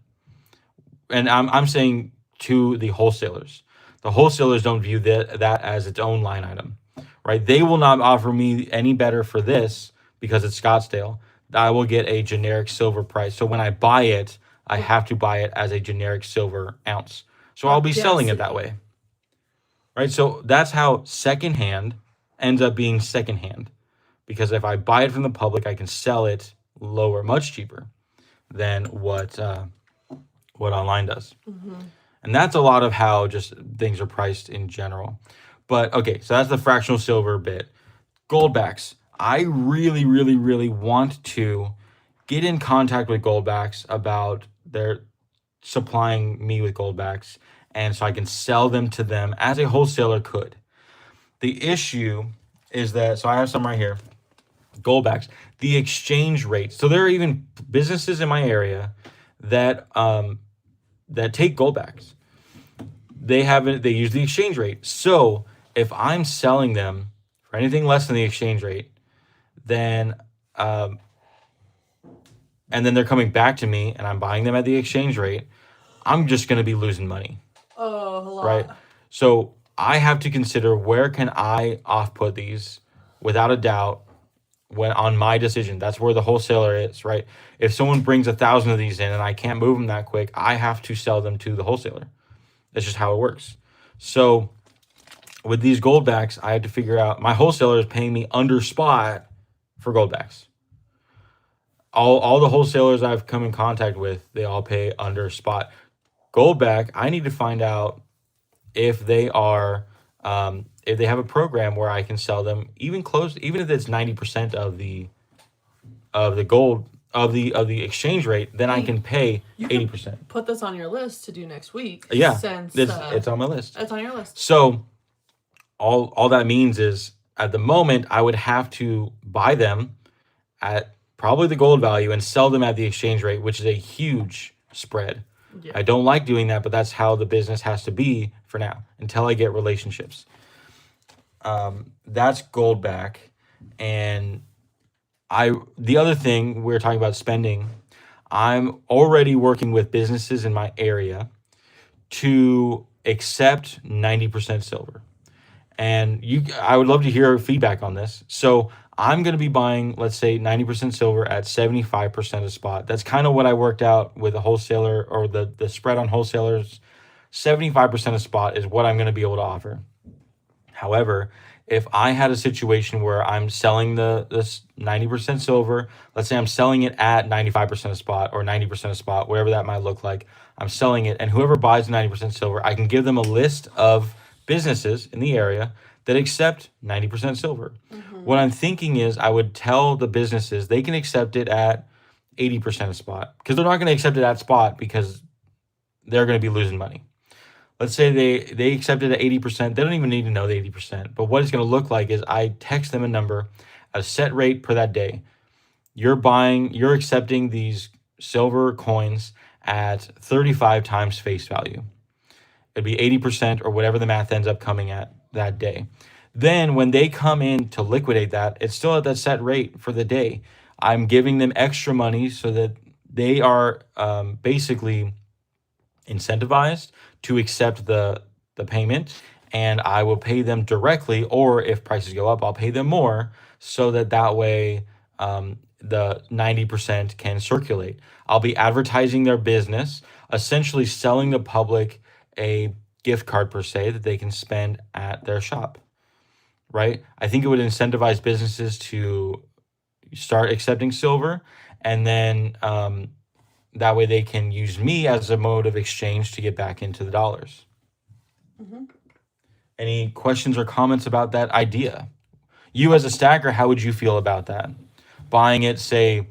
and I'm saying to the wholesalers. The wholesalers don't view that as its own line item, right? They will not offer me any better for this because it's Scottsdale. I will get a generic silver price. So when I buy it, I have to buy it as a generic silver ounce. So I'll be selling it that way, right? So that's how secondhand ends up being secondhand, because if I buy it from the public, I can sell it lower, much cheaper than what online does. And that's a lot of how just things are priced in general. But okay, so that's the fractional silver bit. Goldbacks. I really, really, really want to get in contact with Goldbacks about their supplying me with Goldbacks, and so I can sell them to them as a wholesaler could. The issue is that, so I have some right here, Goldbacks, the exchange rate. So there are even businesses in my area that take Goldbacks. They use the exchange rate. So if I'm selling them for anything less than the exchange rate, then and then they're coming back to me and I'm buying them at the exchange rate, I'm just going to be losing money. Oh, a lot. Right? So I have to consider, where can I off-put these without a doubt when on my decision. That's where the wholesaler is, right? If someone brings 1,000 of these in and I can't move them that quick, I have to sell them to the wholesaler. That's just how it works. So with these Goldbacks, I had to figure out, my wholesaler is paying me under spot for Goldbacks. All the wholesalers I've come in contact with, they all pay under spot. Goldback, I need to find out if they are if they have a program where I can sell them even if it's 90% of the gold of the exchange rate, then I can pay 80%. Put this on your list to do next week. Yeah, since it's on my list. It's on your list. So all that means is, at the moment, I would have to buy them at probably the gold value and sell them at the exchange rate, which is a huge spread. Yeah. I don't like doing that, but that's how the business has to be for now until I get relationships. That's Goldback. And the other thing, we're talking about spending, I'm already working with businesses in my area to accept 90% silver. And I would love to hear feedback on this. So I'm going to be buying, let's say, 90% silver at 75% of spot. That's kind of what I worked out with a wholesaler, or the spread on wholesalers. 75% of spot is what I'm going to be able to offer. However, if I had a situation where I'm selling this 90% silver, let's say I'm selling it at 95% of spot or 90% of spot, whatever that might look like, I'm selling it, and whoever buys 90% silver, I can give them a list of businesses in the area that accept 90% silver. Mm-hmm. What I'm thinking is, I would tell the businesses they can accept it at 80% of spot, because they're not going to accept it at spot because they're going to be losing money. Let's say they accept it at 80%. They don't even need to know the 80%. But what it's going to look like is, I text them a number, a set rate per that day. You're accepting these silver coins at 35 times face value. It'd be 80% or whatever the math ends up coming at that day. Then when they come in to liquidate that, it's still at that set rate for the day. I'm giving them extra money so that they are basically incentivized to accept the payment, and I will pay them directly, or if prices go up, I'll pay them more so that way the 90% can circulate. I'll be advertising their business, essentially selling the public a gift card per se that they can spend at their shop, right? I think it would incentivize businesses to start accepting silver, and then that way they can use me as a mode of exchange to get back into the dollars. Mm-hmm. Any questions or comments about that idea? You as a stacker, how would you feel about that? Buying it, say,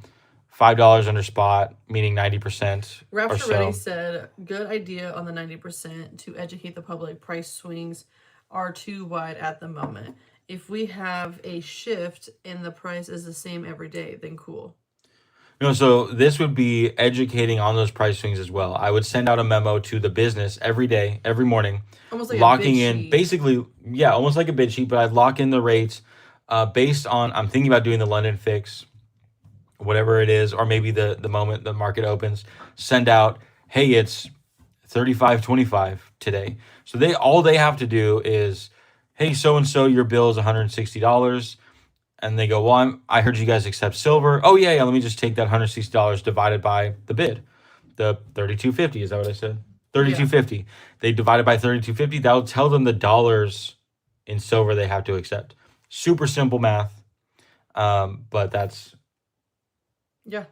$5 under spot, meaning 90% or Rapture so. Ready said, good idea on the 90% to educate the public. Price swings are too wide at the moment. If we have a shift and the price is the same every day, then cool. No, so this would be educating on those price swings as well. I would send out a memo to the business every day, every morning, Almost like locking a bid in sheet. basically, yeah, almost like a bid sheet, but I'd lock in the rates based on, I'm thinking about doing the London fix, whatever it is, or maybe the moment the market opens, send out, hey, it's 35.25 today. So all they have to do is, hey, so and so, your bill is $160. And they go, well, I heard you guys accept silver. Oh yeah, let me just take that $160 divided by the bid, the 32.50. Is that what I said? 32.50. They divide it by 32.50. That'll tell them the dollars in silver they have to accept. Super simple math, but that's Yeah.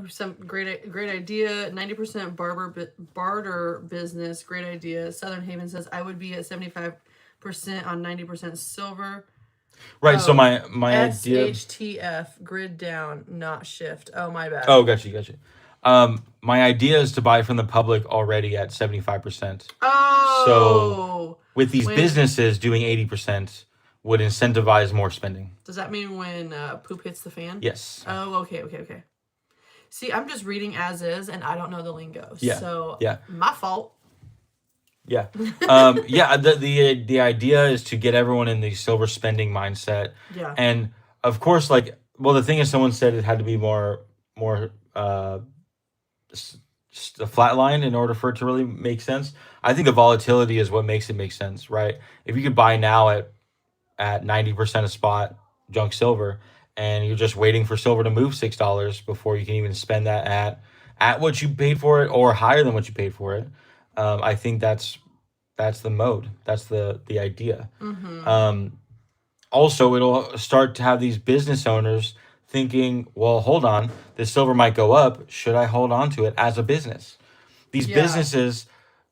Some great idea. 90% barter business. Great idea. Southern Haven says I would be at 75% on 90% silver. right. So my idea. SHTF, grid down, not shift. Oh, my bad. Oh, gotcha. My idea is to buy from the public already at 75%. Oh. So with these businesses doing 80% would incentivize more spending. Does that mean when poop hits the fan? Yes. Oh, okay. See, I'm just reading as is, and I don't know the lingo. Yeah. So Yeah. my fault. Yeah. The idea is to get everyone in the silver spending mindset. Yeah. And of course, the thing is, someone said it had to be more a flat line in order for it to really make sense. I think the volatility is what makes it make sense, right? If you could buy now at 90% of spot junk silver, and you're just waiting for silver to move $6 before you can even spend that at what you paid for it or higher than what you paid for it. I think that's the mode. That's the idea. Mm-hmm. Also, it'll start to have these business owners thinking, well, hold on, this silver might go up. Should I hold on to it as a business? These businesses,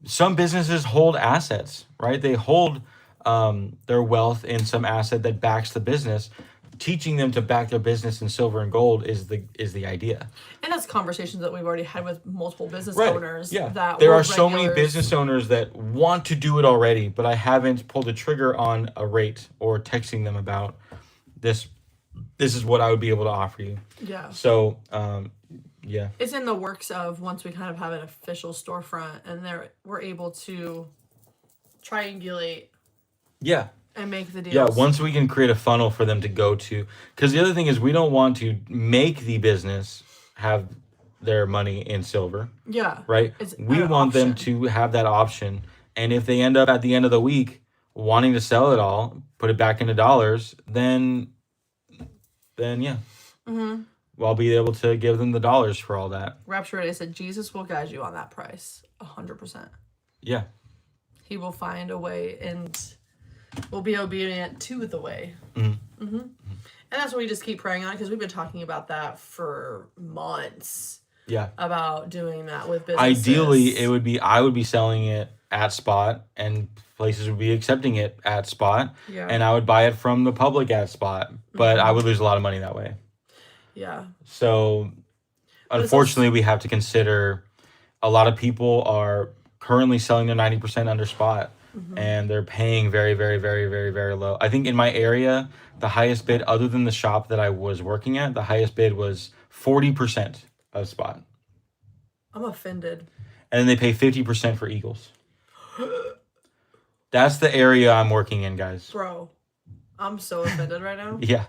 some businesses hold assets, right? They hold their wealth in some asset that backs the business. Teaching them to back their business in silver and gold is the idea. And that's conversations that we've already had with multiple business owners. Yeah. That there were are so many regulars. business owners that want to do it already, but I haven't pulled the trigger on a rate or texting them about this. This is what I would be able to offer you. Yeah. So, yeah. It's in the works of once we kind of have an official storefront and we're able to triangulate. Yeah. And make the deals. Yeah, once we can create a funnel for them to go to. Because the other thing is we don't want to make the business have their money in silver. Yeah. Right? We want them to have that option. And if they end up at the end of the week wanting to sell it all, put it back into dollars, then yeah. Mm-hmm. I'll be able to give them the dollars for all that. Rapture Ready said, Jesus will guide you on that price. 100%. Yeah. He will find a way and we'll be obedient to the way. Mm-hmm. Mm-hmm. And that's what we just keep praying on, because we've been talking about that for months. Yeah. About doing that with businesses. Ideally, I would be selling it at spot, and places would be accepting it at spot. Yeah. And I would buy it from the public at spot, but I would lose a lot of money that way. Yeah. So, unfortunately, we have to consider a lot of people are currently selling their 90% under spot. Mm-hmm. And they're paying very, very, very, very, very low. I think in my area, the highest bid, other than the shop that I was working at, the highest bid was 40% of spot. I'm offended. And then they pay 50% for eagles. That's the area I'm working in, guys. Bro, I'm so offended right now. Yeah.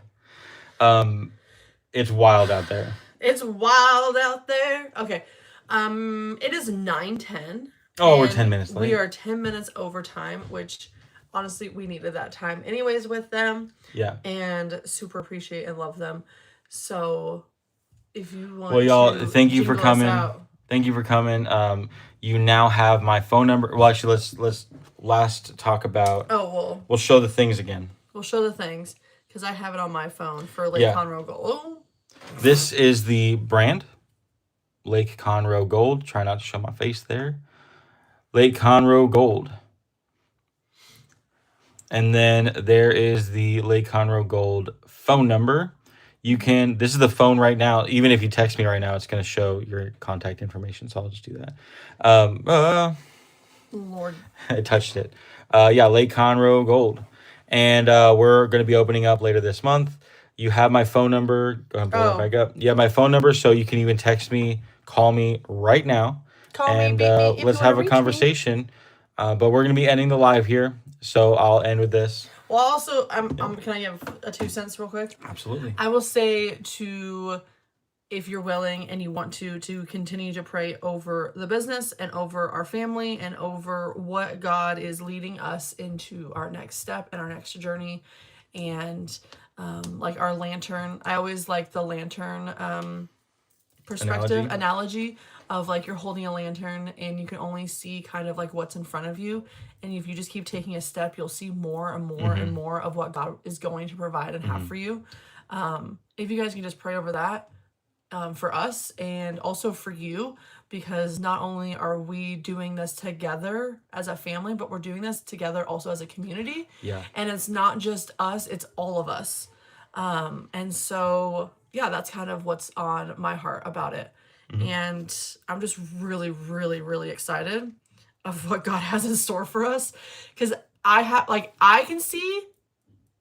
It's wild out there. It's wild out there. Okay. It is 9:10. Oh, we're 10 minutes late. We are 10 minutes over time, which honestly we needed that time anyways with them. Yeah. And super appreciate and love them. So if you want Well, y'all, to thank you for jingle us coming. out. Thank you for coming. You now have my phone number. Well, actually, let's last talk about. Oh, well, We'll show the things again. we'll show the things because I have it on my phone for Lake Yeah. Conroe Gold. Oh, This is the brand, Lake Conroe Gold. Try not to show my face there. Lake Conroe Gold. And then there is the Lake Conroe Gold phone number. You can, this is the phone right now. Even if you text me right now, it's going to show your contact information. So I'll just do that. Lord. I touched it. Yeah, Lake Conroe Gold. And we're going to be opening up later this month. You have my phone number. Go ahead and pull Oh. that back up. You have my phone number, so you can even text me, call me right now. Call me, And beat me if you let's wanna have a reach me. conversation. But we're going to be ending the live here. So I'll end with this. Well, also, can I give a 2 cents real quick? Absolutely. I will say to, if you're willing and you want to continue to pray over the business and over our family and over what God is leading us into our next step and our next journey. And like our lantern, I always like the lantern perspective analogy of like you're holding a lantern and you can only see kind of like what's in front of you, and if you just keep taking a step, you'll see more and more and more of what God is going to provide and have for you. If you guys can just pray over that for us and also for you, because not only are we doing this together as a family, but we're doing this together also as a community. Yeah. And it's not just us, it's all of us. And so, yeah, that's kind of what's on my heart about it. And I'm just really, really, really excited of what God has in store for us. Because I can see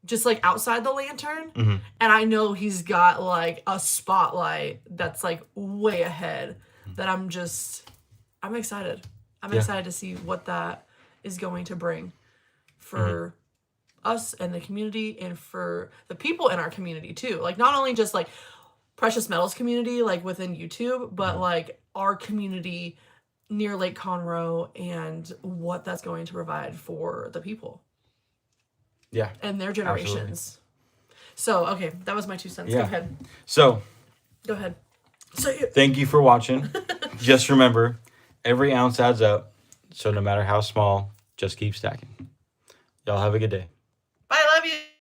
just like outside the lantern, and I know he's got like a spotlight that's like way ahead that I'm excited. I'm excited to see what that is going to bring for us and the community and for the people in our community too. Like not only just like Precious Metals community, like within YouTube, but like our community near Lake Conroe and what that's going to provide for the people. Yeah. And their generations. Absolutely. So, okay, that was my 2 cents. Yeah. Go ahead. So, Go ahead. thank you for watching. Just remember, every ounce adds up. So no matter how small, just keep stacking. Y'all have a good day.